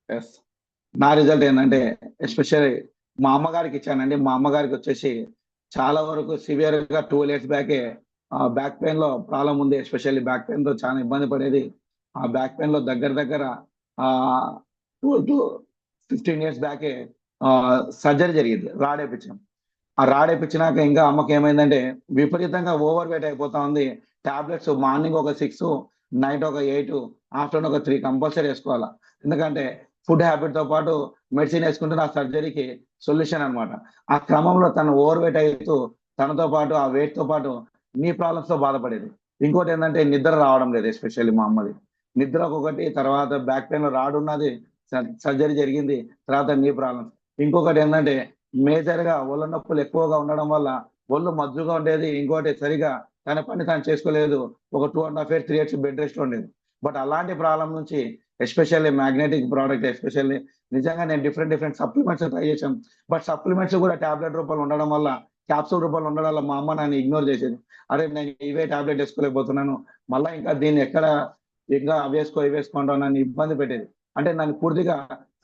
Yes. నా result ఏంటంటే especially మా అమ్మగారికి ఇచ్చానండి. మా అమ్మగారికి వచ్చేసి చాలా వరకు సివియర్ గా 2 ఇయర్స్ బ్యాకే బ్యాక్ పెయిన్ లో ప్రాబ్లం ఉంది. ఎస్పెషల్లీ బ్యాక్ పెయిన్ తో చాలా ఇబ్బంది పడేది. ఆ బ్యాక్ పెయిన్ లో దగ్గర దగ్గర 12 to 15 years బ్యాకే సర్జరీ జరిగింది. రాడేపించాం. ఆ రాడేపించినాక ఇంకా అమ్మకి ఏమైందంటే విపరీతంగా ఓవర్ వెయిట్ అయిపోతా ఉంది. టాబ్లెట్స్ మార్నింగ్ ఒక 6, నైట్ ఒక 8, ఆఫ్టర్నూన్ ఒక 3 కంపల్సరీ వేసుకోవాలా. ఎందుకంటే ఫుడ్ హ్యాబిట్ తో పాటు మెడిసిన్ వేసుకుంటే నా సర్జరీకి సొల్యూషన్ అన్నమాట. ఆ క్రమంలో తను ఓవర్ వెయిట్ అవుతూ తనతో పాటు ఆ వెయిట్ తో పాటు నీ ప్రాబ్లమ్స్ తో బాధపడేది. ఇంకోటి ఏంటంటే నిద్ర రావడం లేదు. ఎస్పెషల్లీ మా అమ్మది నిద్ర ఒకటి, తర్వాత బ్యాక్ పెయిన్ లో రాడు ఉన్నది, సర్జరీ జరిగింది, తర్వాత నీ ప్రాబ్లమ్స్. ఇంకొకటి ఏంటంటే మేజర్ గా ఒళ్ళు నొప్పులు ఎక్కువగా ఉండడం వల్ల ఒళ్ళు మజ్జుగా ఉండేది. ఇంకోటి సరిగా తన పని తాను చేసుకోలేదు. ఒక 2.5 years 3 years బెడ్ రెస్ట్ ఉండేది. బట్ అలాంటి ప్రాబ్లం నుంచి ఎస్పెషల్లీ మ్యాగ్నెటిక్ ప్రోడక్ట్, ఎస్పెషల్లీ నిజంగా నేను డిఫరెంట్ సప్లిమెంట్స్ ట్రై చేశాను. బట్ సప్లిమెంట్స్ కూడా టాబ్లెట్ రూపంలో ఉండడం వల్ల, క్యాప్సూల్ రూపంలో ఉండడం వల్ల మా అమ్మ నన్ను ఇగ్నోర్ చేసేది. అరే నేను ఇవే టాబ్లెట్ వేసుకోలేకపోతున్నాను, మళ్ళీ ఇంకా దీన్ని ఎక్కడ ఇంకా అవి వేసుకో ఇవి వేసుకుంటావు నన్ను ఇబ్బంది పెట్టేది. అంటే నన్ను పూర్తిగా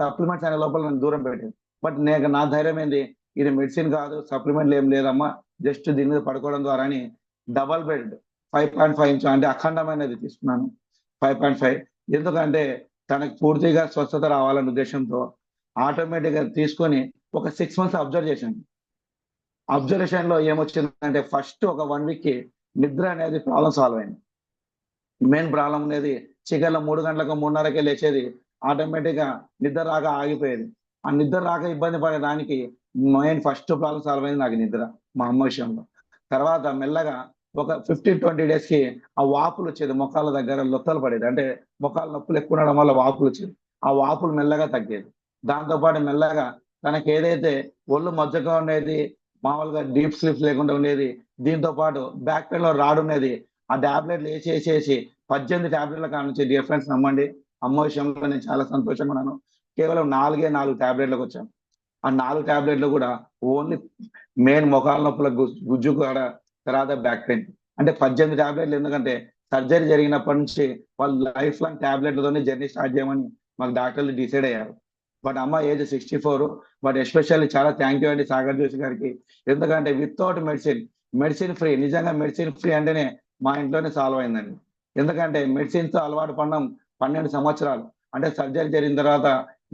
సప్లిమెంట్స్ అనే లోపల నన్ను దూరం పెట్టేది. బట్ నేను నా ధైర్యం ఏంది, ఇది మెడిసిన్ కాదు, సప్లిమెంట్లు ఏం లేదమ్మా, జస్ట్ దీని మీద పడుకోవడం ద్వారా అని డబల్ బెడ్ 5.5 inch అంటే అఖండమైనది తీసుకున్నాను. 5.5 ఎందుకంటే తనకు పూర్తిగా స్వస్థత రావాలనే ఉద్దేశంతో ఆటోమేటిక్ గా తీసుకొని ఒక 6 months అబ్జర్వ్ చేశాను. అబ్జర్వేషన్ లో ఏమొచ్చిందంటే ఫస్ట్ ఒక 1 week కి నిద్ర అనేది ప్రాబ్లం సాల్వ్ అయింది. మెయిన్ ప్రాబ్లం అనేది చికెన్లో 3 గంటలకు 3:30కే లేచేది. ఆటోమేటిక్ గా నిద్ర రాక ఆగిపోయేది. ఆ నిద్ర రాక ఇబ్బంది పడేదానికి మెయిన్ ఫస్ట్ ప్రాబ్లం సాల్వ్ అయింది నాకు నిద్ర, మా అమ్మ విషయంలో. తర్వాత మెల్లగా ఒక 15-20 days కి ఆ వాపులు వచ్చేది, మొఖాల దగ్గర లొత్తలు పడేది. అంటే మొఖాల నొప్పులు ఎక్కువ ఉండడం వల్ల వాపులు వచ్చేది. ఆ వాపులు మెల్లగా తగ్గేది. దాంతో పాటు మెల్లగా తనకి ఏదైతే ఒళ్ళు మజ్జగా ఉండేది, మామూలుగా డీప్ స్లీప్ లేకుండా ఉండేది, దీంతో పాటు బ్యాక్ పెయిన్ లో రాడు ఉండేది. ఆ టాబ్లెట్లు వేసేసి 18 టాబ్లెట్ల కాడ నుంచి డియర్ ఫ్రెండ్స్ నమ్మండి, అమ్మ విషయంలో నేను చాలా సంతోషంగా ఉన్నాను. కేవలం 4 టాబ్లెట్లకు వచ్చాను. ఆ 4 టాబ్లెట్లు కూడా ఓన్లీ మెయిన్ మొఖాల నొప్పుల గుజ్జు కాడ, తర్వాత బ్యాక్ పెయిన్. అంటే 18 టాబ్లెట్లు. ఎందుకంటే సర్జరీ జరిగినప్పటి నుంచి వాళ్ళు లైఫ్ లాంగ్ టాబ్లెట్లతోనే జర్నీ స్టార్ట్ చేయమని మాకు డాక్టర్లు డిసైడ్ అయ్యారు. బట్ అమ్మ ఏజ్ 64. బట్ ఎస్పెషల్లీ చాలా థ్యాంక్ యూ అండి సాగర్ జోషి గారికి. ఎందుకంటే వితౌట్ మెడిసిన్ ఫ్రీ, నిజంగా మెడిసిన్ ఫ్రీ అంటేనే మా ఇంట్లోనే సాల్వ్ అయిందండి. ఎందుకంటే మెడిసిన్ తో అలవాటు పడినాం 12 సంవత్సరాలు. అంటే సర్జరీ జరిగిన తర్వాత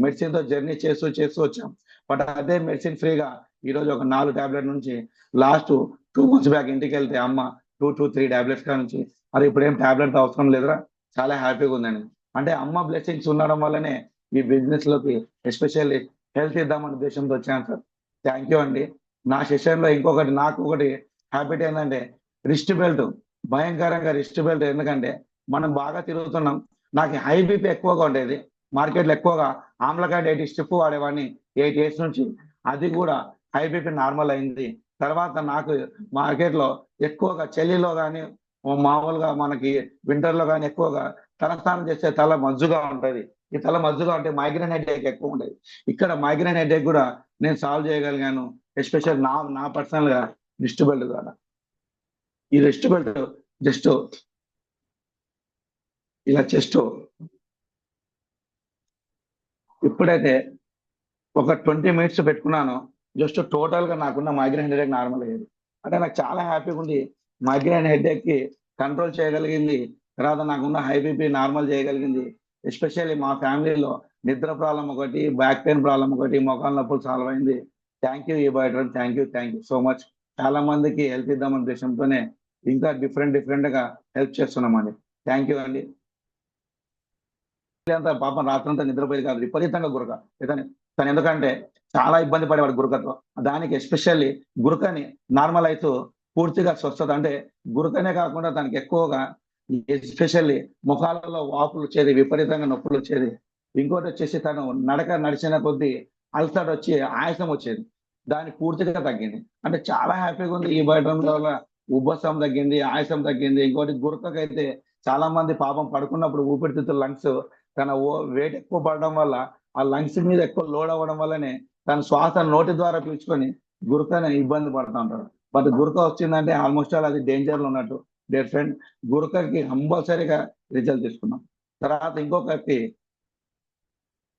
మెడిసిన్ తో జర్నీ చేస్తూ వచ్చాం. బట్ అదే మెడిసిన్ ఫ్రీగా ఈరోజు ఒక 4 టాబ్లెట్ నుంచి లాస్ట్ 2 months బ్యాక్ ఇంటికి వెళ్తే అమ్మ 2 to 3 టాబ్లెట్స్ కా నుంచి మరి ఇప్పుడు ఏం టాబ్లెట్ అవసరం లేదురా, చాలా హ్యాపీగా ఉందండి. అంటే అమ్మ బ్లెస్సింగ్స్ ఉండడం వల్లనే ఈ బిజినెస్ లోకి ఎస్పెషల్లీ హెల్త్ ఇద్దామనే ఉద్దేశంతో వచ్చాను సార్. థ్యాంక్ యూ అండి. నా సెషన్ లో ఇంకొకటి నాకు ఒకటి హ్యాబిట్ ఏంటంటే రిస్ట్ బెల్ట్, భయంకరంగా రిస్ట్ బెల్ట్. ఎందుకంటే మనం బాగా తిరుగుతున్నాం. నాకు హై బీపీ ఎక్కువగా ఉండేది. మార్కెట్లో ఎక్కువగా ఆమ్లకాయ 80 స్టిఫ్ వాడేవాడిని 8 years నుంచి. అది కూడా హై బీపీ నార్మల్ అయింది. తర్వాత నాకు మార్కెట్లో ఎక్కువగా చలిలో కానీ, మామూలుగా మనకి వింటర్ లో కానీ ఎక్కువగా తలస్నానం చేస్తే తల మజ్జుగా ఉంటది. ఈ తల మజ్జుగా ఉంటే మైగ్రేన్ హెడేక్ ఎక్కువ ఉండేది. ఇక్కడ మైగ్రేన్ హెడేక్ కూడా నేను సాల్వ్ చేయగలిగాను. ఎస్పెషల్ నా పర్సనల్ గా రిస్ట్ బెల్ట్ ద్వారా. ఈ రిస్ట్ బెల్ట్ జస్ట్ ఇలా చెస్ట్ ఇప్పుడైతే ఒక 20 minutes పెట్టుకున్నాను. జస్ట్ టోటల్ గా నాకున్న మైగ్రేన్ హెడేక్ నార్మల్ అయ్యేది. అంటే నాకు చాలా హ్యాపీగా ఉంది. మైగ్రేన్ హెడేక్ కి కంట్రోల్ చేయగలిగింది. తర్వాత నాకున్న హై బీపీ నార్మల్ చేయగలిగింది. ఎస్పెషల్లీ మా ఫ్యామిలీలో నిద్ర ప్రాబ్లం ఒకటి, బ్యాక్ పెయిన్ ప్రాబ్లం ఒకటి, మోకాళ్ళ నొప్పులు సాల్వ్ అయింది. థ్యాంక్ యూ ఈ బయట. Thank you so much. చాలా మందికి హెల్ప్ ఇద్దామనే ఉద్దేశంతోనే ఇంకా డిఫరెంట్ గా హెల్ప్ చేస్తున్నామండి. థ్యాంక్ యూ అండి. అంతా పాపం రాత్రంతా నిద్రపోయేది కాదు, విపరీతంగా గురక. తను ఎందుకంటే చాలా ఇబ్బంది పడేవాడు గురకతో. దానికి ఎస్పెషల్లీ గురకని నార్మల్ అవుతూ పూర్తిగా స్వస్థత. అంటే గురకనే కాకుండా తనకి ఎక్కువగా ఎస్పెషల్లీ ముఖాలలో వాపులు వచ్చేది, విపరీతంగా నొప్పులు వచ్చేది. ఇంకోటి వచ్చేసి తను నడిచిన కొద్దీ అల్సర్ వచ్చి ఆయాసం వచ్చేది. దాన్ని పూర్తిగా తగ్గింది. అంటే చాలా హ్యాపీగా ఉంది. ఈ బయట వల్ల ఉబ్బసం తగ్గింది, ఆయాసం తగ్గింది. ఇంకోటి గురకకైతే చాలా మంది పాపం పడుకున్నప్పుడు ఊపిరితిత్తుల లంగ్స్ తన వెయిట్ ఎక్కువ పడడం వల్ల ఆ లంగ్స్ మీద ఎక్కువ లోడ్ అవ్వడం వల్లనే తన శ్వాస నోటి ద్వారా పీల్చుకొని గురకని ఇబ్బంది పడుతూ ఉంటారు. బట్ గురక వచ్చిందంటే ఆల్మోస్ట్ ఆల్ అది డేంజర్ లో ఉన్నట్టు. డియర్ ఫ్రెండ్, గురకకి కంపల్సరీగా రిజల్ట్ తీసుకున్నాం. తర్వాత ఇంకొకటి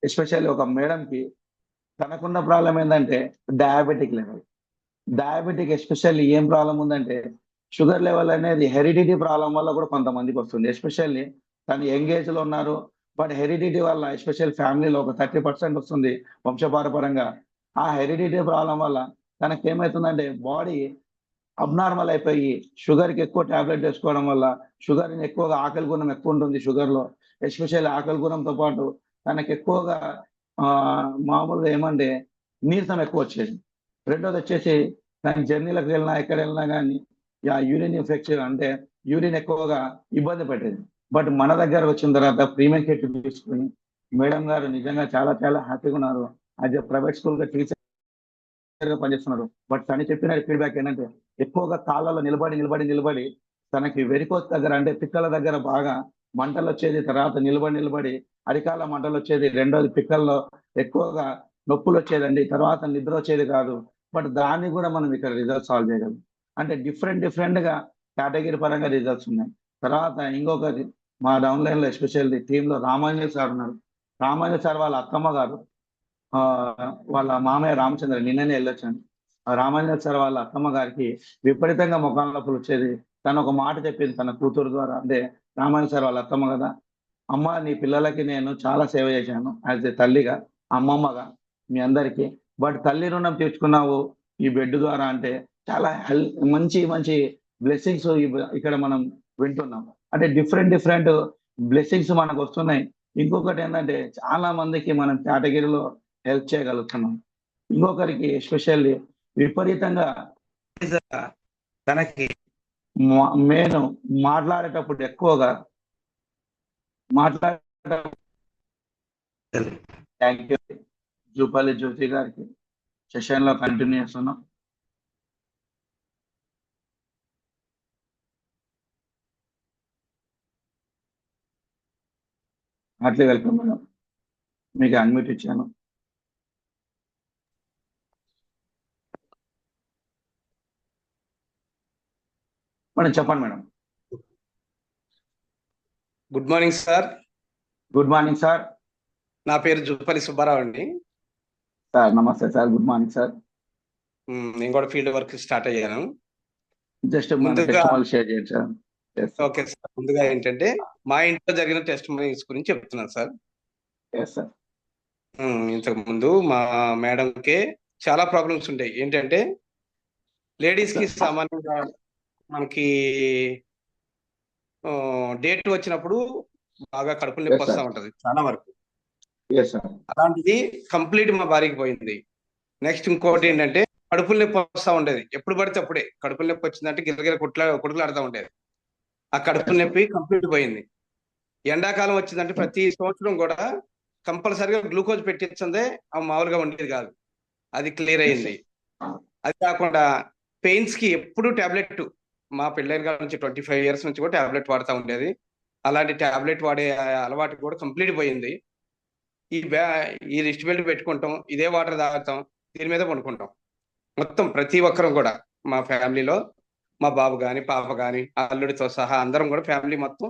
ఎస్పెషల్లీ ఒక మేడంకి తనకున్న ప్రాబ్లం ఏంటంటే డయాబెటిక్ లెవెల్. డయాబెటిక్ ఎస్పెషల్లీ ఏం ప్రాబ్లం ఉందంటే షుగర్ లెవెల్ అనేది హెరిడిటీ ప్రాబ్లం వల్ల కూడా కొంతమందికి వస్తుంది. ఎస్పెషల్లీ తను యంగ్ ఏజ్ లో ఉన్నారు, బట్ హెరిడిటీ వల్ల ఎస్పెషల్ ఫ్యామిలీలో ఒక 30% వస్తుంది వంశపారపరంగా. ఆ హెరిడిటీ ప్రాబ్లం వల్ల తనకి ఏమవుతుందంటే బాడీ అబ్నార్మల్ అయిపోయి షుగర్కి ఎక్కువ టాబ్లెట్ వేసుకోవడం వల్ల షుగర్ ఎక్కువగా ఆకలి గుణం ఎక్కువ ఉంటుంది షుగర్లో. ఎస్పెషల్లీ ఆకలి గుణంతో పాటు తనకి ఎక్కువగా మామూలుగా ఏమంటే నీరసం ఎక్కువ వచ్చేది. రెండోది వచ్చేసి దాని జర్నీలకు వెళ్ళినా ఎక్కడ వెళ్ళినా కానీ యూరిన్ ఇన్ఫెక్షన్ అంటే యూరిన్ ఎక్కువగా ఇబ్బంది పెట్టేది. బట్ మన దగ్గర వచ్చిన తర్వాత ప్రీమియం కిట్ తీసుకుని మేడం గారు నిజంగా చాలా చాలా హ్యాపీగా ఉన్నారు. యాజ్ ఎ ప్రైవేట్ స్కూల్ గా టీచర్ గా పనిచేస్తున్నారు. బట్ తను చెప్పిన ఫీడ్‌బ్యాక్ ఏంటంటే ఎక్కువగా కాళ్ళలో నిలబడి తనకి వెరికోస్ దగ్గర అంటే పిక్కల దగ్గర బాగా మంటలొచ్చేది. తర్వాత నిలబడి అరికాళ్ళ మంటలొచ్చేది. రెండోది పిక్కల్లో ఎక్కువగా నొప్పులొచ్చేదండి. తర్వాత నిద్ర వచ్చేది కాదు. బట్ దాన్ని కూడా మనం ఇక్కడ రిజల్ట్ సాల్వ్ చేయగలం. అంటే డిఫరెంట్‌గా కేటగిరీ పరంగా రిజల్ట్స్ ఉన్నాయి. తర్వాత ఇంకొకటి మా డౌన్‌లైన్‌లో ఎస్పెషల్లీ టీమ్‌లో రామాంజనేయులు సార్ ఉన్నారు. రామాంజనేయులు సార్ వాళ్ళ అత్తమ్మ గారు వాళ్ళ మామయ్య రామచంద్ర నిన్ననే వెళ్ళొచ్చాను. ఆ రామాంజనేయులు సార్ వాళ్ళ అత్తమ్మ గారికి విపరీతంగా మొఖాన నొప్పులొచ్చేది. తను ఒక మాట చెప్పింది తన కూతురు ద్వారా. అంటే రామాంజనేయులు సార్ వాళ్ళ అత్తమ్మ కదా! "అమ్మ నీ పిల్లలకి నేను చాలా సేవ చేశాను యాస్ ఎ తల్లిగా, అమ్మమ్మగా మీ అందరికీ. బట్ తల్లి రుణం తీర్చుకున్నావు ఈ బెడ్ ద్వారా" అంటే చాలా మంచి బ్లెస్సింగ్స్ ఇక్కడ మనం వింటున్నాం. అంటే డిఫరెంట్ బ్లెస్సింగ్స్ మనకొస్తున్నాయి. ఇంకొకటేందంటే చాలా మందికి మనం కేటగిరీలో హెల్ప్ చేయగలుగుతున్నాం. ఇంకొకరికి ఎస్పెషల్లీ విపరీతంగా తనకి మెయిన్ మాట్లాడేటప్పుడు ఎక్కువగా మాట్లాడేటప్పుడు థ్యాంక్ యూ జూపల్లి జ్యోతి గారికి సెషన్ లో కంటిన్యూ చేస్తున్నాం. Heartly welcome madam. మీకు అన్మ్యూట్ ఇచ్చాను. మేడం చెప్పండి madam. Good morning sir. Good morning sir. నా పేరు జుప్పల్లి సుబ్బారావు అండి. సార్ నమస్తే సార్. Good morning sir. నేను కూడా ఫీల్డ్ వర్క్ స్టార్ట్ అయ్యాను. జస్ట్ ముందుగా షేర్ చేయండి సార్. Okay sir. ముందుగా ఏంటంటే మా ఇంట్లో జరిగిన టెస్టిమనీస్ గురించి చెప్తున్నాను సార్. సార్ ఇంతకు ముందు మా మేడంకి చాలా ప్రాబ్లమ్స్ ఉంటాయి. ఏంటంటే లేడీస్ కి సామాన్యంగా మనకి డేట్ వచ్చినప్పుడు బాగా కడుపులు నొప్పి వస్తూ ఉంటది చాలా వరకు. అలాంటిది కంప్లీట్ మా భార్యకి పోయింది. నెక్స్ట్ ఇంకోటి ఏంటంటే కడుపులు నొప్పి వస్తూ ఉండేది. ఎప్పుడు పడితే అప్పుడే కడుపులు నొప్పి వచ్చిందంటే గిరగిర కొడుకులాడుతూ ఉండేది. ఆ కడుపులు నొప్పి కంప్లీట్ పోయింది. ఎండాకాలం వచ్చిందంటే ప్రతి సంవత్సరం కూడా కంపల్సరిగా గ్లూకోజ్ పెట్టించిందే మామూలుగా ఉండేది కాదు. అది క్లియర్ అయింది. అది కాకుండా పెయిన్స్ కి ఎప్పుడు టాబ్లెట్, మా పెళ్ళైన కాడ నుంచి 25 years నుంచి కూడా టాబ్లెట్ వాడుతూ ఉండేది. అలాంటి టాబ్లెట్ వాడే అలవాటు కూడా కంప్లీట్ పోయింది. ఈ రిస్ట్ బెల్ట్ పెట్టుకుంటాం, ఇదే వాటర్ తాగుతాం, దీని మీద పడుకుంటాం. మొత్తం ప్రతి ఒక్కరం కూడా మా ఫ్యామిలీలో మా బాబు కానీ పాప కానీ అల్లుడితో సహా అందరం కూడా ఫ్యామిలీ మొత్తం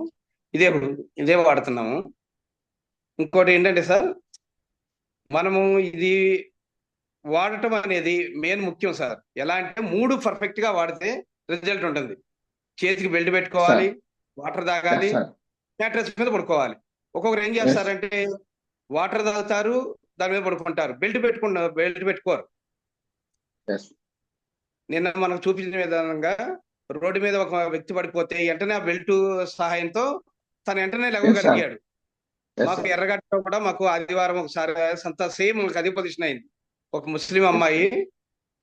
ఇదే వాడుతున్నాము. ఇంకోటి ఏంటంటే సార్, మనము ఇది వాడటం అనేది మెయిన్ ముఖ్యం సార్. ఎలా అంటే 3 పర్ఫెక్ట్ గా వాడితే రిజల్ట్ ఉంటుంది. చేతికి బెల్ట్ పెట్టుకోవాలి, వాటర్ తాగాలి, మ్యాట్రెస్ మీద పడుకోవాలి. ఒక్కొక్కరు ఏం చేస్తారంటే వాటర్ తాగుతారు, దాని మీద పడుకుంటారు, బెల్ట్ పెట్టుకోరు. నిన్న మనకు చూపించిన విధానంగా రోడ్డు మీద ఒక వ్యక్తి పడిపోతే వెంటనే ఆ బెల్ట్ సహాయంతో తను వెంటనే లేవగలిగాడు. మాకు ఎర్రగడ్డలో కూడా మాకు ఆదివారం ఒకసారి సేమ్ అదే పొజిషన్ అయింది. ఒక ముస్లిం అమ్మాయి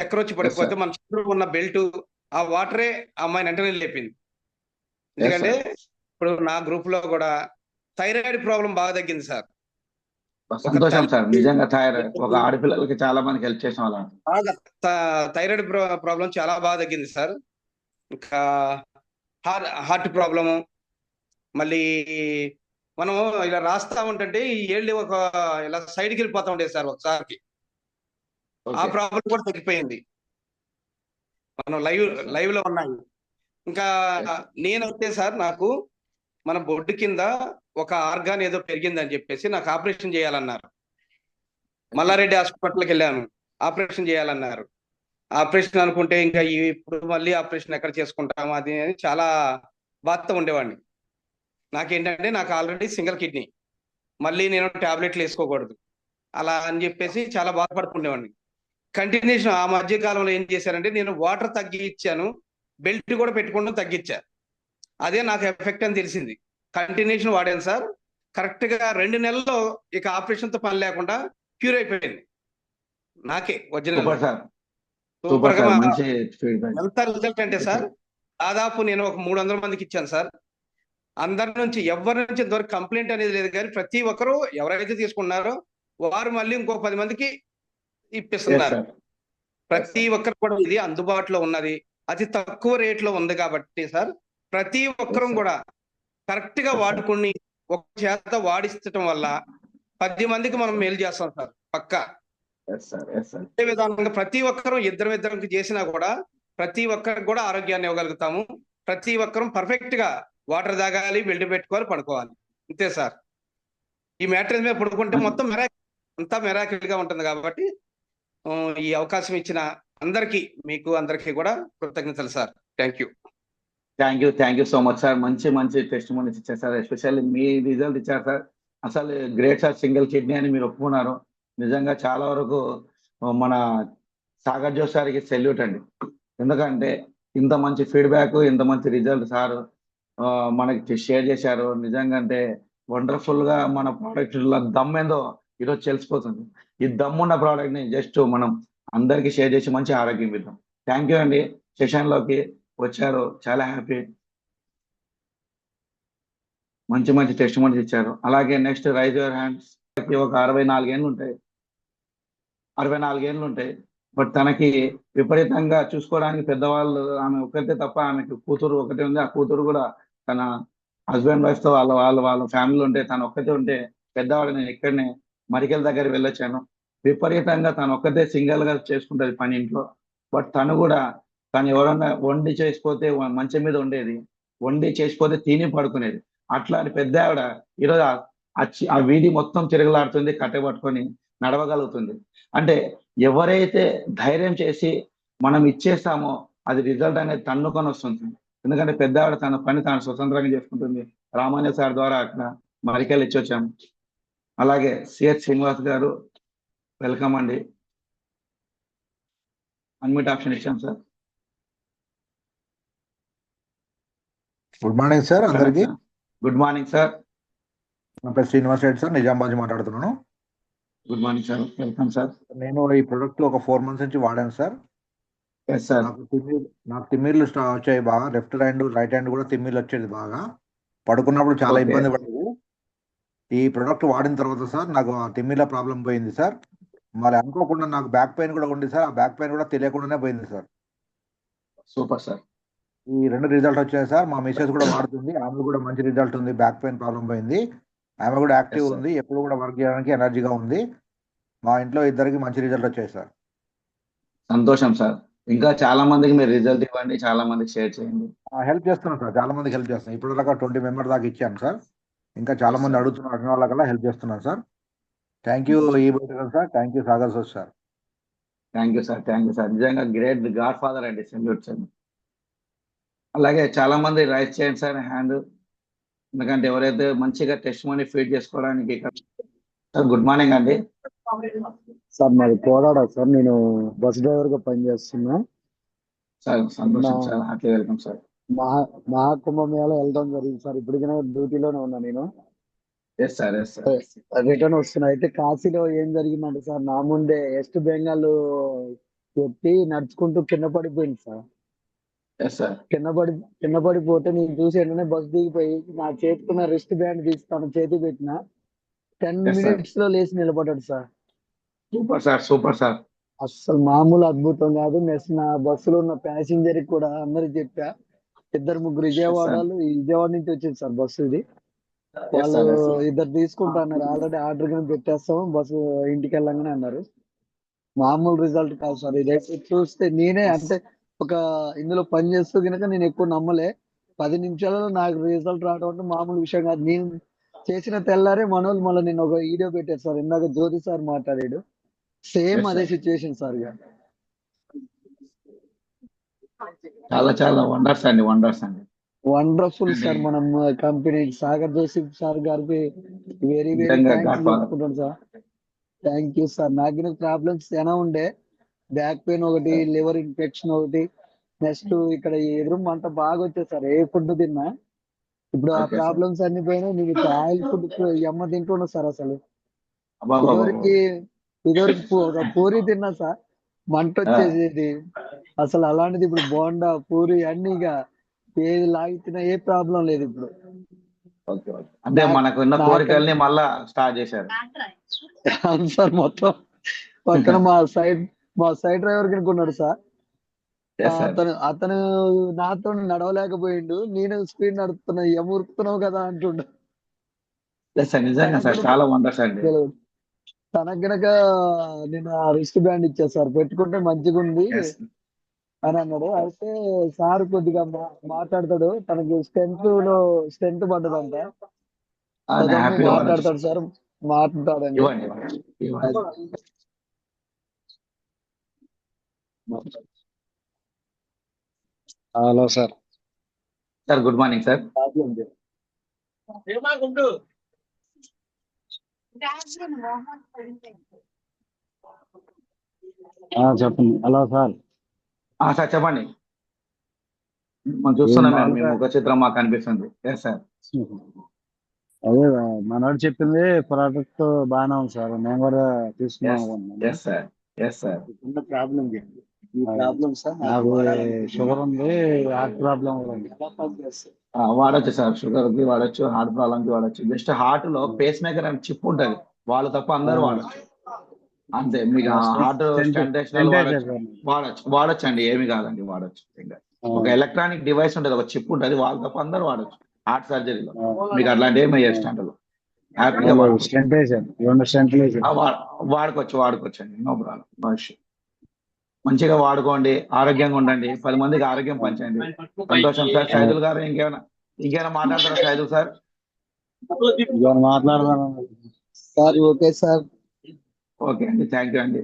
చక్రొచ్చి పడిపోతే మన చుట్టూ ఉన్న బెల్ట్ ఆ వాటరే అమ్మాయిని వెంటనే లేపింది. ఎందుకంటే ఇప్పుడు నా గ్రూప్ లో కూడా థైరాయిడ్ ప్రాబ్లం బాగా తగ్గింది సార్. సంతోషం సార్. నిజంగా థైరాయిడ్ ఒక ఆడపిల్లలకి చాలా మందికి హెల్ప్ చేసిన వాళ్ళ థైరాయిడ్ ప్రాబ్లం చాలా బాగా తగ్గింది సార్. ఇంకా హార్ట్ ప్రాబ్లము, మళ్ళీ మనం ఇలా రాస్తా ఉంటే ఈ ఏళ్ళు ఒక ఇలా సైడ్కి వెళ్ళిపోతా ఉండేది సార్ ఒకసారికి. ఆ ప్రాబ్లం కూడా తగ్గిపోయింది. మనం లైవ్ లో ఉన్నాయి. ఇంకా నేనైతే సార్ నాకు మన బొడ్డు కింద ఒక ఆర్గాన్ ఏదో పెరిగిందని చెప్పేసి నాకు ఆపరేషన్ చేయాలన్నారు. మల్లారెడ్డి హాస్పిటల్కి వెళ్ళాను, ఆపరేషన్ చేయాలన్నారు. ఆపరేషన్ అనుకుంటే ఇంకా ఇప్పుడు మళ్ళీ ఆపరేషన్ ఎక్కడ చేసుకుంటాము అది అని చాలా బాధతో ఉండేవాడిని. నాకేంటంటే నాకు ఆల్రెడీ సింగిల్ కిడ్నీ, మళ్ళీ నేను టాబ్లెట్లు వేసుకోకూడదు అలా అని చెప్పేసి చాలా బాధపడుతుండేవాడిని. కంటిన్యూషన్ ఆ మధ్య కాలంలో ఏం చేశారంటే నేను వాటర్ తగ్గించాను, బెల్ట్ కూడా పెట్టుకోవడం తగ్గించా. అదే నాకు ఎఫెక్ట్ అని తెలిసింది. కంటిన్యూషన్ వాడాను సార్. కరెక్ట్ గా 2 నెలల్లో ఇక ఆపరేషన్ తో పని లేకుండా క్యూర్ అయిపోయింది. నాకే original super sir, super super గా సార్, మంచి ఫీడ్బ్యాక్. ఎంత రిజల్ట్ అంటే సార్, దాదాపు నేను ఒక 300 మందికి ఇచ్చాను సార్. అందరి నుంచి ఎవరి నుంచి ఇంతవరకు కంప్లైంట్ అనేది లేదు, కానీ ప్రతి ఒక్కరూ ఎవరైతే తీసుకున్నారో వారు మళ్ళీ ఇంకో 10 మందికి ఎస్ ఇప్పిస్తున్నారు. సార్. ప్రతి ఒక్కరు కూడా ఇది అందుబాటులో ఉన్నది, అతి తక్కువ రేట్ లో ఉంది కాబట్టి సార్ ప్రతి ఒక్కరూ కూడా కరెక్ట్ గా వాడుకుని ఒక చేత వాడిస్తటం వల్ల 10 మందికి మనం మేలు చేస్తాం సార్ పక్కా. Yes sir, yes sir. అదే విధానంగా ప్రతి ఒక్కరూ ఇద్దరికి చేసినా కూడా ప్రతి ఒక్కరికి కూడా ఆరోగ్యాన్ని ఇవ్వగలుగుతాము. ప్రతి ఒక్కరూ పర్ఫెక్ట్ గా వాటర్ తాగాలి, బెల్ట్ పెట్టుకోవాలి, పడుకోవాలి, అంతే సార్. ఈ మ్యాట్రెస్ మీద పడుకుంటే మొత్తం అంతా మెరాకిల్ గా ఉంటుంది కాబట్టి ఈ అవకాశం ఇచ్చిన అందరికీ మీకు అందరికీ కూడా కృతజ్ఞతలు sir. Thank you. Thank you so much sir. మంచి మంచి టెస్టిమోనీస్ ఇచ్చారు సార్. ఎస్పెషల్లీ మీ రిజల్ట్ ఇచ్చారు సార్. అసలు గ్రేట్ సార్, సింగిల్ కిడ్నీ అని మీరు ఒప్పుకున్నారు. నిజంగా చాలా వరకు మన సాగర్ జోష్ సార్కి సెల్యూట్ అండి. ఎందుకంటే ఇంత మంచి ఫీడ్బ్యాక్, ఇంత మంచి రిజల్ట్ సార్ మనకి షేర్ చేశారు. నిజంగా అంటే వండర్ఫుల్ గా మన ప్రోడక్ట్ దమ్ ఏందో ఈరోజు తెలిసిపోతుంది. ఈ దమ్మున్న ప్రోడక్ట్ ని జస్ట్ మనం అందరికి షేర్ చేసి మంచి ఆరోగ్యం ఇద్దాం. థ్యాంక్ యూ అండి. సెషన్ లోకి వచ్చారు, చాలా హ్యాపీ. మంచి మంచి టెస్టిమోనీస్ ఇచ్చారు. అలాగే నెక్స్ట్ రైజ్ యువర్ హ్యాండ్స్. ఒక 64 ఏళ్ళు ఉంటాయి, 64 ఏళ్ళు ఉంటాయి. బట్ తనకి విపరీతంగా చూసుకోవడానికి పెద్దవాళ్ళు ఆమె ఒకటే తప్ప, ఆమెకి కూతురు ఒకటే ఉంది. ఆ కూతురు కూడా తన హస్బెండ్ వైఫ్ తో వాళ్ళ ఫ్యామిలీ ఉంటే, తను ఒక్కతే ఉంటే పెద్దవాడు. నేను ఇక్కడనే మరికెల్ దగ్గర వెళ్ళొచ్చాను. విపరీతంగా తను ఒక్కతే సింగిల్ గా చేసుకుంటది పని ఇంట్లో. బట్ తను ఎవరన్నా వండి చేసిపోతే మంచం మీద ఉండేది, వండి చేసిపోతే తిని పడుకునేది. అట్లాంటి పెద్ద ఆవిడ ఈరోజు ఆ వీధి మొత్తం తిరగలాడుతుంది, కట్టెపట్టుకొని నడవగలుగుతుంది. అంటే ఎవరైతే ధైర్యం చేసి మనం ఇచ్చేస్తామో అది రిజల్ట్ అనేది తన్నుకొని వస్తుంది. ఎందుకంటే పెద్ద ఆవిడ తన పని తాను స్వతంత్రంగా చేసుకుంటుంది. రామాన్య సార్ ద్వారా అక్కడ మరికెళ్ళి ఇచ్చొచ్చాం. అలాగే సిహెచ్ శ్రీనివాస్ గారు, వెల్కమ్ అండి. అన్మ్యూట్ ఆప్షన్ ఇచ్చాం సార్. గుడ్ మార్నింగ్ సార్ అందరికి. Good morning sir. నా పేరు శ్రీనివాస్ రెడ్డి సార్, నిజామాబాద్ మాట్లాడుతున్నాను. Good morning sir, welcome sir. నేను ఈ ప్రొడక్ట్ ఒక 4 months నుంచి వాడాను సార్. Yes sir. నాకు తిమ్మిర్లు వచ్చాయి బాగా, లెఫ్ట్ హ్యాండ్ రైట్ హ్యాండ్ కూడా తిమ్మిర్లు వచ్చేది బాగా. పడుకున్నప్పుడు చాలా ఇబ్బంది పడేది. ఈ ప్రొడక్ట్ వాడిన తర్వాత సార్ నాకు ఆ తిమ్మిర్ల ప్రాబ్లం పోయింది సార్. మరి అనుకోకుండా నాకు బ్యాక్ పెయిన్ కూడా ఉంది సార్. ఆ బ్యాక్ పెయిన్ కూడా తెలియకుండానే పోయింది సార్. Super sir. ఈ 2 రిజల్ట్ వచ్చాయి సార్. మా మిస్సెస్ కూడా వాడుతుంది, ఆమె కూడా మంచి రిజల్ట్ ఉంది. బ్యాక్ పెయిన్ ప్రాబ్లం పోయింది, ఆమె కూడా యాక్టివ్ ఉంది, ఎప్పుడు కూడా వర్క్ చేయడానికి ఎనర్జీగా ఉంది. మా ఇంట్లో ఇద్దరికి మంచి రిజల్ట్ వచ్చాయి సార్. సంతోషం సార్. ఇంకా చాలా మందికి మీరు రిజల్ట్ ఇవ్వండి, చాలా మందికి షేర్ చేయండి. హెల్ప్ చేస్తున్నాను సార్, చాలా మందికి హెల్ప్ చేస్తున్నాను. ఇప్పుడు దాకా 20 మెంబర్ దాకా ఇచ్చాను సార్. ఇంకా చాలా మంది అడుగుతున్నారు, అడిగిన వాళ్ళకల్లా హెల్ప్ చేస్తున్నాను సార్. థ్యాంక్ యూ ఈ sir. Thank you Sagar sir. Thank you sir, thank you sir. నిజంగా గ్రేట్ గాడ్ ఫాదర్ అండి, సెల్యూట్ సార్. అలాగే చాలా మంది రైట్ చేయండి సార్ హ్యాండ్, ఎందుకంటే ఎవరైతే మంచిగా టెస్ట్ మనీ ఫీడ్ చేసుకోవడానికి. సార్ గుడ్ మార్నింగ్ అండి. సార్ నాది కోదాడ సార్, నేను బస్ డ్రైవర్ గా పనిచేస్తున్నా సార్. సంతోషం sir, heartly welcome sir. Mahakumbh Mela వెళ్ళడం జరిగింది సార్. ఇప్పటికైనా డ్యూటీలోనే ఉన్నా నేను. Yes sir, yes sir. Return వస్తున్నా. అయితే కాశీలో ఏం జరిగిందంటే సార్, నా ముందే వెస్ట్ బెంగాల్ పెట్టి నడుచుకుంటూ కింద పడిపోయింది సార్. Yes sir. కింద పడిపోతే నేను చూసి వెంటనే బస్ దిగిపోయి నా చేతికున్న రిస్ట్ బ్యాండ్ తీస్తాను, చేతి పెట్టిన 10 minutes లో లేచి నిలబడ్డాడు sir. Super sir, super sir. అస్సలు మామూలు అద్భుతం కాదు. నెక్స్ట్ నా బస్సులో ఉన్న ప్యాసింజర్ కూడా అందరికి చెప్పా. 2-3 విజయవాడ నుంచి వచ్చింది సార్ బస్సు ఇది. వాళ్ళు 2 తీసుకుంటా అన్నారు. ఆల్రెడీ ఆర్డర్ కింద పెట్టేస్తాం, బస్సు ఇంటికి వెళ్ళంగానే అన్నారు. మామూలు రిజల్ట్ కాదు సార్. ఇదైతే చూస్తే నేనే అంటే ఒక ఇందులో పని చేస్తూ కనుక నేను ఎక్కువ నమ్మలే. 10 నిమిషాలలో నాకు రిజల్ట్ రావడం అంటే మామూలు విషయం కాదు. నేను చేసిన తెల్లారే మనోళ్ళు మళ్ళీ నేను ఒక వీడియో పెట్టారు సార్. ఇందాక జ్యోతి సార్ మాట్లాడాడు. సేమ్ Yes, అదే sir. సిచ్యువేషన్ సార్ ఇక. చాలా చాలా వండర్స్ అండి, వండర్స్ అండి. వండర్ఫుల్ అంటే సార్. మనం కంపెనీ సాగర్ జోషి సార్ గారికి వెరీ వెరీ నిజంగా థ్యాంక్స్ గాడ్ ఫాదర్. చెప్పుకుంటాను సార్. Thank you sir. నాకు ప్రాబ్లమ్స్ ఎలా ఉండే, బ్యాక్ పెయిన్ ఒకటి, లివర్ ఇన్ఫెక్షన్ ఒకటి, నెక్స్ట్ ఇక్కడ ఎదురు మంట బాగా వచ్చేది సార్ ఏ ఫుడ్ తిన్నా. ఇప్పుడు ఆ ఓకే సార్. ప్రాబ్లమ్స్ అన్ని పోయినాయి. నేను ఇప్పుడు ఆయిల్ ఫుడ్ ఎమ్మ తింటున్నా సార్. అసలు అబ్బాబాబు. ఇదివరకు ఇదివరకు ఒక పూరి తిన్నా సార్, మంట వచ్చేసేది అసలు. అలాంటిది ఇప్పుడు బోండా పూరి అన్ని ఇక ఏది లాగితే ఏ ప్రాబ్లం లేదు ఇప్పుడు. Okay okay. అంటే నాకు మనకు ఉన్న నాకన్ కోరికల్ని మళ్ళా స్టార్ట్ చేశారు. అవును సార్. మొత్తం పక్కన మా సైడ్ డ్రైవర్ కనుక్కున్నాడు సార్. Yes sir. అతను నాతో నడవలేకపోయిండు. నేను స్పీడ్ నడుపుతున్నా, ఉరుకుతున్నావు కదా అంటుండు. ఎస్ సార్, నిజంగా తనకు సార్ కూడా చాలా వండర్స్ అండి. తెలియదు. తనకు గనక నేను ఆ రిస్ట్ బ్యాండ్ ఇచ్చా సార్, పెట్టుకుంటే మంచిగా ఉంది ఎస్. అని అన్నాడు. అయితే సార్ కొద్దిగా మాట్లాడతాడు. తనకి స్ట్రెంత్ పడ్డదంట. తమ్మి హ్యాపీగా వాడచ్చు మాట్లాడతాడు సార్. సార్, మాట్లాడండి. ఇవ్వండి ఇవ్వండి ఇవ్వండి. Hello sir. Sir good morning sir. చెప్పండి. Hello sir. సార్ చెప్పండి. మనం చూస్తున్నాం మేము, మీ ముఖ చిత్రం మాకు కనిపిస్తుంది. Yes sir. అదే మనోడు చెప్పింది ప్రోడక్ట్ బాగానే ఉంది సార్. మేము కూడా తీసుకున్నాం అనుకుంటున్నాను. Yes sir. Yes sir. Problem నాకు షుగర్ ఉంది, హార్ట్ ప్రాబ్లం కూడా ఉంది. వాడచ్చు సార్, షుగర్ కి వాడచ్చు, హార్ట్ ప్రాబ్లం కి వాడచ్చు. జస్ట్ హార్ట్ లో పేస్ మేకర్ అని చిప్ ఉంటది, వాళ్ళు తప్ప అందరూ వాడచ్చు. అంతే. మీకు హార్ట్ స్టంట్ వాడచ్చు అండి, ఏమి కాదండి, వాడచ్చు. ఇంకా ఒక ఎలక్ట్రానిక్ డివైస్ ఉంటది, ఒక చిప్ ఉంటది, వాళ్ళు తప్ప అందరూ వాడచ్చు హార్ట్ సర్జరీలో. మీకు అట్లాంటి ఏమి అయ్యే స్టంట్లు హ్యాపీగా వాడుకోవచ్చు అండి. No problem, no issue. మంచిగా వాడుకోండి, ఆరోగ్యంగా ఉండండి, 10 మందికి ఆరోగ్యం పంచండి. సంతోషం సార్. సైదుల్ గారు ఇంకేమైనా మాట్లాడతారా సైదుల్ సార్? మాట్లాడదాం సార్. Okay sir. ఓకే అండి, థ్యాంక్ యూ అండి.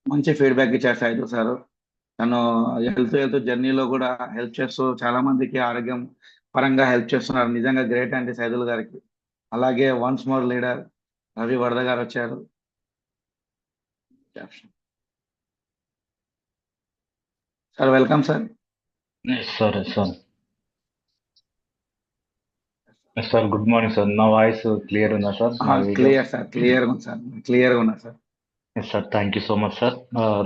మంచి ఫీడ్బ్యాక్ ఇచ్చారు సైదుల్ సార్. తను హెల్త్ జర్నీలో కూడా హెల్ప్ చేస్తూ చాలా మందికి ఆరోగ్యం పరంగా హెల్ప్ చేస్తున్నారు. నిజంగా గ్రేట్ అండి సైదుల్ గారికి. అలాగే once more leader Ravi Varada garu వచ్చారు. Sir welcome sir. Sir good morning sir. నా వాయిస్ క్లియర్ ఉందా సార్? క్లియర్ సార్, క్లియర్ ఉంది సార్, క్లియర్ ఉన్నా sir. Yes sir, thank you so much sir.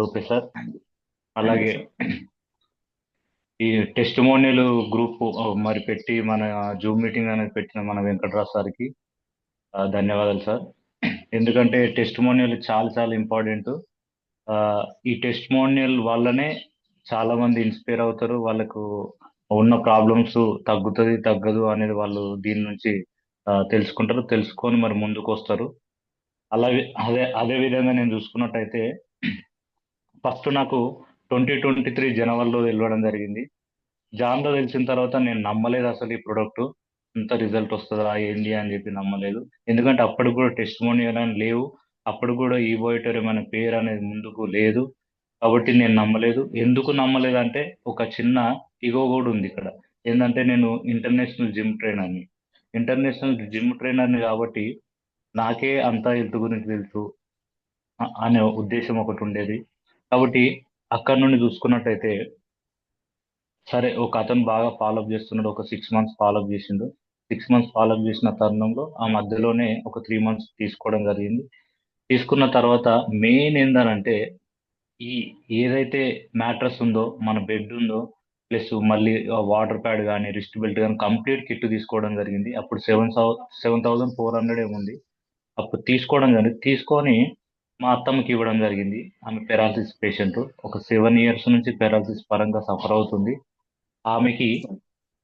రూపే సార్. Thank you. అలాగే ఈ టెస్టిమోనియల్ గ్రూప్ మరి పెట్టి మన జూమ్ మీటింగ్ అనేది పెట్టిన మన వెంకటరావు సార్కి ధన్యవాదాలు సార్. ఎందుకంటే టెస్టిమోనియల్ చాలా చాలా ఇంపార్టెంట్. ఈ టెస్టిమోనియల్ వల్లనే చాలా మంది ఇన్స్పైర్ అవుతారు. వాళ్ళకు ఉన్న ప్రాబ్లమ్స్ తగ్గదు అనేది వాళ్ళు దీని నుంచి తెలుసుకుంటారు, తెలుసుకొని మరి ముందుకు వస్తారు. అలాగే అదే విధంగా నేను చూసుకున్నట్టయితే ఫస్ట్ నాకు 2023 జనవరిలో తెలియడం జరిగింది. జాన్లో తెలిసిన తర్వాత నేను నమ్మలేదు అసలు ఈ ప్రోడక్ట్ ఇంత రిజల్ట్ వస్తుందా ఏంటి అని చెప్పి నమ్మలేదు. ఎందుకంటే అప్పటికి కూడా టెస్టిమోనియల్ అని లేవు, అప్పుడు కూడా ఈవోయిటోరియం అనే పేరు అనేది ముందుకు లేదు. కాబట్టి నేను నమ్మలేదు. ఎందుకు నమ్మలేదు అంటే ఒక చిన్న ఇగో కూడా ఉంది ఇక్కడ. ఏంటంటే నేను ఇంటర్నేషనల్ జిమ్ ట్రైనర్ని కాబట్టి నాకే అంతా హెల్త్ గురించి తెలుసు అనే ఉద్దేశం ఒకటి ఉండేది. కాబట్టి అక్కడ నుండి చూసుకున్నట్టయితే సరే ఒక అతను బాగా ఫాలోఅప్ చేస్తున్నాడు, ఒక 6 months ఫాలోఅప్ చేసిండు. 6 months ఫాలోఅప్ చేసిన తరుణంలో ఆ మధ్యలోనే ఒక 3 months తీసుకోవడం జరిగింది. తీసుకున్న తర్వాత మెయిన్ ఏందనంటే ఈ ఏదైతే మ్యాట్రస్ ఉందో, మన బెడ్ ఉందో, ప్లస్ మళ్ళీ వాటర్ ప్యాడ్ కానీ రిస్ట్ బెల్ట్ కానీ కంప్లీట్ కిట్ తీసుకోవడం జరిగింది. అప్పుడు 7,400 ఏముంది అప్పుడు తీసుకోవడం జరిగింది. తీసుకొని మా అత్తమ్మకి ఇవ్వడం జరిగింది. ఆమె పెరాలసిస్ పేషెంట్, ఒక 7 years నుంచి పెరాలసిస్ పరంగా సఫర్ అవుతుంది. ఆమెకి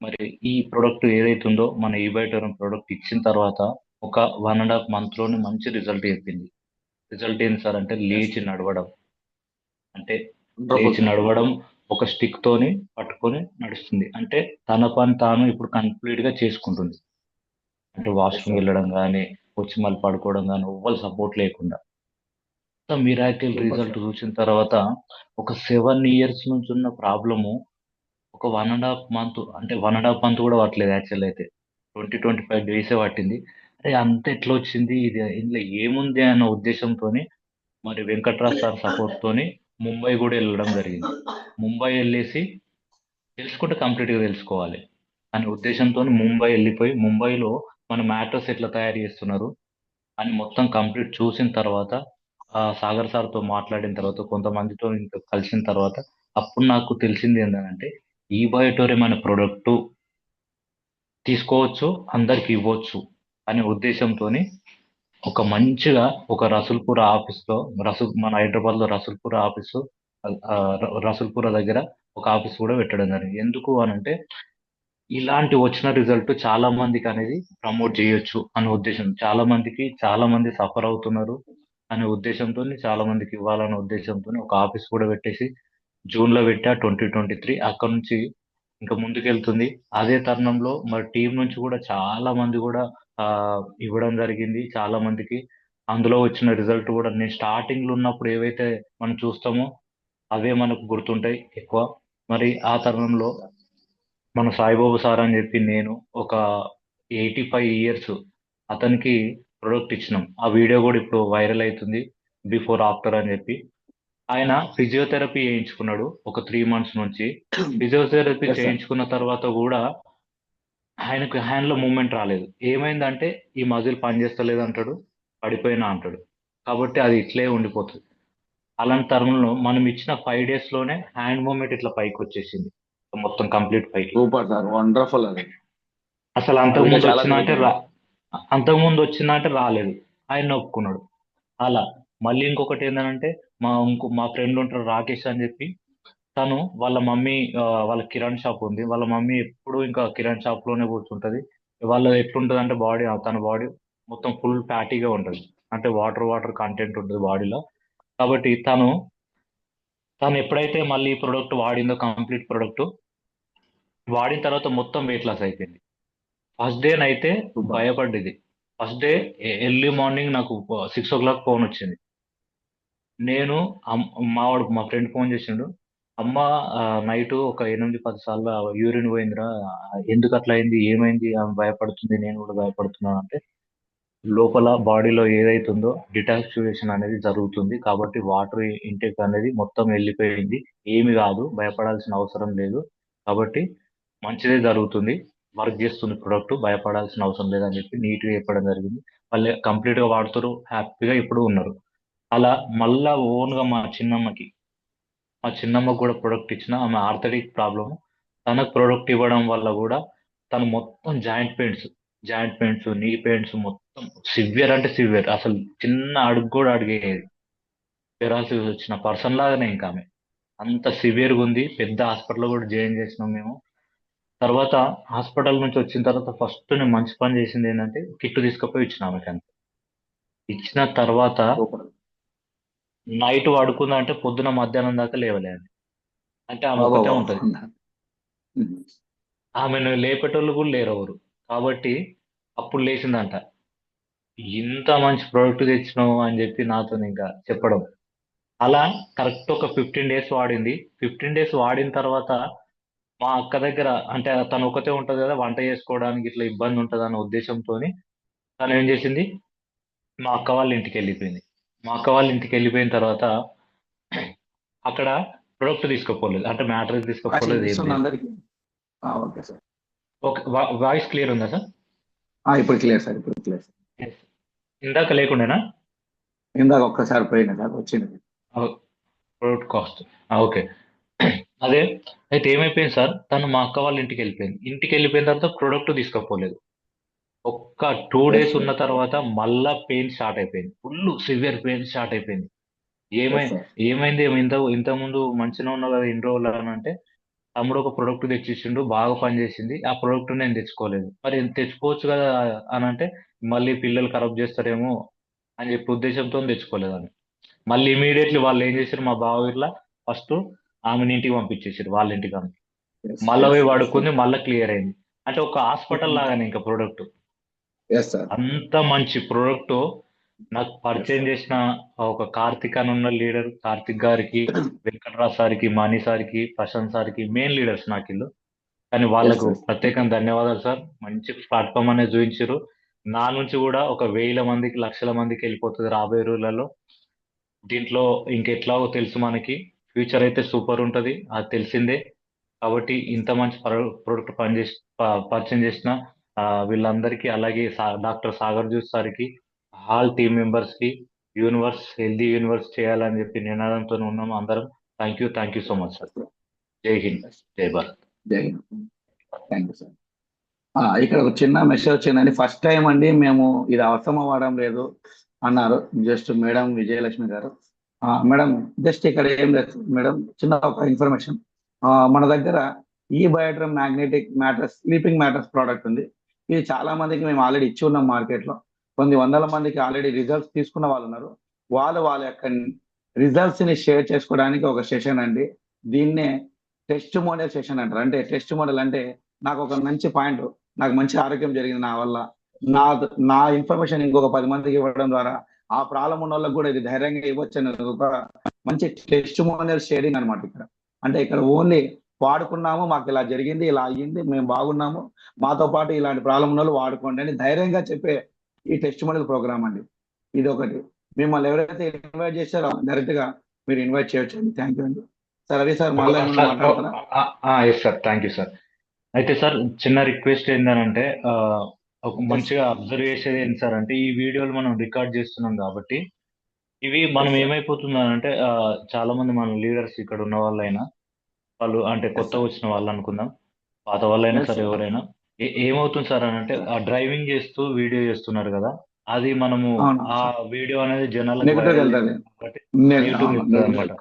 మరి ఈ ప్రోడక్ట్ ఏదైతే ఉందో మన ఈబైటోరం ప్రోడక్ట్ ఇచ్చిన తర్వాత ఒక 1.5 month లోనే మంచి రిజల్ట్ చెప్పింది. రిజల్ట్ ఏంటి సార్ అంటే లేచి నడవడం, ఒక స్టిక్ తోని పట్టుకొని నడుస్తుంది. అంటే తన పని తాను ఇప్పుడు కంప్లీట్ గా చేసుకుంటుంది. అంటే వాష్రూమ్ వెళ్ళడం కానీ వచ్చి మళ్ళీ పడుకోవడం కానీ ఎవ్వరు సపోర్ట్ లేకుండా మిరాకిల్ సూపర్ రిజల్ట్ సార్. చూసిన తర్వాత ఒక 7 ఇయర్స్ నుంచి ఉన్న ప్రాబ్లము ఒక 1.5 మంత్ అంటే 1.5 మంత్ కూడా పట్టలేదు యాక్చువల్ అయితే. 25 డేసే పట్టింది. అరే! అంత ఎట్లా వచ్చింది? ఇది ఇందులో ఏముంది అన్న ఉద్దేశంతోని మరి వెంకట్రాజ్ సార్ సపోర్ట్‌తోని ముంబై కూడా ఎళ్ళడం జరిగింది. ముంబై ఎళ్ళేసి తెలుసుకుంటే కంప్లీట్‌గా తెలుసుకోవాలి అనే ఉద్దేశంతోని ముంబై ఎళ్ళిపోయి ముంబైలో మన మ్యాట్రెస్ ఎట్లా తయారు చేస్తున్నారు అని మొత్తం కంప్లీట్ చూసిన తర్వాత సాగర్ సార్‌తో మాట్లాడిన తర్వాత కొంతమందితో ఇంకా కలిసిన తర్వాత అప్పుడు నాకు తెలిసింది ఏందనంటే ఈ బయోటోరియం అనే ప్రొడక్టు తీసుకోవచ్చు, అందరికి ఇవ్వచ్చు అనే ఉద్దేశంతోని ఒక మంచిగా ఒక రసూల్‌పుర ఆఫీస్‌లో మన హైదరాబాద్‌లో రసూల్‌పుర ఆఫీసు రసూల్‌పుర దగ్గర ఒక ఆఫీస్ కూడా పెట్టడం జరిగింది. ఎందుకు అనంటే ఇలాంటి వచ్చిన రిజల్ట్ చాలా మందికనేది ప్రమోట్ జేయొచ్చు అనే ఉద్దేశం. చాలా మంది సఫర్ అవుతున్నారు అనే ఉద్దేశంతోని చాలా మందికి ఇవ్వాలనే ఉద్దేశంతోని ఒక ఆఫీస్ కూడా పెట్టేసి జూన్‌లో పెట్టా 2023 అక్కడి నుంచి ఇంకా ముందుకెళ్తుంది. అదే తరుణంలో మరి టీమ్ నుంచి కూడా చాలా మంది కూడా ఇవ్వడం జరిగింది. చాలా మందికి అందులో వచ్చిన రిజల్ట్ కూడా నేను స్టార్టింగ్‌లో ఉన్నప్పుడు ఏవైతే మనం చూస్తామో అవే మనకు గుర్తుంటాయి ఎక్కువ. మరి ఆ తరుణంలో మన సాయిబాబు సార్ అని చెప్పి నేను ఒక 85 ఇయర్స్ అతనికి ప్రొడక్ట్ ఇచ్చినాం. ఆ వీడియో కూడా ఇప్పుడు వైరల్ అయితుంది. బిఫోర్, ఆఫ్టర్ అని చెప్పి. ఆయన ఫిజియోథెరపీ చేయించుకున్నాడు ఒక 3 మంత్స్ నుంచి. Physiotherapy Yes, sir. చేయించుకున్న తర్వాత గూడా ఆయనకు హ్యాండ్‌లో మూవ్‌మెంట్ రాలేదు. ఏమైందంటే ఈ మజిల్ పనిచేస్తలేదు అంటాడు. పడిపోయినా అంటాడు. కాబట్టి అది ఇట్లే ఉండిపోతది. అలాంటి తరుణంలో మనం ఇచ్చిన 5 డేస్‌లోనే హ్యాండ్ మూవ్‌మెంట్ ఇట్లా పైకొచ్చేసింది. మొత్తం కంప్లీట్ పైకి. Super sir. వండర్‌ఫుల్ అది. అసలు ఆ వీడియో చాలా తిరుగుతుంది. అంతకుముందు వచ్చిందంటే రాలేదు. ఆయన ఒప్పుకున్నాడు. అలా. మళ్ళీ ఇంకొకటి ఏందనంటే మా ఫ్రెండ్ ఉంటాడు రాకేష్ అని చెప్పి తను వాళ్ళ మమ్మీ వాళ్ళ కిరాణా షాప్ ఉంది. వాళ్ళ మమ్మీ ఎప్పుడు ఇంకా కిరాణా షాప్‌లోనే కూర్చుంటది. వాళ్ళది ఎట్లుంటదంటే తన బాడీ మొత్తం ఫుల్ ఫ్యాటీగా ఉంటది. అంటే వాటర్ కంటెంట్ ఉంటది బాడీలో. కాబట్టి తను ఎప్పుడైతే మళ్ళీ ఈ ప్రొడక్ట్ వాడిందో కంప్లీట్ ప్రొడక్ట్ వాడిన తర్వాత మొత్తం వెయిట్ లాస్ అయిపోయింది. ఫస్ట్ డే నైతే సూపర్. భయపడ్డది. ఫస్ట్ డే ఎర్లీ మార్నింగ్ నాకు 6:00 ఫోన్ వచ్చింది. నేను మా ఫ్రెండ్ ఫోన్ చేసిండు. అమ్మ నైట్ ఒక 8, 10 సార్లు యూరిన్ పోయిందిరా. ఎందుకు అట్లా అయింది? ఏమైంది? ఆమె భయపడుతుంది. నేను కూడా భయపడుతున్నాను అంటే, లోపల బాడీలో ఏదైతుందో డిటాక్సిఫికేషన్ అనేది జరుగుతుంది. కాబట్టి వాటర్ ఇంటేక్ అనేది మొత్తం వెళ్ళిపోయింది. ఏమి కాదు. భయపడాల్సిన అవసరం లేదు. కాబట్టి మంచిదే జరుగుతుంది. వర్క్ చేస్తుంది ప్రొడక్ట్. భయపడాల్సిన అవసరం లేదని చెప్పి నీట్‌గా చెప్పడం జరిగింది. వాళ్ళు కంప్లీట్‌గా వాడుతుర్రు. హ్యాపీగా ఇప్పుడు ఉన్నారు. అలా మళ్ళా ఓన్‌గా మా చిన్నమ్మకు గూడా ప్రొడక్ట్ ఇచ్చిన. ఆమె ఆర్థోడిక్ ప్రాబ్లమ్. తనకు ప్రొడక్ట్ ఇవ్వడం వల్ల గూడా తను మొత్తం జాయింట్ పెయిన్స్, నీ పెయిన్స్ మొత్తం సివియర్ అంటే సివియర్. అసలు చిన్న అడుగు గూడా అడిగేది. పెరాలసిస్ వచ్చిన పర్సన్ లాగానే ఇంకామె. అంత సివియర్‌గుంది. పెద్ద హాస్పిటల్‌లో గూడా జాయిన్ చేసినాం మేము. తర్వాత హాస్పిటల్ నుంచి వచ్చిన తర్వాత ఫస్ట్ నేను మంచి పని చేసిందేంటంటే కిట్ తీసుకపోయి ఇచ్చిన ఆమెకంతే. ఇచ్చిన తర్వాత సూపర్. నైట్ పడుకుందంటే పొద్దున మధ్యాహ్నం దాకా లేవలే ఆమె. అంటే ఆమె ఒక్కతే అబ్బబ్బా! ఉంటది. హ్మ్. ఆమెను లేపేటోళ్ళు కూడా లేరెవరు. కాబట్టి అప్పుడు లేచిందంట. ఇంత మంచి ప్రొడక్ట్ తెచ్చినావు అని చెప్పి నాతోనింకా చెప్పడం. అలా కరెక్ట్ ఒక 15 డేస్ వాడింది. 15 డేస్ వాడిన తర్వాత మా అక్క దగ్గర అంటే తను ఒక్కతే ఉంటది కదా! వంట చేసుకోవడానికి ఇట్లా ఇబ్బంది ఉంటదన్న ఉద్దేశంతోని తనేం చేసింది, మా అక్క వాళ్ళ ఇంటికెళ్ళిపోయింది. మా అక్క వాళ్ళ ఇంటికెళ్ళిపోయిన తర్వాత అక్కడ ప్రొడక్ట్ తీసుకపోలేదు. అంటే మ్యాట్రెస్ వాయిస్ తీసుకపోలేదు. ఏం వినిపిస్తుందా లేదు. అందరికి? Okay sir. Okay. Voice clear ఉందా సార్? ఇప్పుడు క్లియర్ సార్. ఇప్పుడు క్లియర్. యెస్. ఇందాక లేకుండేనా? ఇందాక ఒక్కసారి పోయింది సార్. వచ్చింది. Product cost. ఓకే. అదే అయితే ఏమైపోయింది సార్, తను మా అక్క వాళ్ళ ఇంటికెళ్ళిపోయింది. ఇంటికెళ్ళిపోయిన తర్వాత ప్రొడక్ట్ తీసుకపోలేదు. ఒక్క 2 యెస్ డేస్ ఉన్న సార్. తర్వాత మళ్ళా పెయిన్ స్టార్ట్ అయిపోయింది. ఫుల్లు సివియర్ పెయిన్ స్టార్ట్ అయిపోయింది. ఏమై యెస్ సార్. ఏమైంది ఇంతకుముందు మంచిగానే ఉన్నావు కదా ఇన్ని రోజులు అనంటే, తమ్ముడు ఒక ప్రొడక్ట్ తెచ్చిచ్చిండు. బాగా పనిచేసింది. ఆ ప్రొడక్ట్ నేను తెచ్చుకోలేదు. మరి తెచ్చుకోవచ్చు కదా అనంటే, మళ్ళీ పిల్లలు ఖరాబ్ చేస్తారేమో అని చెప్పి ఉద్దేశంతోని తెచ్చుకోలేదామె. మళ్ళీ ఇమ్మీడియేట్‌లీ వాళ్ళేం చేసిర్రు మా బావ గిట్ల ఫస్టు ఆమెని ఇంటికి పంపించేసిర్రు వాళ్ళ ఇంటికామె. యెస్. మళ్ళా యెస్. పోయి యెస్. పడుకుంది. మళ్ళా క్లియర్ అయింది. అంటే ఒక హాస్పిటల్ లాగానే ఇంక ప్రొడక్ట్. Yes sir. అంత మంచి ప్రోడక్ట్ నాకు పరిచయం చేసిన ఒక కార్తిక్ అని ఉన్న లీడర్, కార్తిక్ గారికి, వెంకటరాజ్ సార్కి, మణి సార్కి, ప్రశాంత్ సార్కి మెయిన్ లీడర్స్ నాకు వీళ్ళు. కానీ వాళ్ళకు ప్రత్యేకంగా ధన్యవాదాలు సార్. మంచి ప్లాట్ఫామ్ అనేది చూపించారు. నా నుంచి కూడా ఒక 1000 మందికి, లక్షల మందికి వెళ్ళిపోతుంది రాబోయే రోజులలో. దీంట్లో ఇంకెట్లాగో తెలుసు మనకి, ఫ్యూచర్ అయితే సూపర్ ఉంటుంది, అది తెలిసిందే. కాబట్టి ఇంత మంచి ప్రోడక్ట్ పరిచయం చేసిన వీళ్ళందరికీ, అలాగే డాక్టర్ సాగర్ జ్యూస్ సార్కి, ఆల్ టీమ్ మెంబర్స్ కి, యూనివర్స్ హెల్దీ యూనివర్స్ చేయాలని చెప్పి నినాదంతో ఉన్నాము అందరం. Thank you so much sir. జై హింద్, జై భారత్. జై హింద్. Thank you sir. ఇక్కడ ఒక చిన్న మెసేజ్ వచ్చిందండి. ఫస్ట్ టైం అండి మేము ఇది అవసరం అవ్వడం లేదు అన్నారు జస్ట్ మేడం విజయలక్ష్మి గారు. మేడం జస్ట్ ఇక్కడ ఏం లేదు మేడం, చిన్న ఒక ఇన్ఫర్మేషన్. మన దగ్గర ఈ బయోడ్రమ్ magnetic mattress sleeping mattress product ఉంది. ఇది చాలా మందికి మేము ఆల్రెడీ ఇచ్చి ఉన్నాం మార్కెట్లో. కొన్ని వందల మందికి ఆల్రెడీ రిజల్ట్స్ తీసుకున్న వాళ్ళు ఉన్నారు. వాళ్ళ యొక్క రిజల్ట్స్ ని షేర్ చేసుకోవడానికి ఒక సెషన్ అండి. దీన్నే టెస్ట్ మోడల్ సెషన్ అంటారు. అంటే టెస్ట్ మోడల్ అంటే నాకు ఒక మంచి పాయింట్, నాకు మంచి ఆరోగ్యం జరిగింది నా వల్ల, నా ఇన్ఫర్మేషన్ ఇంకొక 10 మందికి ఇవ్వడం ద్వారా ఆ ప్రాబ్లం ఉన్న వాళ్ళకి కూడా ఇది ధైర్యంగా ఇవ్వచ్చు అనేది ఒక మంచి టెస్ట్ మోడల్ షేరింగ్ అనమాట. అంటే ఇక్కడ ఓన్లీ వాడుకున్నాము, మాకు ఇలా జరిగింది, ఇలా అయ్యింది, మేము బాగున్నాము, మాతో పాటు ఇలాంటి ప్రాబ్లం ఉన్న వాళ్ళు వాడుకోండి అని ధైర్యంగా చెప్పే ఈ టెస్ట్ మోడల్ ప్రోగ్రామ్ అండి. ఇది ఒకటి. మిమ్మల్ని ఎవరైతే ఇన్వైట్ చేశారో డైరెక్ట్ గా మీరు ఇన్వైట్ చేయొచ్చు అండి. థ్యాంక్ యూ అండి. సార్ రవి సార్ మళ్ళీ ఏమైనా మాట్లాడతారా? Yes sir, thank you sir. అయితే సార్ చిన్న రిక్వెస్ట్ ఏంటంటే, ఒక మంచిగా అబ్జర్వ్ చేసేది ఏంటి సార్ అంటే, ఈ వీడియోలు మనం రికార్డ్ చేస్తున్నాం కాబట్టి ఇవి మనం ఏమైపోతుందనంటే, చాలా మంది మన లీడర్స్ ఇక్కడ ఉన్న వాళ్ళైనా, వాళ్ళు అంటే కొత్త వచ్చిన వాళ్ళు అనుకుందాం, పాత వాళ్ళైనా సరే ఎవరైనా, ఏమవుతుంది సార్ అని అంటే, ఆ డ్రైవింగ్ చేస్తూ వీడియో చేస్తున్నారు కదా, అది మనము ఆ వీడియో అనేది జనాలకు అనమాట.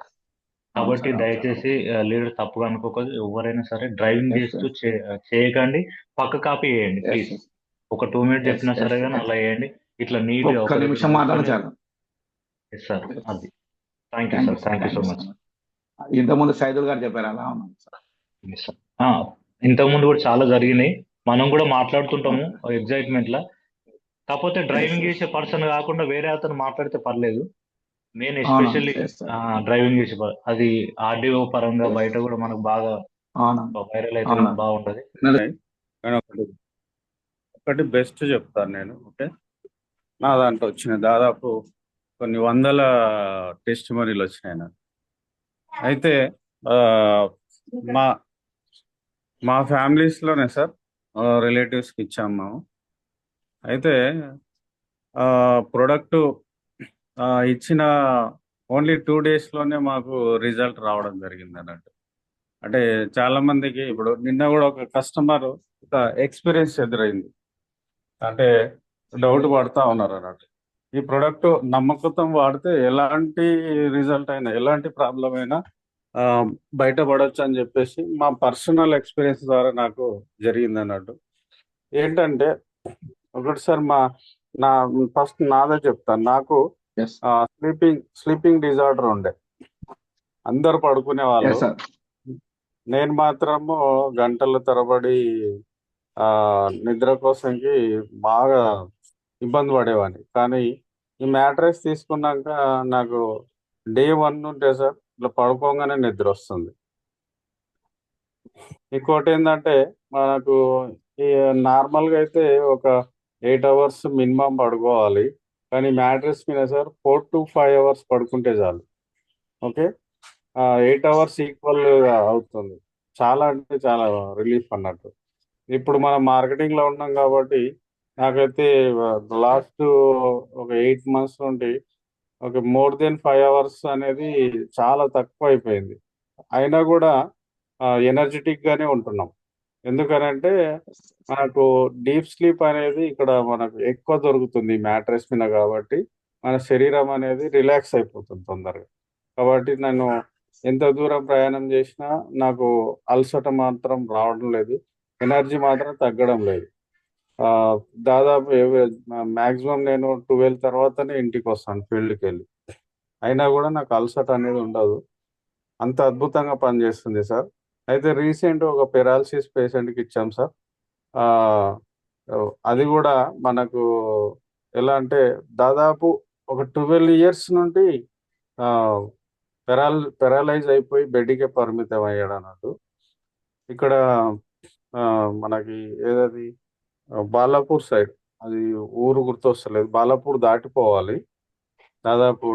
కాబట్టి దయచేసి లీడర్ తప్పుగా అనుకోకూడదు. ఎవరైనా సరే డ్రైవింగ్ చేస్తూ చేయకండి, పక్క కాపీ చేయండి ప్లీజ్. ఒక 2 మినిట్స్ చెప్పినా సరే కానీ అలా చేయండి. ఇట్లా నీట్ గా ఒక నిమిషం మాట్లాడాలి సార్. అది thank you sir, thank you so much. ఇంతకుముందు సైదుల్ గారు చెప్పారు అలా. ఇంతకుముందు కూడా చాలా జరిగినాయి, మనం కూడా మాట్లాడుతుంటాము ఎగ్జైట్మెంట్ లా. కాకపోతే డ్రైవింగ్ చేసే పర్సన్ కాకుండా వేరే అతను మాట్లాడితే పర్లేదు. నేను ఎస్పెషల్లీ డ్రైవింగ్ చేసే అది ఆడియో పరంగా బయట కూడా మనకు బాగా వైరల్ అయితే బాగుంటది. ఒకటి బెస్ట్ చెప్తాను నేను. ఓకే, నా దాంట్లో వచ్చిన దాదాపు కొన్ని వందల టెస్ట్ మనీలు వచ్చినాయి నాకు. అయితే మా ఫ్యామిలీస్లోనే సార్ రిలేటివ్స్కి ఇచ్చాము మేము. అయితే ప్రొడక్ట్ ఇచ్చిన ఓన్లీ 2 డేస్లోనే మాకు రిజల్ట్ రావడం జరిగింది అన్నట్టు. అంటే చాలా మందికి ఇప్పుడు నిన్న కూడా ఒక కస్టమర్ ఒక ఎక్స్పీరియన్స్ ఎదురైంది. అంటే డౌట్ పడుతూ ఉన్నారు అన్నట్టు. ఈ ప్రొడక్ట్ నమ్మకంతో వాడితే ఎలాంటి రిజల్ట్ అయినా, ఎలాంటి ప్రాబ్లం అయినా బయటపడవచ్చు అని చెప్పేసి మా పర్సనల్ ఎక్స్పీరియన్స్ ద్వారా నాకు జరిగింది అన్నట్టు. ఏంటంటే ఒకటి సార్, నా ఫస్ట్ నాదే చెప్తాను. నాకు స్లీపింగ్ డిజార్డర్ ఉండే. అందరు పడుకునే వాళ్ళు, నేను మాత్రము గంటల తరబడి నిద్ర కోసంకి బాగా ఇబ్బంది పడేవాడిని. కానీ ఈ మ్యాట్రెస్ తీసుకున్నాక నాకు డే 1 ఉంటే సార్ ఇట్లా పడుకోగానే నిద్ర వస్తుంది. ఇంకోటి ఏంటంటే, మనకు ఈ నార్మల్గా అయితే ఒక 8 అవర్స్ మినిమం పడుకోవాలి. కానీ మ్యాట్రెస్ మీద సార్ 4 to 5 అవర్స్ పడుకుంటే చాలు. ఓకే, 8 అవర్స్ ఈక్వల్ అవుతుంది. చాలా అంటే చాలా రిలీఫ్ అన్నట్టు. ఇప్పుడు మనం మార్కెటింగ్లో ఉన్నాం కాబట్టి నాకైతే లాస్ట్ ఒక 8 months నుండి ఒక మోర్ దెన్ 5 అవర్స్ అనేది చాలా తక్కువ అయిపోయింది. అయినా కూడా ఎనర్జెటిక్గానే ఉంటున్నాం. ఎందుకనంటే మనకు డీప్ స్లీప్ అనేది ఇక్కడ మనకు ఎక్కువ దొరుకుతుంది మ్యాట్రెస్ మీద, కాబట్టి మన శరీరం అనేది రిలాక్స్ అయిపోతుంది తొందరగా. కాబట్టి నేను ఎంత దూరం ప్రయాణం చేసినా నాకు అలసట మాత్రం రావడం లేదు, ఎనర్జీ మాత్రం తగ్గడం లేదు. దాదాపు మ్యాక్సిమం నేను 12 తర్వాతనే ఇంటికి వస్తాను ఫీల్డ్కి వెళ్ళి. అయినా కూడా నాకు అలసట అనేది ఉండదు. అంత అద్భుతంగా పనిచేస్తుంది సార్. అయితే రీసెంట్ ఒక పెరాలసిస్ పేషెంట్కి ఇచ్చాం సార్. అది కూడా మనకు ఎలా అంటే దాదాపు ఒక 12 ఇయర్స్ నుండి పెరాలైజ్ అయిపోయి బెడ్కే పరిమితం అయ్యాడు అన్నట్టు. ఇక్కడ మనకి ఏదది బాలాపూర్ సైడ్, అది ఊరు గుర్తొస్తలేదు, బాలాపూర్ దాటిపోవాలి. దాదాపు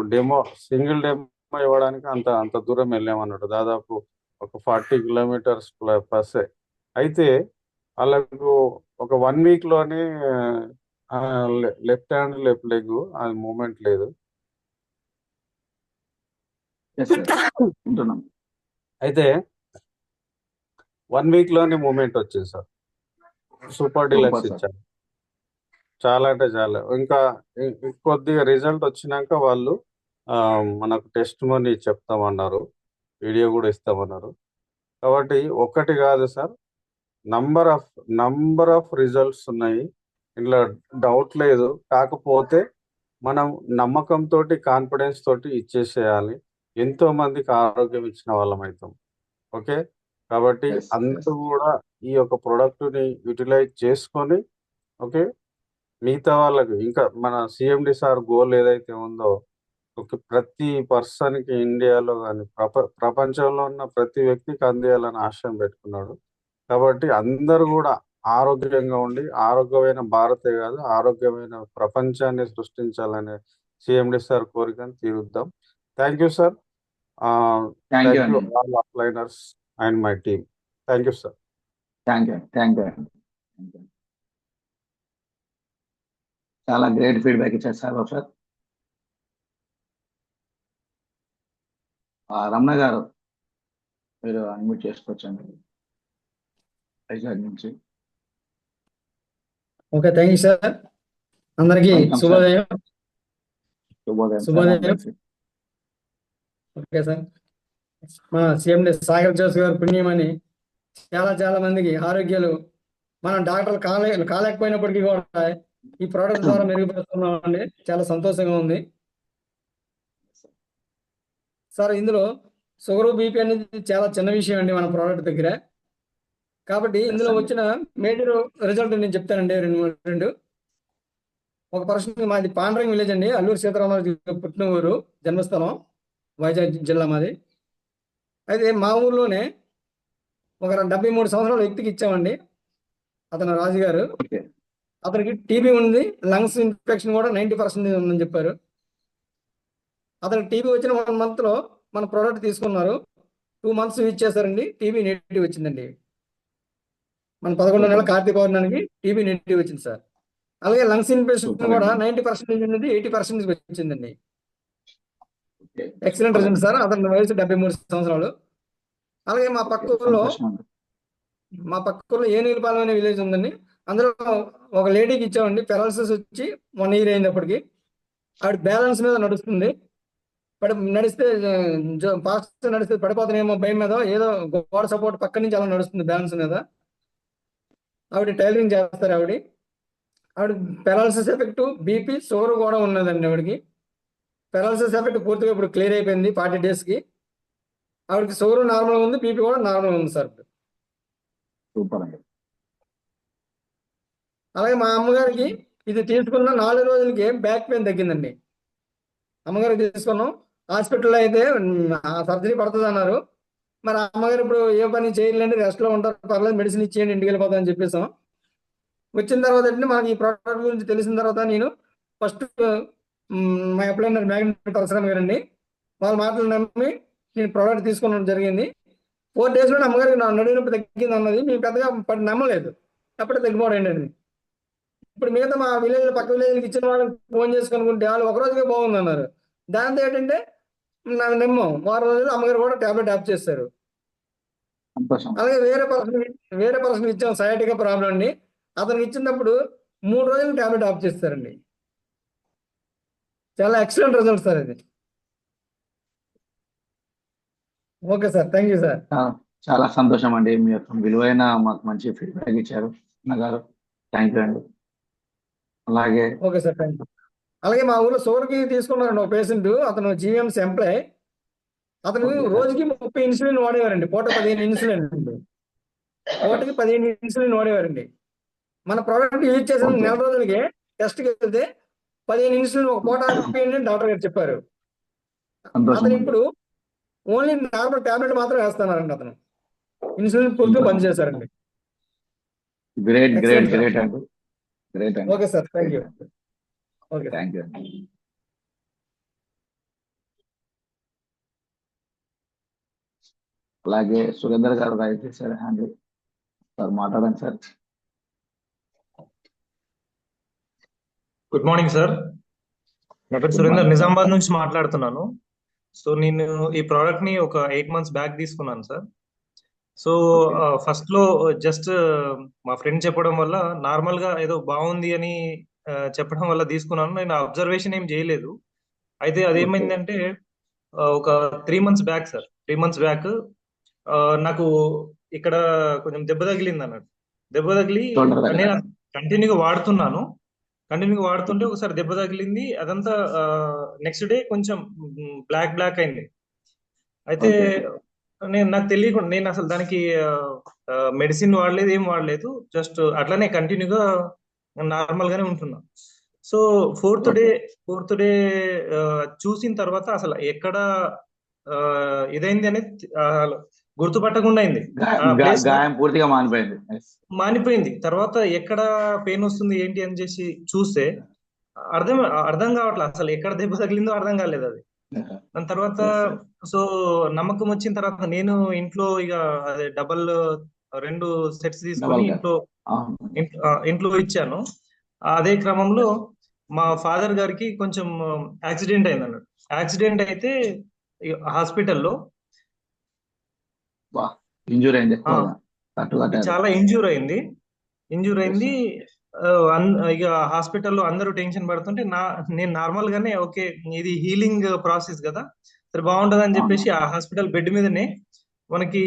సింగిల్ డెమో ఇవ్వడానికి అంత దూరం వెళ్ళామన్నట్టు, దాదాపు ఒక 40 కిలోమీటర్స్ ప్లస్. అయితే వాళ్ళకు ఒక 1 వీక్ లోనే లెఫ్ట్ హ్యాండ్ లెఫ్ట్ లెగ్ అది మూమెంట్ లేదు. అయితే 1 వీక్ లోనే మూమెంట్ వచ్చింది సార్. సూపర్ డీలక్స్ ఇచ్చారు. చాలా అంటే చాలా. ఇంకా కొద్దిగా రిజల్ట్ వచ్చినాక వాళ్ళు మనకు టెస్ట్ మనీ చెప్తామన్నారు, వీడియో కూడా ఇస్తామన్నారు. కాబట్టి ఒక్కటి కాదు సార్, నంబర్ ఆఫ్ రిజల్ట్స్ ఉన్నాయి, ఇంట్లో డౌట్ లేదు. కాకపోతే మనం నమ్మకంతో కాన్ఫిడెన్స్ తోటి ఇచ్చేసేయాలి. ఎంతో మందికి ఆరోగ్యం ఇచ్చిన వాళ్ళం అవుతాం. ఓకే, కాబట్టి అందరూ కూడా ఈ యొక్క ప్రోడక్ట్ని యూటిలైజ్ చేసుకొని, ఓకే, మిగతా వాళ్ళకి ఇంకా మన సిఎండి సార్ గోల్ ఏదైతే ఉందో, ప్రతి పర్సన్కి ఇండియాలో కానీ ప్రపంచంలో ఉన్న ప్రతి వ్యక్తికి అందేయాలని ఆశయం పెట్టుకున్నాడు. కాబట్టి అందరూ కూడా ఆరోగ్యంగా ఉండి ఆరోగ్యమైన భారతే కాదు ఆరోగ్యమైన ప్రపంచాన్ని సృష్టించాలనే సిఎండి సార్ కోరికను తీరుద్దాం. Thank you sir. Thank you all అప్లైనర్స్ and my team. Thank you sir. Thank you. చాలా గ్రేట్ ఫీడ్బ్యాక్ ఇచ్చారు సార్. ఒకసారి రమణ గారు మీరు అన్మ్యూట్ చేసుకోవచ్చండి వైజాగ్ నుంచి. Okay, thank you sir. అందరికీ శుభోదయం. ఓకే సార్, మా సిఎండి సాగర్ జోస్ గారు పుణ్యమని చాలా మందికి ఆరోగ్యాలు మనం డాక్టర్లు కాలేకపోయినప్పటికీ కూడా ఈ ప్రోడక్ట్ ద్వారా మెరుగుపరుస్తున్నామండి. చాలా సంతోషంగా ఉంది సార్. ఇందులో షుగర్ బీపీ అనేది చాలా చిన్న విషయం అండి మన ప్రోడక్ట్ దగ్గర. కాబట్టి ఇందులో వచ్చిన మేజర్ రిజల్ట్ నేను చెప్తానండి. రెండు ఒక పర్సన్, మాది పాండ్రంగ్ విలేజ్ అండి, అల్లూరు సీతారామరాజు పుట్టిన ఊరు, జన్మస్థలం వైజాగ్ జిల్లా మాది. అయితే మా ఊర్లోనే ఒక 73 సంవత్సరాల వ్యక్తికి ఇచ్చామండి. అతను రాజుగారు, అతనికి టీబీ ఉంది, లంగ్స్ ఇన్ఫెక్షన్ కూడా 90% ఉందని చెప్పారు. అతనికి టీబీ వచ్చిన 1 monthలో మన ప్రోడక్ట్ తీసుకున్నారు. 2 months యూజ్ చేశారండి, టీబీ నెగిటివ్ వచ్చిందండి. మన 11వ నెల కార్తీక పౌర్ణానికి టీబీ నెగిటివ్ వచ్చింది సార్. అలాగే లంగ్స్ ఇన్ఫెక్షన్ కూడా 90% ఉన్నది 80% వచ్చిందండి. Excellent result sir. అతని వయసు 73 సంవత్సరాలు. అలాగే మా పక్క ఊర్లో ఏనుగులపాలెం అనే విలేజ్ ఉందండి. అందులో ఒక లేడీకి ఇచ్చామండి, పెరాలసిస్ వచ్చి 1 year అయినప్పటికీ ఆవిడ బ్యాలెన్స్ మీద నడుస్తుంది. నడిస్తే ఫాస్ట్ నడిస్తే పడిపోతానేమో భయం మీద ఏదో గోడ సపోర్ట్ పక్క నుంచి అలా నడుస్తుంది బ్యాలెన్స్ మీద. ఆవిడ టైలరింగ్ చేస్తారు. ఆవిడ పెరాలసిస్ ఎఫెక్ట్, బీపీ, షుగర్ కూడా ఉన్నదండి. ఆవిడకి పెరాలసిస్ ఎఫెక్ట్ పూర్తిగా ఇప్పుడు క్లియర్ అయిపోయింది 40 daysకి. ఆవిడకి షుగర్ నార్మల్ ఉంది, బీపీ కూడా నార్మల్ ఉంది సార్. సూపర్ అండి. అలాగే మా అమ్మగారికి ఇది తీసుకున్న 4 రోజులకి బ్యాక్ పెయిన్ తగ్గిందండి. అమ్మగారికి తీసుకున్నాం. హాస్పిటల్లో అయితే సర్జరీ పడుతుంది అన్నారు. మరి అమ్మగారు ఇప్పుడు ఏ పని చేయలేండి, రెస్ట్లో ఉంటారు, పర్లేదు మెడిసిన్ ఇచ్చేయండి, ఇంటికి వెళ్ళిపోతామని చెప్పేసాం. వచ్చిన తర్వాత అంటే మనకి ఈ ప్రోడక్ట్ గురించి తెలిసిన తర్వాత నేను ఫస్ట్ మా అప్లైనర్ మ్యాగ్నెట్ పరశురామ్ గారండి, వాళ్ళ మాటలు నమ్మి నేను ప్రోడక్ట్ తీసుకోవడం జరిగింది. 4 days లో అమ్మగారికి నడుము నొప్పి తగ్గింది అన్నది మేము పెద్దగా నమ్మలేదు. అప్పుడే తగ్గిపోవడం అండి. ఇప్పుడు మిగతా మా విలేజ్ పక్క విలేజ్కి ఇచ్చిన వాళ్ళకి ఫోన్ చేసి కనుక్కుంటే వాళ్ళు 1 రోజుకే బాగుంది అన్నారు. దాంతో ఏంటంటే నాకు నమ్మం, 3 రోజులు అమ్మగారు కూడా టాబ్లెట్ ఆఫ్ చేస్తారు. అలాగే వేరే పర్సన్ ఇచ్చాం, సయాటికా ప్రాబ్లం అండి. అతనికి ఇచ్చినప్పుడు 3 రోజులు టాబ్లెట్ ఆఫ్ చేస్తారండి. చాలా ఎక్సలెంట్ రిజల్ట్ సార్ ఇది. Okay sir, thank you sir. చాలా సంతోషం అండి, మీ యొక్క విలువైన మాకు మంచి ఫీడ్బ్యాక్ ఇచ్చారు అన్నగారు. థ్యాంక్ యూ అండి. అలాగే ఓకే సార్, థ్యాంక్ యూ. అలాగే మా ఊళ్ళో షుగర్కి తీసుకున్నారండి ఒక పేషెంట్, అతను జీవీఎంసీ ఎంప్లాయ్. అతను రోజుకి 30 ఇన్సులిన్ వాడేవారండి. పూట 15 ఇన్సులిన్ అండి, పూటకి 15 ఇన్సులిన్ వాడేవారండి. మన ప్రోడక్ట్ యూజ్ చేసిన ఓకే నెల రోజులకి టెస్ట్కి వెళ్తే 15 ఇన్సులిన్ ఒక పూట ఆపేయండి అని డాక్టర్ గారు చెప్పారు. సంతోషం అతను అండి. ఇప్పుడు ఓన్లీ నార్మల్ టాబ్లెట్ మాత్రం వేస్తున్నారండి. అతను ఇన్సులిన్ పూర్తిగా బంద్ చేశారండి. Great great excellent sir. Great అండి. గ్రేట్ అండి. Okay sir, thank you. Great అండి. ఓకే. థ్యాంక్ యూ అండి. అలాగే సురేందర్ గారు రైట్ చేశారు హ్యాండ్. సార్ మాట్లాడండి సార్. Good morning sir. నా పేరు good Surender, morning sir. Nizamabad నుంచి మాట్లాడుతున్నాను. సో నేను ఈ ప్రోడక్ట్ ని ఒక 8 months బ్యాక్ తీసుకున్నాను సార్. సో ఓకే ఫస్ట్ లో జస్ట్ మా ఫ్రెండ్ చెప్పడం వల్ల నార్మల్ గా ఏదో బాగుంది అని చెప్పడం వల్ల తీసుకున్నాను. నేను అబ్జర్వేషన్ ఏం చేయలేదు. అయితే ఓకే అదేమైందంటే ఒక 3 months back sir, 3 months back నాకు ఇక్కడ కొంచెం దెబ్బ తగిలింది అన్నట్టు. దెబ్బ తగిలి షోల్డర్ దగ్గర. నేను కంటిన్యూగా వాడుతున్నాను. కంటిన్యూగా వాడుతుంటే ఒకసారి దెబ్బ తగిలింది. అదంతా నెక్స్ట్ డే కొంచెం బ్లాక్ అయింది. అయితే ఓకే నాకు తెలియకుండా నేను అసలు దానికి మెడిసిన్ వాడలేదు, ఏం వాడలేదు. జస్ట్ అట్లానే కంటిన్యూగా నార్మల్ గానే ఉంటున్నా. సో ఫోర్త్ ఓకే డే చూసిన తర్వాత అసలు ఎక్కడ ఇదైంది అనేది గుర్తుపట్టకుండా అయింది. ఆ ప్లేస్ గాయం పూర్తిగా మానిపోయింది. Yes. మానిపోయింది. తర్వాత ఎక్కడ పెయిన్ వస్తుంది ఏంటి అని చేసి చూస్తే అర్థం కావట్లేదు. అసలు ఎక్కడ దెబ్బ తగిలిందో అర్థం కాలేదు అది. దాని తర్వాత Yes, yes. సో నమ్మకం వచ్చిన తర్వాత నేను ఇంట్లో ఇక అదే 2 సెట్స్ తీసుకొని Double గా. ఇంట్లో అవును. ఇంట్లో ఇచ్చాను. అదే క్రమంలో మా ఫాదర్ గారికి కొంచెం యాక్సిడెంట్ అయింది అన్నట్టు. యాక్సిడెంట్ అయితే హాస్పిటల్లో ఇంజూరీ అయింది ఆ, ఎక్కువగా. తట్టుకట్టారు. చాలా ఇంజ్యూర్ అయింది. ఇక హాస్పిటల్లో అందరూ టెన్షన్ పడుతుంటే నేను నార్మల్ గానే ఓకే ఇది హీలింగ్ ప్రాసెస్ కదా, సరే బాగుంటది అని చెప్పేసి ఆ హాస్పిటల్ బెడ్ మీదనే మనకి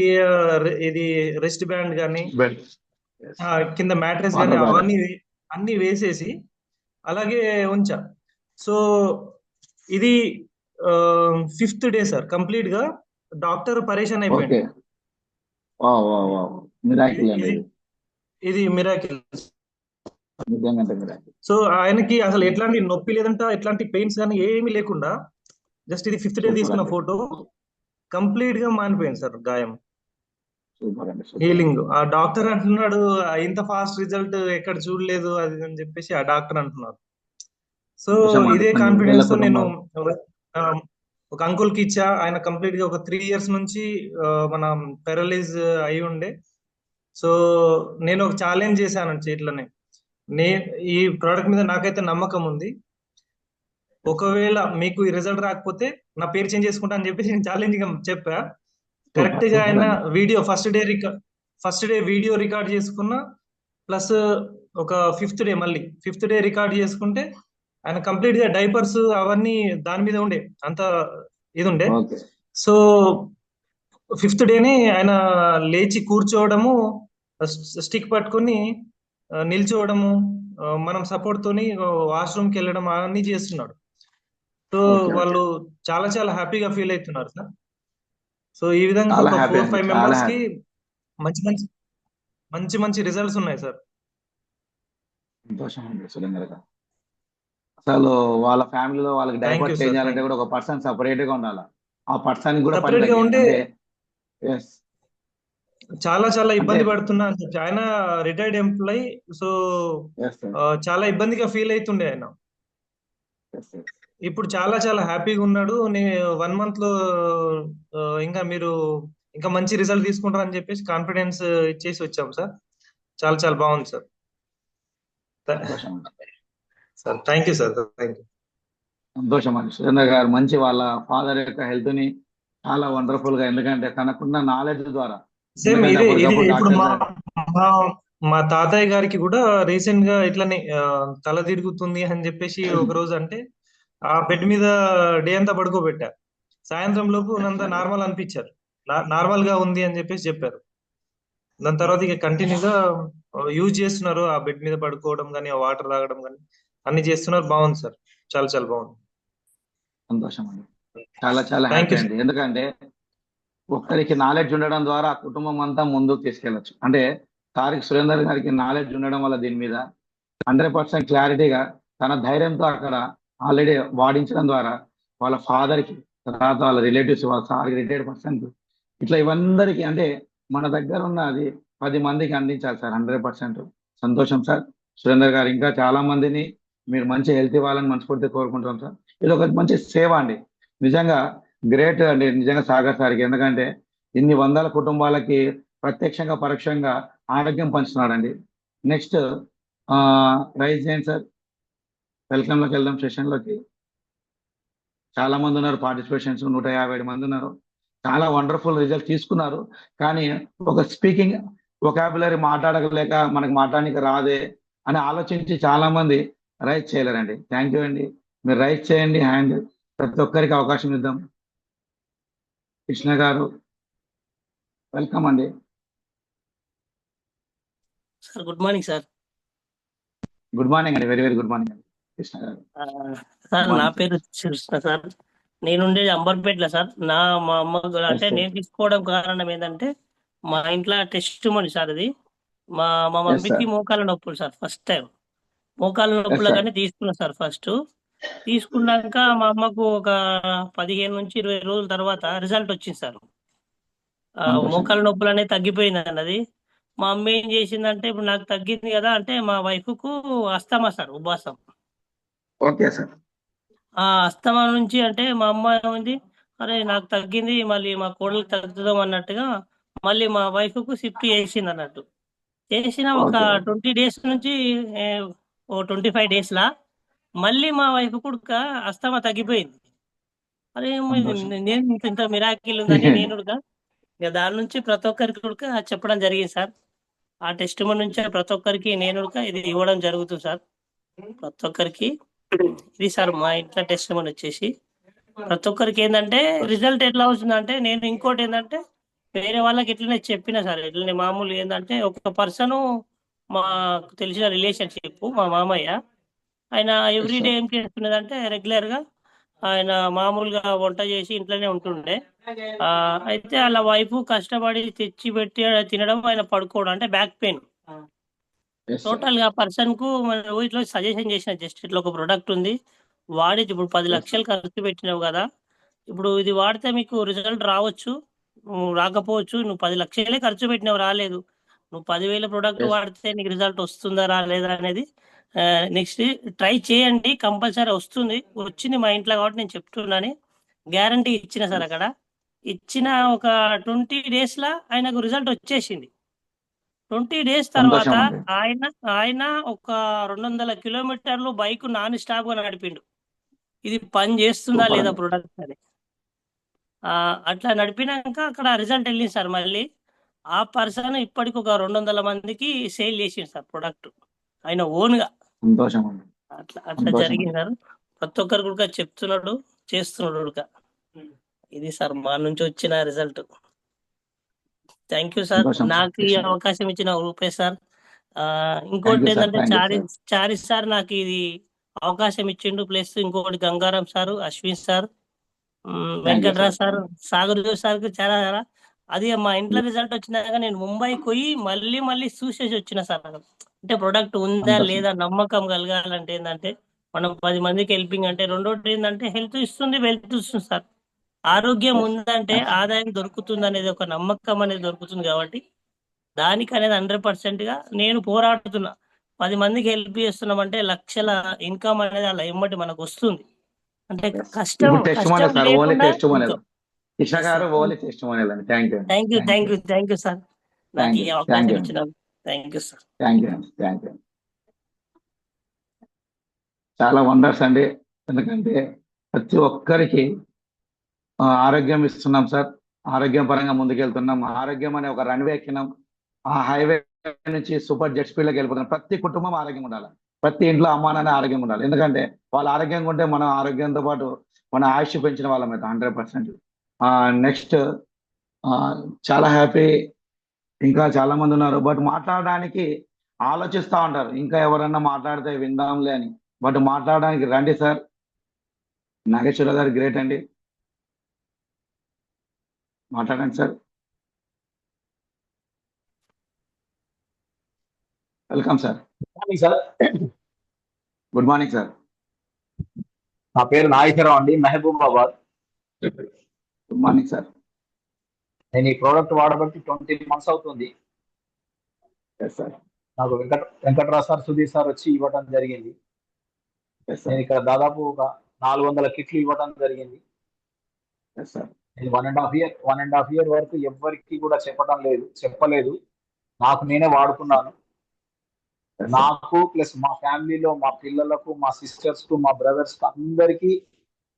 ఇది రెస్ట్ బ్యాండ్ కానీ Bed. Yes. కింద మ్యాట్రెస్ Water కానీ bag. అవన్నీ అన్ని వేసేసి అలాగే ఉంచా. సో ఇది 5th డే సార్, కంప్లీట్ గా డాక్టర్ పరేషాన్ అయిపోయింది. ఓకే వా మిరాకిల్ అండి ఇది ఇది. ఇది మిరాకిల్. నిజంగా అంటే మిరాకిల్. సో ఆయనకి అసలు ఎట్లాంటి నొప్పి లేదంట, ఎట్లాంటి పెయిన్స్ కానీ ఏమీ లేకుండా జస్ట్ ఇది 5th డే సూపర్ తీసుకున్న అండి. ఫోటో కంప్లీట్ గా మానిపోయింది సార్ గాయం. సూపర్ అండి. సూపర్. హీలింగ్. ఆ డాక్టర్ అంటున్నాడు ఇంత ఫాస్ట్ రిజల్ట్ ఎక్కడ చూడలేదు అది అని చెప్పేసి ఆ డాక్టర్ అంటున్నారు. సో సంతోషం అండి. ఇదే కొన్ని వేల కాన్ఫిడెన్స్ తో నేను కుటుంబాలు. ఒక అంకుల్ కి ఇచ్చా. ఆయన కంప్లీట్ గా ఒక 3 years నుంచి మన పెరలైజ్ అయి ఉండే. సో నేను ఒక ఛాలెంజ్ చేశాను చేట్లనే. ఈ ప్రోడక్ట్ మీద నాకైతే నమ్మకం ఉంది. ఒకవేళ మీకు ఈ రిజల్ట్ రాకపోతే నా పేరు చేంజ్ చేసుకుంటా అని చెప్పేసి నేను ఛాలెంజ్ గా చెప్పా. కరెక్ట్ గా ఆయన video first day video record చేసుకున్నా, ప్లస్ ఒక 5th డే మళ్ళీ 5th డే రికార్డ్ చేసుకుంటే ఆయన కంప్లీట్ గా డైపర్స్ అవన్నీ దాని మీద ఉండే, అంత ఇది ఉండే. ఓకే సో 5th డేనే ఆయన లేచి కూర్చోవడము, స్టిక్ పట్టుకొని నిల్చోవడము, మనం సపోర్ట్ తోని వాష్రూమ్ కి వెళ్ళడం అవన్నీ చేస్తున్నాడు. సో ఓకే వాళ్ళు చాలా చాలా హ్యాపీగా ఫీల్ అవుతున్నారు సార్. సో ఈ విధంగా చాలా ఒక హ్యాపీ 4-5 అండి. చాలా మెంబర్స్ కి హ్యాపీ. మంచి రిజల్ట్స్ ఉన్నాయి సార్. సంతోషం అండి సురేంద్ర గారు. అసలు వాళ్ళ ఫ్యామిలీలో వాళ్ళకి thank diaper you change sir. చేయాలంటే కూడా ఒక పర్సన్ సపరేట్ గా ఉండాలి. ఆ పర్సన్ కూడా పని సపరేట్ గా తగ్గింది. ఉండే అంటే yes. చాలా ఇబ్బంది అంటే పడుతున్నా అని చెప్పి ఆయన retired employee. So yes, sir. చాలా ఇబ్బందిగా ఫీల్ అవుతుండే ఆయన. Yes, sir. ఇప్పుడు చాలా హ్యాపీగా ఉన్నాడు. 1 month లో ఇంకా మీరు ఇంకా మంచి రిజల్ట్ తీసుకుంటారు అని చెప్పేసి కాన్ఫిడెన్స్ ఇచ్చేసి వచ్చాం సార్. చాలా బాగుంది సార్. సంతోషం అండి. Sir thank you sir. Thank you. సంతోషం అండి. సురేంద్ర గారు మంచి వాళ్ళ ఫాదర్ యొక్క హెల్త్ ని చాలా వండర్ఫుల్ గా, ఎందుకంటే తనకున్న నాలెడ్జ్ ద్వారా. సేమ్ ఎందుకంటే ఇది అప్పటికప్పుడు ఇప్పుడు డాక్టర్ మా తాతయ్య గారికి కూడా రీసెంట్ గా ఇట్లనే తల తిరుగుతుంది అని చెప్పేసి ఒక రోజు అంటే ఆ బెడ్ మీద డే అంతా పడుకోబెట్టా. సాయంత్రం లోపు అంతా నార్మల్ అనిపించారు. నార్మల్ గా ఉంది అని చెప్పేసి చెప్పారు. దాని తర్వాత ఇక కంటిన్యూగా యూజ్ చేస్తున్నారు. ఆ బెడ్ మీద పడుకోవడం కానీ, ఆ వాటర్ తాగడం కానీ అన్ని చేస్తున్నారు. బాగుంది సార్. చాలా బాగుంది. సంతోషం అండి. చాలా థ్యాంక్ హ్యాపీ యూ అండి. ఎందుకంటే ఒక్కరికి నాలెడ్జ్ ఉండడం ద్వారా ఆ కుటుంబం అంతా ముందుకు తీసుకెళ్ళచ్చు. అంటే తారిక్ సురేందర్ గారికి నాలెడ్జ్ ఉండడం వల్ల దీని మీద 100% క్లారిటీగా తన ధైర్యంతో అక్కడ ఆల్రెడీ వాడించడం ద్వారా వాళ్ళ ఫాదర్కి, తర్వాత వాళ్ళ రిలేటివ్స్, వాళ్ళ సార్కి, రిటైర్డ్ పర్సన్కి, ఇట్లా ఇవందరికీ అంటే మన దగ్గర ఉన్న అది 10 మందికి అందించాలి సార్. 100% సంతోషం సార్. సురేందర్ గారు ఇంకా చాలా మందిని మీరు మంచి హెల్త్ ఇవ్వాలని మనస్ఫూర్తిగా కోరుకుంటున్నాం సార్. ఇది ఒక మంచి సేవ అండి. నిజంగా గ్రేట్ అండి నిజంగా సాగర్ సార్కి. ఎందుకంటే ఇన్ని వందల కుటుంబాలకి ప్రత్యక్షంగా పరోక్షంగా ఆరోగ్యం పంచుతున్నాడండి. నెక్స్ట్ రైజ్ చేయండి సార్. వెల్కమ్ లోకి వెళ్దాం సెషన్లోకి. చాలా మంది ఉన్నారు పార్టిసిపేషన్స్, 157 మంది ఉన్నారు. చాలా వండర్ఫుల్ రిజల్ట్ తీసుకున్నారు. కానీ ఒక స్పీకింగ్ వొకాబులరీ మాట్లాడలేక మనకు మాట్లాడడానికి రాదే అని ఆలోచించి చాలా మంది రైజ్ చేయలేరండి. థ్యాంక్ యూ అండి. మీరు రైజ్ చేయండి హ్యాండ్, ప్రతి ఒక్కరికి అవకాశం ఇద్దాం. కృష్ణ గారు వెల్కమ్ అండి. Sir good morning sir. Good morning అండి. వెరీ వెరీ గుడ్ మార్నింగ్ అండి కృష్ణ గారు. సార్ నా పేరు కృష్ణ సార్. నేను ఉండేది అంబర్పేటలో సార్. మా అమ్మ అంటే నేను తీసుకోవడం కారణం ఏంటంటే మా ఇంట్లో టెస్ట్ మనీ సార్. ఇది మా మమ్మీకి మోకాళ్ళ నొప్పులు సార్. ఫస్ట్ టైం మోకాళ్ళ నొప్పులు కానీ తీసుకున్నా సార్. ఫస్ట్ తీసుకున్నాక మా అమ్మకు ఒక 15 నుంచి 20 రోజుల తర్వాత రిజల్ట్ వచ్చింది సార్. మోకాళ్ళ నొప్పులు అనేది తగ్గిపోయింది అన్నది. మా అమ్మ ఏం చేసిందంటే ఇప్పుడు నాకు తగ్గింది కదా అంటే మా వైఫ్ కు అస్తమా సార్, ఉబ్బాసం. Okay sir. ఆ అస్తమా నుంచి అంటే మా అమ్మ ఏమైంది, అరే నాకు తగ్గింది మళ్ళీ మా కోడలికి తగ్గుతుందాం అన్నట్టుగా మళ్ళీ మా వైఫ్ కు షిఫ్ట్ చేసింది అన్నట్టు. చేసిన ఒక 20 days నుంచి ఓ 25 days లా మళ్ళీ మా వైఫ్ కూడా అస్తమా తగ్గిపోయింది. అరే నేను ఇంత మిరాకిల్ ఉందని నేను ఇక దాని నుంచి ప్రతి ఒక్కరికి కూడా చెప్పడం జరిగింది సార్. ఆ టెస్ట్ నుంచి ప్రతి ఒక్కరికి నేను ఇది ఇవ్వడం జరుగుతుంది సార్. ప్రతి ఒక్కరికి ఇది సార్ మా ఇంట్లో టెస్ట్ వచ్చేసి ప్రతి ఒక్కరికి ఏంటంటే రిజల్ట్ ఎట్లా అవుతుందంటే, నేను ఇంకోటి ఏంటంటే వేరే వాళ్ళకి ఎట్లనే చెప్పిన సార్. ఎట్లనే మామూలు ఏంటంటే ఒక పర్సన్ మాకు తెలిసిన రిలేషన్షిప్ మా మామయ్య, ఆయన ఎవ్రీడే ఏం చేస్తున్నదంటే రెగ్యులర్ గా ఆయన మామూలుగా వంట చేసి ఇంట్లోనే ఉంటుండే. అయితే వాళ్ళ వైఫ్ కష్టపడి తెచ్చి పెట్టి తినడం, ఆయన పడుకోవడం అంటే బ్యాక్ పెయిన్. టోటల్ గా పర్సన్ కు ఇట్లా సజెషన్ చేసిన, జస్ట్ ఇట్లా ఒక ప్రొడక్ట్ ఉంది వాడి, ఇప్పుడు 10 లక్షలు ఖర్చు పెట్టినావు కదా, ఇప్పుడు ఇది వాడితే మీకు రిజల్ట్ రావచ్చు, రాకపోవచ్చు. నువ్వు 10 లక్షలే ఖర్చు పెట్టినావు, రాలేదు. నువ్వు 10,000 ప్రొడక్ట్ వాడితే నీకు రిజల్ట్ వస్తుందా రాలేదా అనేది నెక్స్ట్ ట్రై చేయండి, కంపల్సరీ వస్తుంది. వచ్చింది మా ఇంట్లో కాబట్టి నేను చెప్తున్నాను. గ్యారంటీ ఇచ్చిన సార్. అక్కడ ఇచ్చిన ఒక 20 days లా ఆయనకు రిజల్ట్ వచ్చేసింది. 20 days తర్వాత ఆయన ఒక 200 kilometers బైక్ నాన్ స్టాప్ గా నడిపిండు. ఇది పని చేస్తుందా లేదా ప్రొడక్ట్ అని. అట్లా నడిపినాక అక్కడ రిజల్ట్ వెళ్ళింది సార్. మళ్ళీ ఆ పర్సన్ ఇప్పటికి ఒక 200 మందికి సేల్ చేసింది సార్ ప్రొడక్ట్, ఆయన ఓన్ గా. అట్లా జరిగింది సార్. ప్రతి ఒక్కరు కూడా చెప్తున్నాడు, చేస్తున్నాడు కూడా. ఇది సార్ మా నుంచి వచ్చిన రిజల్ట్. Thank you sir. నాకు ఈ అవకాశం ఇచ్చిన రూపేష్ సార్. ఇంకోటి ఏంటంటే చారి సార్ నాకు ఇది అవకాశం ఇచ్చిండు. ప్లస్ ఇంకొకటి Gangaram sir, Ashwin sir, Venkatraj sir, Sagar sir కు చాలా అది మా ఇంట్లో రిజల్ట్ వచ్చినాక నేను ముంబైకి పోయి మళ్ళీ చూసేసి వచ్చిన సార్. అంటే ప్రొడక్ట్ ఉందా లేదా నమ్మకం కలగాలంటే ఏంటంటే మనం 10 మందికి హెల్పింగ్ అంటే, రెండోటి ఏంటంటే హెల్త్ ఇస్తుంది, వెల్త్ ఇస్తుంది సార్. ఆరోగ్యం ఉందంటే ఆదాయం దొరుకుతుంది అనేది ఒక నమ్మకం అనేది దొరుకుతుంది. కాబట్టి దానికి అనేది 100% గా నేను పోరాడుతున్నా. 10 మందికి హెల్ప్ చేస్తున్నామంటే లక్షల ఇన్కమ్ అనేది అలా ఎమ్మటి మనకు వస్తుంది. అంటే కష్టం థ్యాంక్ యూ సార్. నాకు ఈ అవకాశం ఇచ్చిన థ్యాంక్ యూ సార్. చాలా వండర్స్ అండి. ఎందుకంటే ప్రతి ఒక్కరికి ఆరోగ్యం ఇస్తున్నాం సార్. ఆరోగ్యం పరంగా ముందుకెళ్తున్నాం. ఆరోగ్యం అనే ఒక రన్వే ఎక్కినాం. ఆ హైవే నుంచి సూపర్ జెట్ స్పీడ్ లోకి వెళ్ళిపోతున్నాం. ప్రతి కుటుంబం ఆరోగ్యం ఉండాలి. ప్రతి ఇంట్లో అమ్మా నాన్న ఆరోగ్యం ఉండాలి. ఎందుకంటే వాళ్ళు ఆరోగ్యంగా ఉంటే మన ఆరోగ్యంతో పాటు మన ఆయుష్ పెంచిన వాళ్ళం అయితే 100%. నెక్స్ట్ చాలా హ్యాపీ. ఇంకా చాలా మంది ఉన్నారు, బట్ మాట్లాడడానికి ఆలోచిస్తూ ఉంటారు. ఇంకా ఎవరన్నా మాట్లాడితే విందాంలే అని. బట్ మాట్లాడడానికి రండి సార్. నాగేశ్వర గారు గ్రేట్ అండి, మాట్లాడండి sir. Welcome sir. Sir good morning sir. నా పేరు నాగేశ్వరరావు అండి, మహబూబాబాద్. Good morning sir. నేను ఈ ప్రోడక్ట్ వాడబట్టి 20 months అవుతుంది. Yes sir. నాకు వెంకట్రావు సార్, సుధీర్ సార్ వచ్చి ఇవ్వడం జరిగింది. ఎస్ నేను సార్. ఇక్కడ దాదాపు ఒక 400 కిట్లు ఇవ్వడం జరిగింది. Yes sir. నేను 1.5 year వరకు ఎవ్వరికి కూడా చెప్పలేదు. నాకు నేనే వాడుకున్నాను. నాకు ప్లస్ మా ఫ్యామిలీలో మా పిల్లలకు, మా సిస్టర్స్ కు, మా బ్రదర్స్ కు అందరికి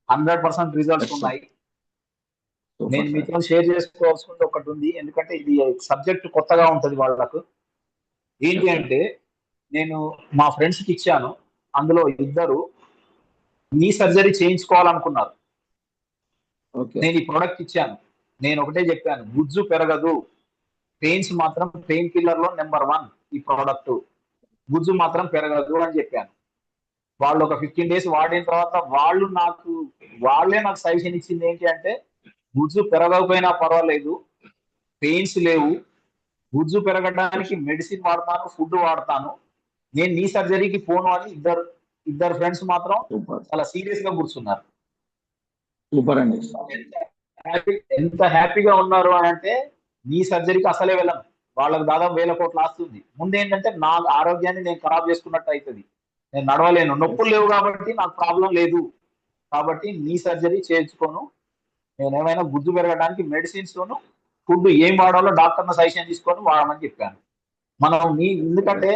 100% రిజల్ట్స్ ఉన్నాయి. నేను మీతో షేర్ చేసుకోవాల్సింది ఒకటి ఉంది, ఎందుకంటే ఇది సబ్జెక్ట్ కొత్తగా ఉంటది వాళ్ళకు. ఏంటి అంటే, నేను మా ఫ్రెండ్స్ కి ఇచ్చాను, అందులో 2 నీ సర్జరీ చేయించుకోవాలనుకున్నారు. నేను ఈ ప్రోడక్ట్ ఇచ్చాను. నేను ఒకటే చెప్పాను, గుజ్జు పెరగదు, పెయిన్స్ మాత్రం పెయిన్ కిల్లర్ లో నెంబర్ 1 ఈ ప్రోడక్ట్, గుజ్జు మాత్రం పెరగదు అని చెప్పాను. వాళ్ళు ఒక 15 days వాడిన తర్వాత వాళ్ళే నాకు సజెషన్ ఇచ్చింది ఏంటి అంటే, గుజ్జు పెరగకపోయినా పర్వాలేదు, పెయిన్స్ లేవు, గుజ్జు పెరగడానికి మెడిసిన్ వాడతాను, ఫుడ్ వాడతాను, నేను నీ సర్జరీకి పోను అని ఇద్దరు ఫ్రెండ్స్ మాత్రం చాలా సీరియస్ గా కూర్చున్నారు. సూపర్ అండి. ఎంత హ్యాపీగా ఉన్నారు అని అంటే, నీ సర్జరీకి అసలే వెళ్ళను, వాళ్ళకి దాదాపు 1000 కోట్లు ఆస్తుంది. ముందు ఏంటంటే, నా ఆరోగ్యాన్ని నేను ఖరాబ్ చేసుకున్నట్టు అవుతుంది, నేను నడవలేను, నొప్పులు లేవు కాబట్టి నాకు ప్రాబ్లం లేదు, కాబట్టి నీ సర్జరీ చేయించుకోను, నేను ఏమైనా గుజ్జు పెరగడానికి మెడిసిన్స్ లోను ఫుడ్ ఏం వాడాలో డాక్టర్ సజెషన్ తీసుకొని వాడమని చెప్పాను. ఎందుకంటే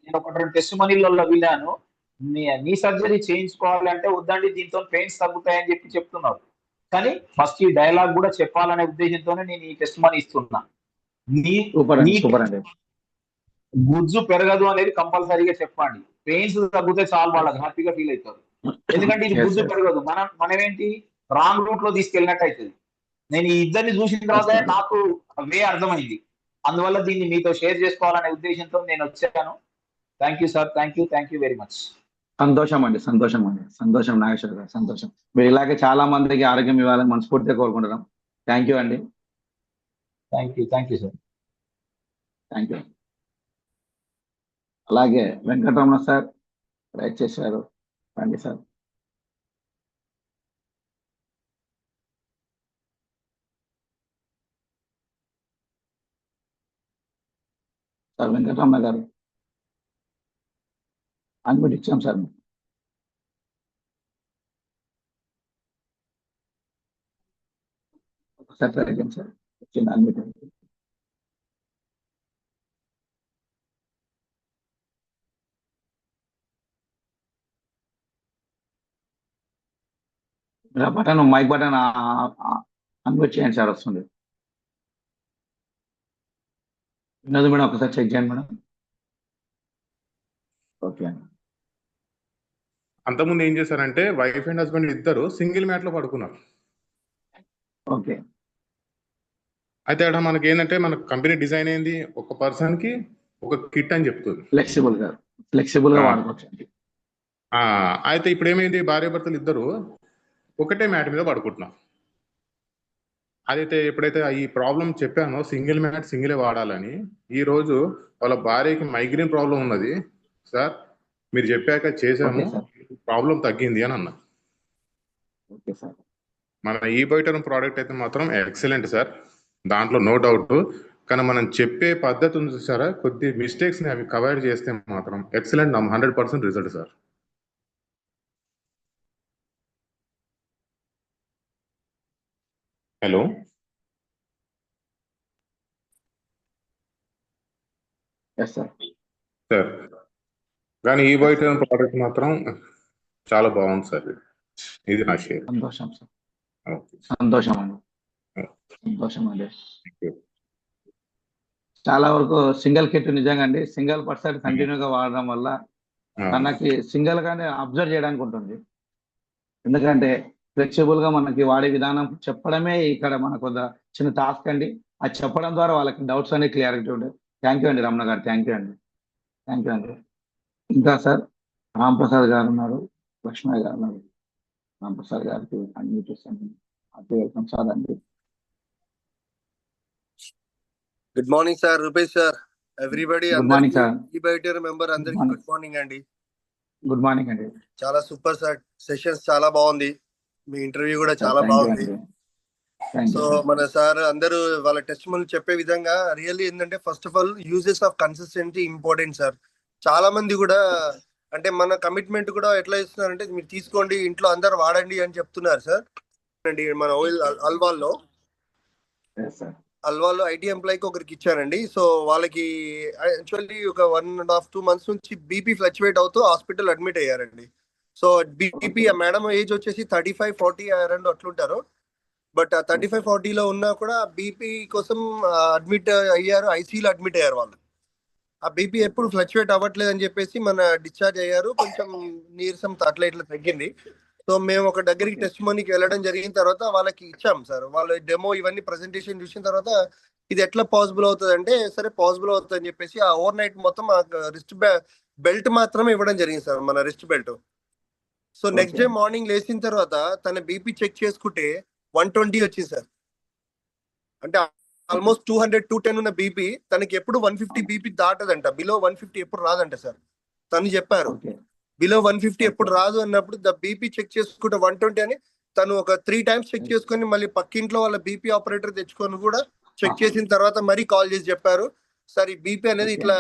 నేను 1-2 టెస్టిమనీలలో విన్నాను, నీ సర్జరీ చేయించుకోవాలంటే వద్దండి, దీంతో పెయిన్స్ తగ్గుతాయని చెప్తున్నారు. కానీ ఫస్ట్ ఈ డైలాగ్ కూడా చెప్పాలనే ఉద్దేశంతోనే నేను ఈ టెస్టిమనీ ఇస్తున్నా. గుజ్జు పెరగదు అనేది కంపల్సరీగా చెప్పండి, పెయిన్స్ తగ్గితే చాలు, వాళ్ళకి హ్యాపీగా ఫీల్ అవుతారు. ఎందుకంటే ఇది గుజ్జు పెరగదు, మనమేంటి రాంగ్ రూట్ లో తీసుకెళ్ళినట్టు అవుతుంది. నేను ఈ ఇద్దరిని చూసిన తర్వాత నాకు వే అర్థమైంది, అందువల్ల దీన్ని మీతో షేర్ చేసుకోవాలనే ఉద్దేశంతో నేను వచ్చాను. Thank you sir, thank you very much. సంతోషం నాగేశ్వర గారు, సంతోషం. మీరు ఇలాగే చాలా మందికి ఆరోగ్యం ఇవ్వాలని మనస్ఫూర్తిగా కోరుకుంటున్నాం. థ్యాంక్ యూ అండి. Thank you sir. Thank you. అలాగే వెంకటరమణ సార్ రైట్ చేశారు, రండి సార్. సార్ వెంకటరమణ గారు అన్మ్యూట్ ఇచ్చాం సార్. ఒకసారి ట్రై చేయండి సార్, వచ్చింది unmute. Button, mike button unmute చేయండి సార్, వస్తుంది. వినోద్ మేడం ఒకసారి చెక్ చేయండి మేడం. ఓకే అండి. అంతకుముందు ఏం చేశారంటే, వైఫ్ అండ్ హస్బెండ్ ఇద్దరు సింగిల్ మ్యాట్ లో పడుకున్నారు. ఓకే. అయితే అక్కడ మనకి ఏంటంటే, మన కంపెనీ డిజైన్ ఏంది, ఒక పర్సన్ కి ఒక కిట్ అని చెప్తుంది, ఫ్లెక్సిబుల్ గా వాడుకోవచ్చు. అయితే ఇప్పుడు ఏమైంది, భార్య భర్తలు ఇద్దరు ఒకటే మ్యాట్ మీద పడుకుంటున్నారు. అదైతే ఎప్పుడైతే ఈ ప్రాబ్లం చెప్పానో, సింగిల్ మ్యాట్ సింగిలే వాడాలని, ఈ రోజు వాళ్ళ భార్యకి మైగ్రేన్ ప్రాబ్లం ఉన్నది సార్, మీరు చెప్పాక చేశాము, ప్రాబ్లం తగ్గింది అని అన్నారు. మన ఈ బయోటర్మ్ ప్రోడక్ట్ అయితే మాత్రం ఎక్సలెంట్ సార్, దాంట్లో నో డౌట్. కానీ మనం చెప్పే పద్ధతి ఉంది చూసారా, కొద్ది మిస్టేక్స్ ని అవి కవర్ చేస్తే మాత్రం excellent, 100% result sir. Hello sir. కానీ ఈ బయోటర్మ్ ప్రోడక్ట్ మాత్రం చాలా బాగుంది సార్, ఇది నా షేర్. సంతోషం సార్, సంతోషం అండి. చాలా వరకు సింగిల్ కిట్ నిజంగా అండి, సింగిల్ పర్సన్ కంటిన్యూగా వాడడం వల్ల తనకి సింగిల్ గానే అబ్జర్వ్ చేయడానికి ఉంటుంది. ఎందుకంటే ఫ్లెక్సిబుల్ గా మనకి వాడే విధానం చెప్పడమే ఇక్కడ మనకు చిన్న టాస్క్ అండి. అది చెప్పడం ద్వారా వాళ్ళకి డౌట్స్ అన్ని క్లియారిటీ ఉంటాయి. థ్యాంక్ యూ అండి రమణ గారు, థ్యాంక్ యూ అండి. ఇంకా సార్ రాంప్రసాద్ గారు ఉన్నారు, లక్ష్మయ్య గారు ఉన్నారు. రాంప్రసాద్ గారికి అన్మ్యూట్ చేస్తాను. వెల్కమ్ సార్ అండి. Good morning sir, Rupesh sir. Everybody good morning అందరికి సార్. ఈ బయోటియర్ మెంబర్ గుడ్ అందరికి మార్నింగ్. గుడ్ మార్నింగ్ అండి. గుడ్ మార్నింగ్ అండి. చాలా సూపర్ సార్, సెషన్స్ చాలా బాగుంది, మీ ఇంటర్వ్యూ కూడా సార్ చాలా థ్యాంక్ యూ బాగుంది. అండి. Thank so you sir. మన సార్ అందరూ వాళ్ళ టెస్ట్ ముందు చెప్పే విధంగా రియల్లీ ఏంటంటే first of all uses of consistency important sir. చాలా మంది కూడా అంటే మన కమిట్మెంట్ కూడా ఎట్లా ఇస్తున్నారంటే మీరు తీసుకోండి ఇంట్లో అందరు వాడండి అని చెప్తున్నారు సార్. అండి మన ఓయిల్ అల్వాల్లో Yes, sir. అల్వాలో ఐటీ ఎంప్లాయ్కి ఒకరికి ఇచ్చానండి. సో వాళ్ళకి యాక్చువల్లీ ఒక 1.5-2 months నుంచి బీపీ ఫ్లక్చువేట్ అవుతూ హాస్పిటల్ అడ్మిట్ అయ్యారండి. సో బీపీ మేడం ఏజ్ వచ్చేసి 35-40 అరౌండ్ అట్లుంటారు. బట్ 35-40లో ఉన్నా కూడా బీపీ కోసం అడ్మిట్ అయ్యారు, ఐసీయూలో అడ్మిట్ అయ్యారు వాళ్ళు. ఆ బీపీ ఎప్పుడు ఫ్లక్చువేట్ అవ్వట్లేదు అని చెప్పేసి మన డిశ్చార్జ్ అయ్యారు, కొంచెం నీరసం అట్లా ఇట్లా తగ్గింది. సో మేము ఒక దగ్గరికి టెస్ట్ మనీకి వెళ్ళడం జరిగిన తర్వాత వాళ్ళకి ఇచ్చాం సార్. వాళ్ళ డెమో ఇవన్నీ ప్రెజెంటేషన్ చూసిన తర్వాత ఇది ఎట్లా పాసిబుల్ అవుతుంది అంటే సరే పాసిబుల్ అవుతుంది అని చెప్పేసి ఆ ఓవర్ నైట్ మొత్తం రిస్ట్ బెల్ట్ మాత్రమే ఇవ్వడం జరిగింది సార్, మన wrist belt. So next day morning లేచిన తర్వాత తన బీపీ చెక్ చేసుకుంటే 120 వచ్చింది సార్. అంటే ఆల్మోస్ట్ 200-210 ఉన్న బీపీ తనకి ఎప్పుడు 150 బీపీ దాటదంట, బిలో 150 ఎప్పుడు రాదంట సార్. తను చెప్పారు బిలో 150 ఎప్పుడు రాదు అన్నప్పుడు ద బీపీ చెక్ చేసుకుంటే 120 అని తను ఒక 3 times చెక్ చేసుకొని మళ్ళీ పక్కింట్లో వాళ్ళ బీపీ ఆపరేటర్ తెచ్చుకొని కూడా చెక్ చేసిన తర్వాత మరీ కాల్ చేసి చెప్పారు సార్ ఈ బీపీ అనేది ఇట్లా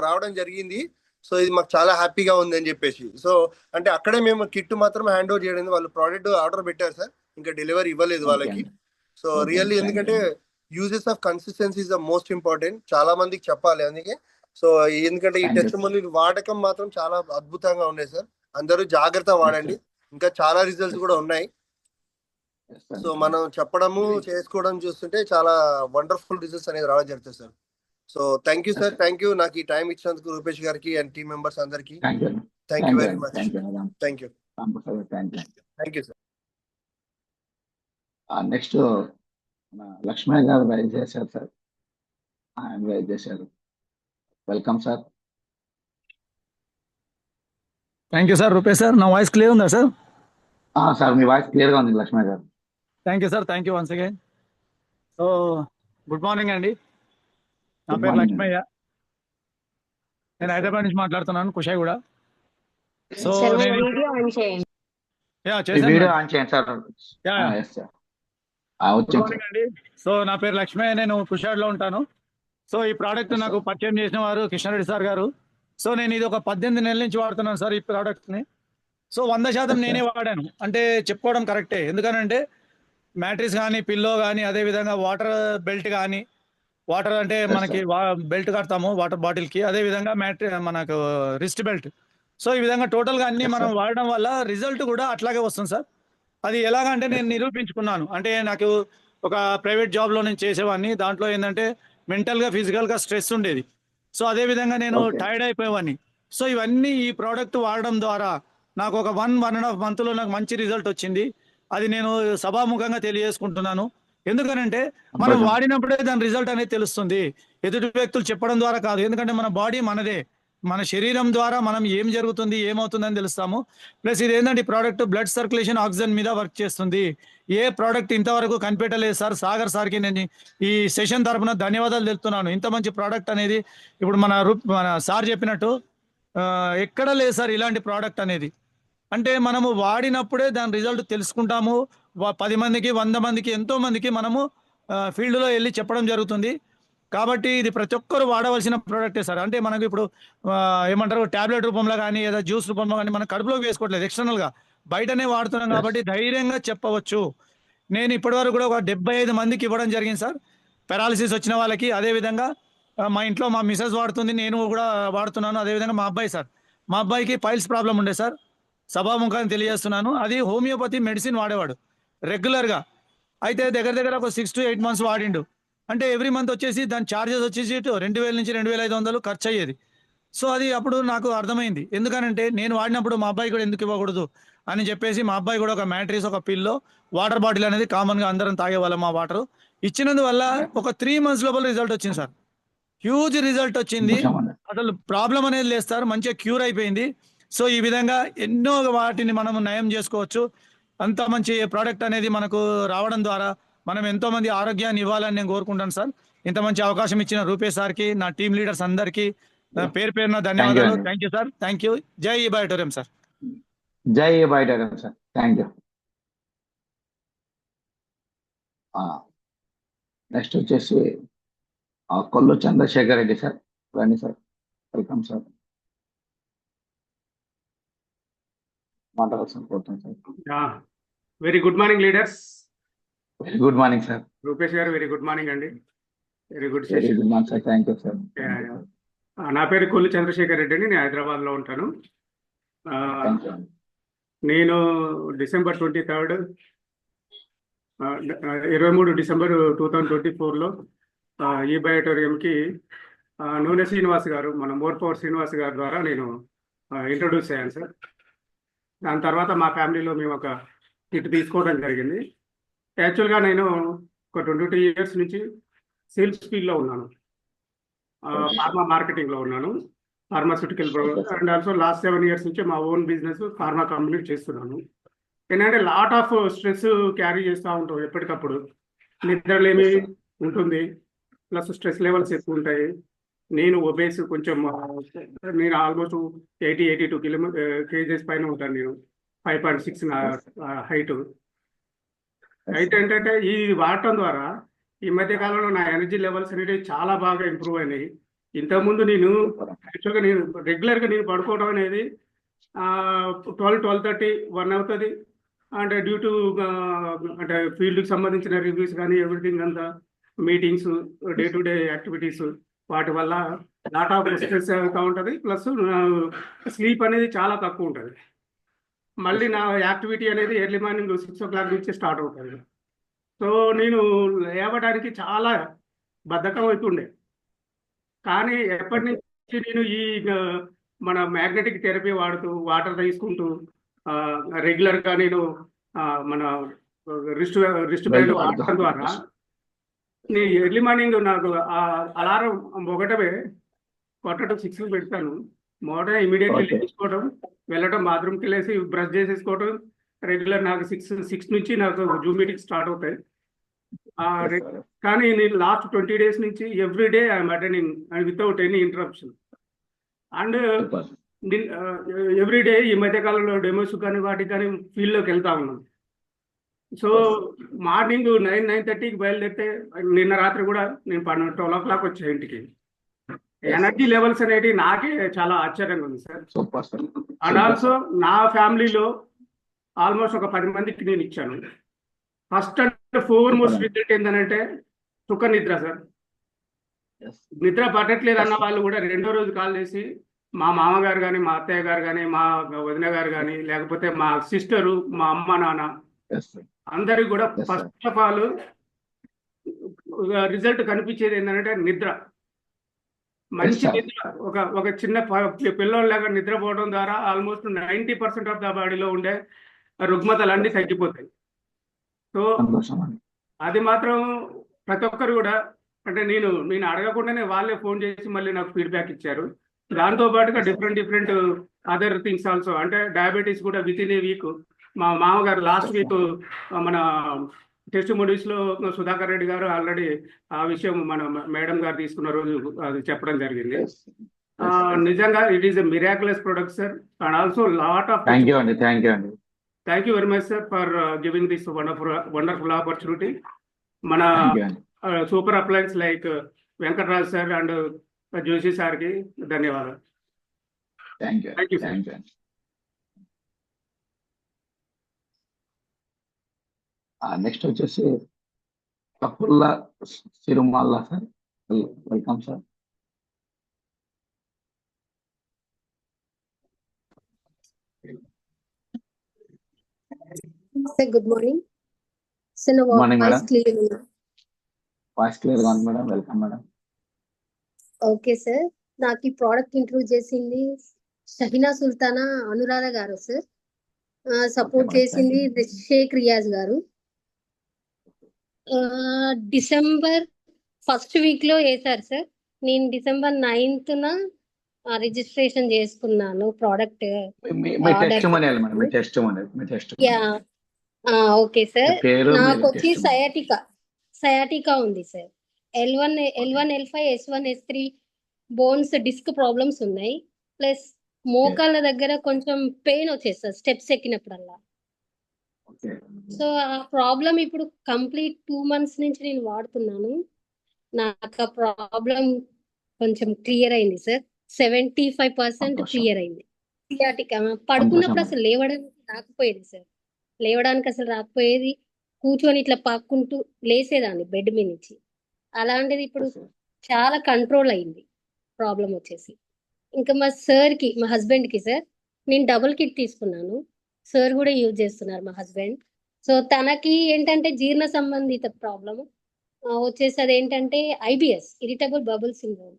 రావడం జరిగింది, సో ఇది మాకు చాలా హ్యాపీగా ఉంది అని చెప్పేసి. సో అంటే అక్కడే మేము కిట్ మాత్రం హ్యాండ్ ఓవర్ చేయడం, వాళ్ళు ప్రోడక్ట్ ఆర్డర్ పెట్టారు సార్, ఇంకా డెలివరీ ఇవ్వలేదు వాళ్ళకి. సో రియల్లీ ఎందుకంటే uses of consistency is the most important, చాలా మందికి చెప్పాలి అందుకే. సో ఎందుకంటే ఈ టెస్ట్ మనీ వాడకం మాత్రం చాలా అద్భుతంగా ఉన్నాయి సార్, అందరూ జాగ్రత్త వాడండి, ఇంకా చాలా రిజల్ట్స్ కూడా ఉన్నాయి. సో మనం చెప్పడము చేసుకోవడం చూస్తుంటే చాలా వండర్ఫుల్ రిజల్ట్స్ అనేది రావడం జరుగుతుంది sir. So thank you sir, thank you నాకు ఈ టైం ఇచ్చినందుకు రూపేష్ గారికి అండ్ టీమ్ మెంబర్స్ అందరికి thank you very much. Thank you sir. Next Lakshmi గారు రైజ్ చేశారు సార్, ఆయన రైజ్ చేశారు. Welcome sir. Thank you sir. Rupesh sir, నా వాయిస్ క్లియర్ ఉందా సార్? సార్ మీ వాయిస్ క్లియర్గా ఉంది లక్ష్మీ గారు. Thank you sir, thank you once again. So good morning అండి, నా పేరు లక్ష్మయ్య, నేను హైదరాబాద్ నుంచి మాట్లాడుతున్నాను, కుషాయిగూడ. సో వీడియో ఆన్ చేయండి సార్. గుడ్ మార్నింగ్ అండి. సో నా పేరు లక్ష్మయ్య, నేను కుషాయిగూడలో ఉంటాను. సో ఈ ప్రోడక్ట్ నాకు పరిచయం చేసిన వారు కృష్ణారెడ్డి సార్ గారు. సో నేను ఇది ఒక 18 నెలల నుంచి వాడుతున్నాను సార్ ఈ ప్రోడక్ట్ని. సో 100% నేనే వాడాను అంటే చెప్పుకోవడం కరెక్టే, ఎందుకనంటే మ్యాట్రిస్ కానీ పిల్లో కానీ అదేవిధంగా వాటర్ బెల్ట్ కానీ, వాటర్ అంటే మనకి బెల్ట్ కడతాము వాటర్ బాటిల్కి, అదేవిధంగా మనకు రిస్ట్ బెల్ట్. సో ఈ విధంగా టోటల్గా అన్ని మనం వాడడం వల్ల రిజల్ట్ కూడా అట్లాగే వస్తుంది సార్. అది ఎలాగంటే నేను నిరూపించుకున్నాను, అంటే నాకు ఒక ప్రైవేట్ జాబ్లో నేను చేసేవాడిని, దాంట్లో ఏంటంటే మెంటల్గా ఫిజికల్గా స్ట్రెస్ ఉండేది. సో అదేవిధంగా నేను టైర్డ్ అయిపోయేవాడిని. సో ఇవన్నీ ఈ ప్రోడక్ట్ వాడడం ద్వారా నాకు ఒక 1.5 monthలో నాకు మంచి రిజల్ట్ వచ్చింది. అది నేను సభాముఖంగా తెలియజేసుకుంటున్నాను. ఎందుకనంటే మనం వాడినప్పుడే దాని రిజల్ట్ అనేది తెలుస్తుంది, ఎదుటి వ్యక్తులు చెప్పడం ద్వారా కాదు. ఎందుకంటే మన బాడీ మనదే, మన శరీరం ద్వారా మనం ఏం జరుగుతుంది ఏమవుతుందని తెలుస్తాము. ప్లస్ ఇది ఏంటంటే ఈ ప్రోడక్ట్ బ్లడ్ సర్క్యులేషన్ ఆక్సిజన్ మీద వర్క్ చేస్తుంది. ఏ ప్రోడక్ట్ ఇంతవరకు కనిపెట్టలేదు సార్. సాగర్ సార్కి నేను ఈ సెషన్ తరపున ధన్యవాదాలు తెలుపుతున్నాను. ఇంత మంచి ప్రోడక్ట్ అనేది ఇప్పుడు మన సార్ చెప్పినట్టు ఎక్కడ లేదు సార్ ఇలాంటి ప్రోడక్ట్ అనేది. అంటే మనము వాడినప్పుడే దాని రిజల్ట్ తెలుసుకుంటాము. 10 మందికి 100 మందికి ఎంతో మందికి మనము ఫీల్డ్లో వెళ్ళి చెప్పడం జరుగుతుంది. కాబట్టి ఇది ప్రతి ఒక్కరు వాడవలసిన ప్రోడక్టే సార్. అంటే మనకు ఇప్పుడు ఏమంటారు టాబ్లెట్ రూపంలో కానీ లేదా జ్యూస్ రూపంలో కానీ మనం కడుపులోకి వేసుకోవట్లేదు, ఎక్స్టర్నల్గా బయటనే వాడుతున్నాం కాబట్టి ధైర్యంగా చెప్పవచ్చు. నేను ఇప్పటివరకు కూడా ఒక 75 మందికి ఇవ్వడం జరిగింది సార్, పెరాలసిస్ వచ్చిన వాళ్ళకి. అదేవిధంగా మా ఇంట్లో మా మిసెస్ వాడుతుంది, నేను కూడా వాడుతున్నాను. అదేవిధంగా మా అబ్బాయి సార్, మా అబ్బాయికి పైల్స్ ప్రాబ్లం ఉండే సార్, సభాముఖాన్ని తెలియజేస్తున్నాను. అది హోమియోపతి మెడిసిన్ వాడేవాడు రెగ్యులర్గా. అయితే దగ్గర ఒక 6 to 8 months వాడిండు. అంటే ఎవ్రీ మంత్ వచ్చేసి దాని ఛార్జెస్ వచ్చేసి 2000 నుంచి 2500 ఖర్చు అయ్యేది. సో అది అప్పుడు నాకు అర్థమైంది, ఎందుకనంటే నేను వాడినప్పుడు మా అబ్బాయి కూడా ఎందుకు ఇవ్వకూడదు అని చెప్పేసి మా అబ్బాయి కూడా ఒక మ్యాట్రిస్ ఒక పిల్లో వాటర్ బాటిల్ అనేది కామన్గా అందరం తాగేవాళ్ళం. మా వాటర్ ఇచ్చినందువల్ల ఒక 3 months లోపల రిజల్ట్ వచ్చింది సార్, హ్యూజ్ రిజల్ట్ వచ్చింది. అసలు ప్రాబ్లం అనేది లేదు సార్, మంచిగా క్యూర్ అయిపోయింది. సో ఈ విధంగా ఎన్నో వాటిని మనం నయం చేసుకోవచ్చు. అంత మంచి ప్రోడక్ట్ అనేది మనకు రావడం ద్వారా మనం ఎంతో మంది ఆరోగ్యాన్ని ఇవ్వాలని నేను కోరుకుంటాను సార్. ఇంత మంచి అవకాశం ఇచ్చిన రూపేష్ సార్కి, నా టీమ్ లీడర్స్ అందరికీ పేరు పేరున థ్యాంక్ యూ ధన్యవాదాలు. అండి. Thank you sir. Thank you. జై ఈ బయోటోరియం సార్. జై బయట సార్. Thank you. నెక్స్ట్ వచ్చేసి కొల్లు చంద్రశేఖర్ రెడ్డి సార్. రండి సార్. Welcome sir. మాట్లాడాల్సిన కోరుతాం sir. Very good morning leaders. Very good morning sir. Rupesh garu very good morning అండి. Very good very good morning sir. Thank you sir. నా పేరు కొల్లు చంద్రశేఖర్ రెడ్డి అండి. నేను హైదరాబాద్లో ఉంటాను. Thank you. నేను December 23, 23 December 2024లో ఈ బయోటోరియంకి నూనె శ్రీనివాస్ గారు, మన మోర్ పవర్ శ్రీనివాస్ గారి ద్వారా నేను ఇంట్రొడ్యూస్ అయ్యాను సార్. దాని తర్వాత మా ఫ్యామిలీలో మేము ఒక కిట్ తీసుకోవడం జరిగింది. యాక్చువల్గా నేను ఒక 22 years నుంచి సేల్స్ ఫీల్డ్లో ఉన్నాను. ఫార్మా మార్కెటింగ్లో ఉన్నాను, pharmaceutical and also last 7 years నుంచి మా ఓన్ బిజినెస్ ఫార్మా కంపెనీ చేస్తున్నాను. ఏంటంటే లాట్ ఆఫ్ స్ట్రెస్ క్యారీ చేస్తూ ఉంటాం ఎప్పటికప్పుడు. నిద్రలేమి ఉంటుంది, ప్లస్ స్ట్రెస్ లెవెల్స్ ఎక్కువ ఉంటాయి. నేను ఒబేస్ కొంచెం, నేను ఆల్మోస్ట్ 82 kgs పైన ఉంటాను. నేను 5.6 నా హైట్. అయితే ఏంటంటే ఈ వాడటం ద్వారా ఈ మధ్య కాలంలో నా ఎనర్జీ లెవెల్స్ అనేవి చాలా బాగా ఇంప్రూవ్ అయినాయి. ఇంతకుముందు నేను యాక్చువల్గా నేను రెగ్యులర్గా నేను పడుకోవడం అనేది 12:30, 1 అవుతుంది. అంటే డ్యూ టు అంటే ఫీల్డ్కి సంబంధించిన రివ్యూస్ కానీ ఎవ్రీథింగ్ అంతా, meetings, day to day activities, వాటి వల్ల లాట్ ఆఫ్ స్ట్రెస్ అవుతూ ఉంటుంది. ప్లస్ స్లీప్ అనేది చాలా తక్కువ ఉంటుంది. మళ్ళీ నా యాక్టివిటీ అనేది ఎర్లీ మార్నింగ్ 6 o'clock నుంచి స్టార్ట్ అవుతుంది. సో నేను లేవడానికి చాలా బద్ధకం అవుతుండే. కానీ ఎప్పటి నుంచి నేను ఈ మన మ్యాగ్నెటిక్ థెరపీ వాడుతూ, వాటర్ తీసుకుంటూ, రెగ్యులర్గా నేను మన రిస్ట్ బ్యాండ్ వాడటం ద్వారా నేను ఎర్లీ మార్నింగ్ నాకు అలారం ఒకటమే కొట్టడం 6 పెడతాను. మార్నింగ్ ఇమీడియట్లీ లేచుకోవడం, వెళ్ళడం, బాత్రూమ్కి వెళ్ళేసి బ్రష్ చేసేసుకోవడం. రెగ్యులర్ నాకు 6 నుంచి నాకు జూమ్ మీటింగ్ స్టార్ట్ అవుతాయి. కానీ నేను లాస్ట్ 20 days నుంచి every day I'm attending without any interruption. And every day ఈ మధ్యకాలంలో డెమోస్ కానీ వాటికి కానీ ఫీల్డ్లోకి వెళ్తా ఉన్నాను. సో మార్నింగ్ 9-9:30కి బయలుదేరితే నిన్న రాత్రి కూడా నేను 12 o'clock వచ్చా ఇంటికి. ఎనర్జీ లెవెల్స్ అనేవి నాకే చాలా ఆశ్చర్యంగా ఉంది సార్. అండ్ ఆల్సో నా ఫ్యామిలీలో ఆల్మోస్ట్ ఒక 10 మందికి నేను ఇచ్చాను. ఫస్ట్ అండ్ ఫోర్మోస్ట్ రిజల్ట్ ఏంటంటే సుఖ నిద్ర సార్. నిద్ర పట్టట్లేదు అన్న వాళ్ళు కూడా 2వ రోజు కాల్ చేసి, మా మామగారు కానీ, మా అత్తయ్య గారు కానీ, మా వదిన గారు కానీ, లేకపోతే మా సిస్టరు, మా అమ్మ నాన్న అందరికి కూడా ఫస్ట్ ఆఫ్ ఆల్ రిజల్ట్ కనిపించేది ఏంటంటే నిద్ర. మంచి నిద్ర, ఒక చిన్న పిల్లలాగా నిద్రపోవడం ద్వారా ఆల్మోస్ట్ 90% ఆఫ్ ద బాడీలో ఉండే రుగ్మతలన్నీ తగ్గిపోతాయి. సో అది మాత్రం ప్రతి ఒక్కరు కూడా, అంటే నేను అడగకుండానే వాళ్ళే ఫోన్ చేసి మళ్ళీ నాకు ఫీడ్బ్యాక్ ఇచ్చారు. దాంతో పాటుగా డిఫరెంట్ అదర్ థింగ్స్ ఆల్సో. అంటే డయాబెటీస్ కూడా విత్ ఇన్ ఏ వీక్, మా మామగారు లాస్ట్ వీక్ మన టెస్టిమోనీస్లో సుధాకర్ రెడ్డి గారు ఆల్రెడీ ఆ విషయం మన మేడం గారు తీసుకున్న రోజు అది చెప్పడం జరిగింది. నిజంగా it is a miraculous product sir. And also lot of thank you అండి. థ్యాంక్ యూ అండి. Thank you very much sir for giving this wonderful opportunity. మన super appliance like Venkatraj sir and Joshi సార్కి ధన్యవాదాలు. Thank you sir. నెక్స్ట్ వచ్చేసి కపుల్లా సిరుమల్లా sir. Welcome sir. Sir, good morning. Sir, no morning, voice madam. clear ఉంది. Voice క్లియర్గా ఉంది madam. Welcome madam. Okay sir. నాకు ఈ ప్రోడక్ట్ ఇంట్రొడ్యూస్ చేసింది షహీనా సుల్తానా అనురాధ గారు సార్. సపోర్ట్ చేసింది షేక్ రియాజ్ గారు. December 1st week లో వేశారు సార్. నేను December 9th రిజిస్ట్రేషన్ చేసుకున్నాను ప్రోడక్ట్. Yeah okay sir. నాకు వచ్చి సయాటికా ఉంది sir. L1 L5 S1 S3 bones disc problems ఉన్నాయి. ప్లస్ మోకాళ్ళ దగ్గర కొంచెం పెయిన్ వచ్చేస్తుంది స్టెప్స్ ఎక్కినప్పుడల్లా. సో ఆ ప్రాబ్లం ఇప్పుడు కంప్లీట్ 2 months నుంచి నేను వాడుతున్నాను. నాకు ఆ ప్రాబ్లం కొంచెం క్లియర్ అయింది సార్. 75% క్లియర్ అయింది. సియాటిక్ పడుకున్నప్పుడు అసలు లేవడానికి రాకపోయేది సార్. లేవడానికి అసలు రాకపోయేది. కూర్చొని ఇట్లా పాక్కుంటూ లేసేదాన్ని బెడ్ మీద నుంచి. అలాంటిది ఇప్పుడు చాలా కంట్రోల్ అయింది ప్రాబ్లం వచ్చేసి. ఇంకా మా సార్కి, మా హస్బెండ్కి సార్, నేను డబుల్ కిట్ తీసుకున్నాను. సార్ కూడా యూజ్ చేస్తున్నారు మా హస్బెండ్. సో తనకి ఏంటంటే జీర్ణ సంబంధిత ప్రాబ్లం వచ్చేసి అది ఏంటంటే IBS, ఇరిటబుల్ బబుల్ సిండ్రోమ్.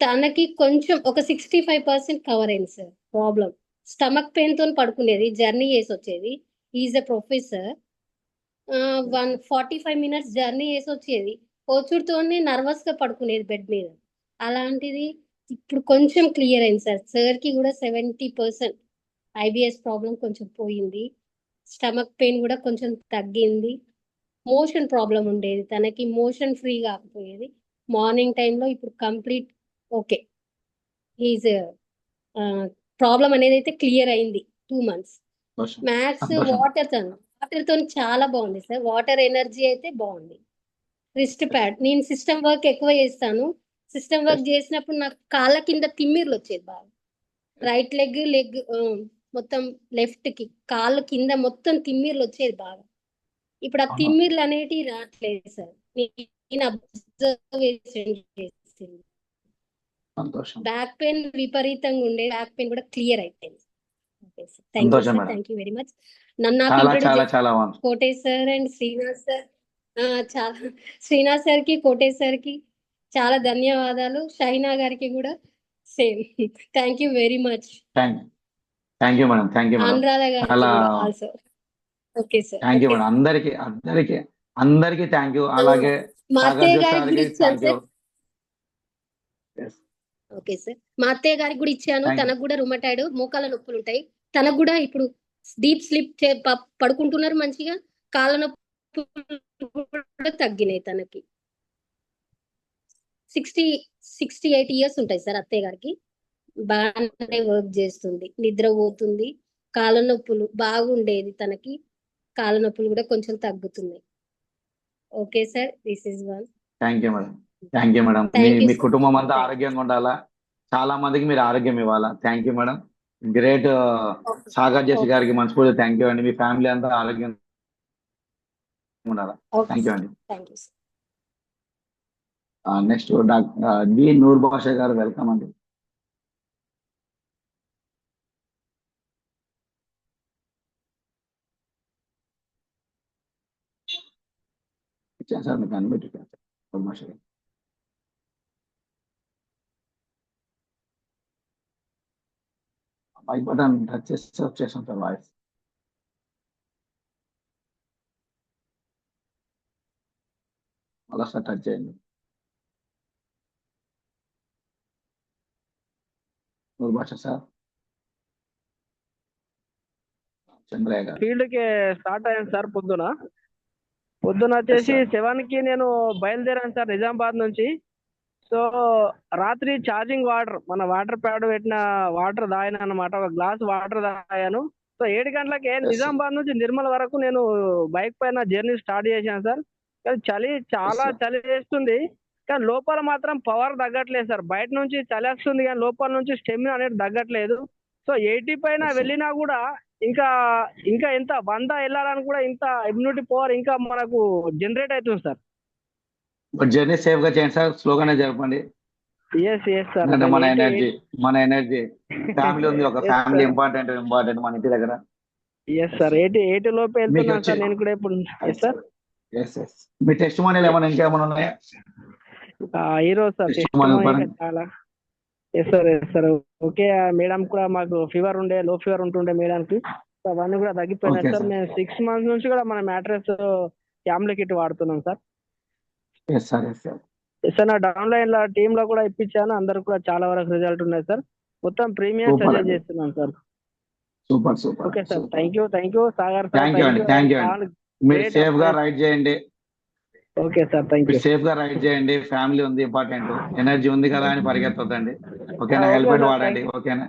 తనకి కొంచెం ఒక 65% కవర్ అయింది సార్ ప్రాబ్లం. స్టమక్ పెయిన్ తో పడుకునేది, జర్నీ చేసి వచ్చేది. Is a professor. 145 minutes journey చేసి వచ్చేది. వచ్చుడుతోనే నర్వస్ గా పడుకునేది బెడ్ మీద. అలాంటిది ఇప్పుడు కొంచెం క్లియర్ అయింది సార్. సార్కి కూడా 70% IBS ప్రాబ్లం కొంచెం పోయింది. స్టమక్ పెయిన్ కూడా కొంచెం తగ్గింది. మోషన్ ప్రాబ్లం ఉండేది, తనకి మోషన్ ఫ్రీ కాకపోయేది. మార్నింగ్ టైంలో ఇప్పుడు కంప్లీట్ ఓకే. ఈజ్ ప్రాబ్లం అనేది అయితే క్లియర్ అయింది 2 months. మ్యాథ్స్ వాటర్ తో చాలా బాగుంది సార్. వాటర్ ఎనర్జీ అయితే బాగుంది. రిస్ట్ ప్యాడ్, నేను సిస్టమ్ వర్క్ ఎక్కువ చేస్తాను. సిస్టమ్ వర్క్ చేసినప్పుడు నాకు కాళ్ళ కింద తిమ్మిర్లు వచ్చేది బాగా. రైట్ లెగ్ మొత్తం లెఫ్ట్ కి కాళ్ళ కింద మొత్తం తిమ్మిర్లు వచ్చేది బాగా. ఇప్పుడు ఆ తిమ్మిర్లు అనేటివి రావట్లేదు సార్. నేను అబ్జర్వేషన్ చేసింది. బ్యాక్ పెయిన్ విపరీతంగా ఉండే, బ్యాక్ పెయిన్ కూడా క్లియర్ అయిపోయింది. Thank you very much. నన్ను Kotesh sir and Srinath sir, Srinath sir కి, కోటేష్ సార్ కి చాలా ధన్యవాదాలు. షహీనా గారికి కూడా same. Thank you very much. Thank you madam. Thank you madam. Anuradha గారికి also. Okay sir. Thank you madam. అందరికి థ్యాంక్ యూ. అలాగే మా అత్తయ్య గారికి కూడా ఇచ్చాను సార్. Okay sir. మా అత్తయ్య గారికి కూడా ఇచ్చాను. తనకు కూడా రుమటాయిడ్, మోకాళ్ళ నొప్పులు ఉంటాయి. తనకు కూడా ఇప్పుడు డీప్ స్లీప్ పడుకుంటున్నారు మంచిగా. కాళ్ళ నొప్పులు కూడా తగ్గినాయి. తనకి 68 years ఉంటాయి సార్ అత్తయ్య గారికి. బాగానే వర్క్ చేస్తుంది, నిద్ర పోతుంది. కాళ్ళ నొప్పులు బాగుండేది తనకి, కాళ్ళ నొప్పులు కూడా కొంచెం తగ్గుతున్నాయి. Okay sir, this is one. Thank you madam. మీ కుటుంబం అంతా ఆరోగ్యంగా ఉండాలా, చాలా మందికి మీరు ఆరోగ్యం ఇవ్వాలా. Thank you madam. Great. Sagar JC గారికి మనస్ఫూర్తి థ్యాంక్ యూ అండి. మీ ఫ్యామిలీ అంతా ఆరోగ్యంగా ఉండాలా. థ్యాంక్ యూ అండి. నెక్స్ట్ డాక్టర్ డి నూర్ బాషా గారు, వెల్కమ్ అండి. ఇచ్చాను సార్ మీకు అన్మిట్ బాషా గారు. మైక్ బటన్ టచ్ చేస్తే వచ్చేసాం సార్ వాయిస్. మళ్ళీ సార్ టచ్ చేయండి. నూర్ బాషా సార్, చంద్రయ్య గారు. ఫీల్డ్ కి స్టార్ట్ అయ్యాను సార్. పొద్దున వచ్చేసి 7 కి నేను బయలుదేరాను సార్ నిజామాబాద్ నుంచి. సో రాత్రి ఛార్జింగ్ వాటర్, మన వాటర్ ప్యాడ్ పెట్టిన వాటర్ తాగాను అనమాట. ఒక గ్లాస్ వాటర్ తాగాను. సో 7 గంటలకే నిజామాబాద్ నుంచి నిర్మల్ వరకు నేను బైక్ పైన జర్నీ స్టార్ట్ చేశాను సార్. కానీ చాలా చలి వేస్తుంది, కానీ లోపల మాత్రం పవర్ తగ్గట్లేదు సార్. బయట నుంచి చలి వస్తుంది కానీ లోపల నుంచి స్టెమినా అనేది తగ్గట్లేదు. సో 80 పైన వెళ్ళినా కూడా ఇంకా ఎంత 100 వెళ్ళాలని కూడా ఇంత ఇమ్యూనిటీ పవర్ ఇంకా మనకు జనరేట్ అవుతుంది సార్. జర్నీ సేఫ్ గా చేయండి సార్, స్లోగానే జరపండి. సార్, మన ఎనర్జీ ఫ్యామిలీ ఉంది, ఒక ఫ్యామిలీ ఇంపార్టెంట్ మన ఇంటి దగ్గర. సార్ 80 లోపు వెళ్తున్నాను సార్ నేను కూడా ఇప్పుడు. సార్ మీ టెస్ట్ మనీలు ఏమైనా ఇంకేమైనా ఉన్నాయా ఈరోజు సార్? చాలా సార్. ఓకే, మేడం కూడా మాకు ఫీవర్ ఉండే, లో ఫీవర్ ఉంటుండే మేడంకి. అవన్నీ కూడా తగ్గిపోయినాయి సార్. మేము 6 months నుంచి కూడా మన మ్యాట్రెస్ ఫ్యామిలీ కిట్ వాడుతున్నాం సార్. సార్ నా డౌన్లైన్ లో టీమ్ లో కూడా ఇప్పించాను, అందరు కూడా చాలా వరకు రిజల్ట్ ఉన్నాయి సార్. మొత్తం ప్రీమియం సజెస్ట్ చేస్తున్నాం sir. Super. Okay sir, thank you Sagar sir. Thank you. మీరు సేఫ్ గా రైడ్ చేయండి. Okay sir, thank you. Safe గా రైడ్ చేయండి. ఫ్యామిలీ ఉంది ఇంపార్టెంట్. ఎనర్జీ ఉంది కదా అని పరిగెత్తొద్దండి. ఓకేనా? ఓకే హెల్మెట్ సార్, వాడండి. ఓకేనా?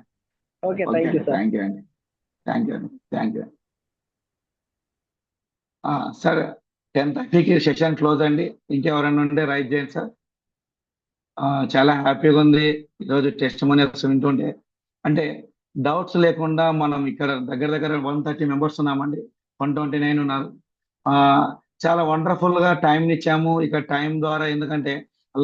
ఓకే, ఓకే థ్యాంక్ యూ అండి. సార్. థ్యాంక్ యూ అండి. థ్యాంక్ యూ అండి. Thank you. సార్ 10:30కి సెషన్ క్లోజ్ అండి. ఇంకెవరైనా ఉంటే రైడ్ చేయండి సార్. చాలా హ్యాపీగా ఉంది ఈరోజు టెస్టిమోనియల్స్ వింటుంటే. అంటే డౌట్స్ లేకుండా మనం ఇక్కడ దగ్గర దగ్గర 130 మెంబర్స్ ఉన్నామండి. 129 ఉన్నారు. చాలా వండర్ఫుల్ గా టైం ఇచ్చాము. ఇక టైం ద్వారా ఎందుకంటే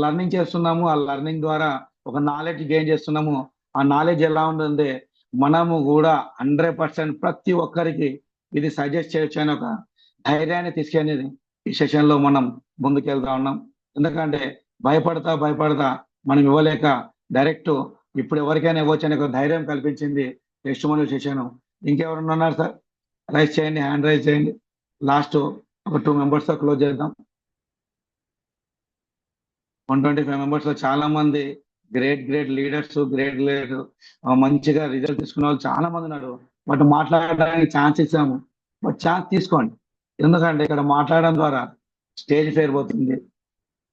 లర్నింగ్ చేస్తున్నాము. ఆ లర్నింగ్ ద్వారా ఒక నాలెడ్జ్ గెయిన్ చేస్తున్నాము. ఆ నాలెడ్జ్ ఎలా ఉంటుంది, మనము కూడా 100% ప్రతి ఒక్కరికి ఇది సజెస్ట్ చేయొచ్చు అని ఒక ధైర్యాన్ని తీసుకెళ్ళి ఈ సెషన్ లో మనం ముందుకెళ్తా ఉన్నాం. ఎందుకంటే భయపడతా మనం ఇవ్వలేక డైరెక్ట్ ఇప్పుడు ఎవరికైనా ఇవ్వచ్చు అనే ఒక ధైర్యం కల్పించింది టెస్టిమోనియల్ సెషన్. ఇంకెవరన్నా ఉన్నారు సార్? రైజ్ చేయండి, హ్యాండ్ రైజ్ చేయండి. లాస్ట్ ఒక 2 మెంబర్స్ తో క్లోజ్ చేద్దాం. 125 మెంబర్స్ లో చాలా మంది గ్రేట్ లీడర్స్, గ్రేట్ మంచిగా రిజల్ట్ తీసుకున్న వాళ్ళు చాలా మంది ఉన్నారు. బట్ మాట్లాడడానికి ఛాన్స్ ఇచ్చాము. బట్ ఛాన్స్ తీసుకోండి. ఎందుకంటే ఇక్కడ మాట్లాడడం ద్వారా స్టేజ్ ఫేర్ పోతుంది.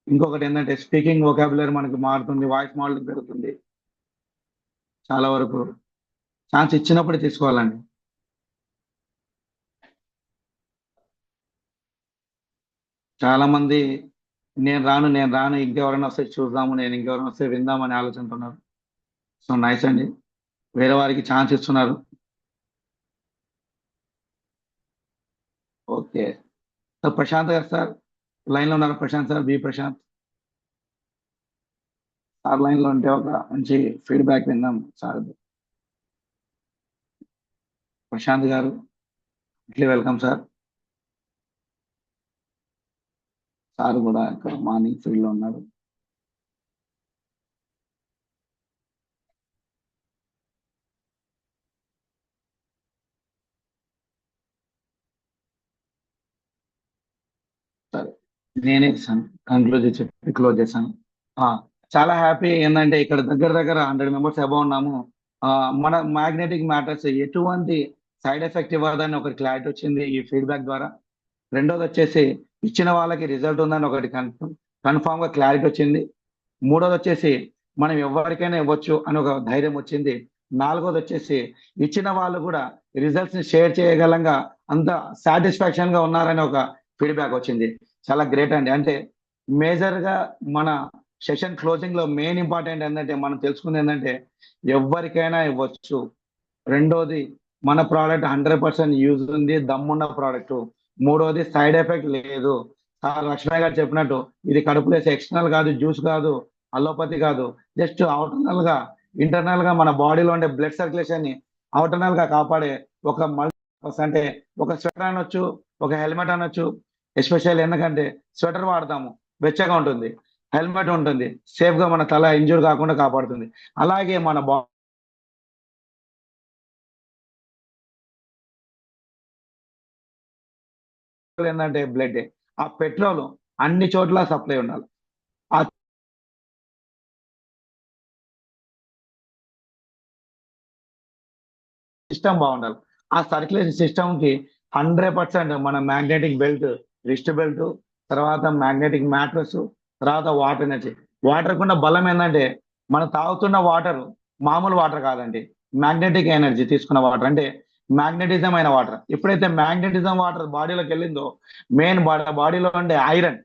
ఇంకొకటి ఏంటంటే స్పీకింగ్ వొకాబులరీ మనకి మారుతుంది, వాయిస్ మోడలింగ్ పెరుగుతుంది. చాలా వరకు ఛాన్స్ ఇచ్చినప్పుడు తీసుకోవాలండి. చాలా మంది నేను రాను ఇంకెవరైనా వస్తే చూద్దాము, నేను ఇంకెవరైనా వస్తే విందామని ఆలోచనతున్నారు. సో నైస్ అండి, వేరే వారికి ఛాన్స్ ఇస్తున్నారు. ఓకే సార్, ప్రశాంత్ గారు సార్ లైన్ లో ఉన్నారు. Prashant sir, B Prashant sir line లో ఉంటే ఒక మంచి ఫీడ్బ్యాక్ విందాం సార్. ప్రశాంత్ గారు వెల్కమ్ సార్. సార్ కూడా ఇక్కడ మార్నింగ్ ఫీల్డ్ లో ఉన్నారు. సరే, నేనే కంక్లూజ్ చెప్పి క్లోజ్ చేశాను. చాలా హ్యాపీ ఏంటంటే ఇక్కడ దగ్గర దగ్గర 100 మెంబర్స్ అబౌవ్ ఉన్నాము. మన మ్యాగ్నెటిక్ మ్యాటర్స్ ఎటువంటి సైడ్ ఎఫెక్ట్ ఇవ్వదని ఒకటి క్లారిటీ వచ్చింది ఈ ఫీడ్బ్యాక్ ద్వారా. రెండోది వచ్చేసి ఇచ్చిన వాళ్ళకి రిజల్ట్ ఉందని ఒకటి కన్ఫామ్ గా క్లారిటీ వచ్చింది. మూడోది వచ్చేసి మనం ఎవరికైనా ఇవ్వచ్చు అని ఒక ధైర్యం వచ్చింది. నాలుగోది వచ్చేసి ఇచ్చిన వాళ్ళు కూడా రిజల్ట్స్ ని షేర్ చేయగలంగా అంత సాటిస్ఫాక్షన్ గా ఉన్నారని ఒక ఫీడ్బ్యాక్ వచ్చింది. చాలా గ్రేట్ అండి. అంటే మేజర్ గా మన సెషన్ క్లోజింగ్ లో మెయిన్ ఇంపార్టెంట్ ఏంటంటే మనం తెలుసుకుంది ఏంటంటే ఎవరికైనా ఇవ్వచ్చు. రెండోది మన ప్రోడక్ట్ 100% యూజ్ ఉంది, దమ్మున్న ప్రోడక్ట్. మూడోది సైడ్ ఎఫెక్ట్ లేదు. సార్ లక్ష్మయ్య గారు చెప్పినట్టు ఇది కడుపులేసి ఎక్స్టర్నల్ కాదు, జ్యూస్ కాదు, అలోపతి కాదు, జస్ట్ అవుటర్నల్ గా ఇంటర్నల్ గా మన బాడీలో ఉండే బ్లడ్ సర్క్యులేషన్ ని అవుటర్నల్ గా కాపాడే ఒక అంటే ఒక స్వెటర్ అనొచ్చు, ఒక హెల్మెట్ అనొచ్చు. ఎస్పెషల్ ఎందుకంటే స్వెటర్ వాడతాము, వెచ్చగా ఉంటుంది, హెల్మెట్ ఉంటుంది, సేఫ్ గా మన తల ఇంజూర్ కాకుండా కాపాడుతుంది. అలాగే మన ఏంటంటే బ్లడ్, ఆ పెట్రోల్ అన్ని చోట్ల సప్లై ఉండాలి. ఆ సిస్టమ్ బాగుండాలి. ఆ సర్క్యులేషన్ సిస్టమ్ కి 100% మన మ్యాగ్నెటిక్ బెల్ట్, రిస్ట్ బెల్ట్, తర్వాత మ్యాగ్నెటిక్ మ్యాట్రస్, తర్వాత వాటర్ ఎనర్జీ. వాటర్ కున్న బలం ఏంటంటే మనం తాగుతున్న వాటర్ మామూలు వాటర్ కాదండి, మ్యాగ్నెటిక్ ఎనర్జీ తీసుకున్న వాటర్, అంటే మ్యాగ్నెటిజం అయిన వాటర్. ఎప్పుడైతే మ్యాగ్నెటిజం వాటర్ బాడీలోకి వెళ్ళిందో మెయిన్ బాడీలో ఉండే ఐరన్,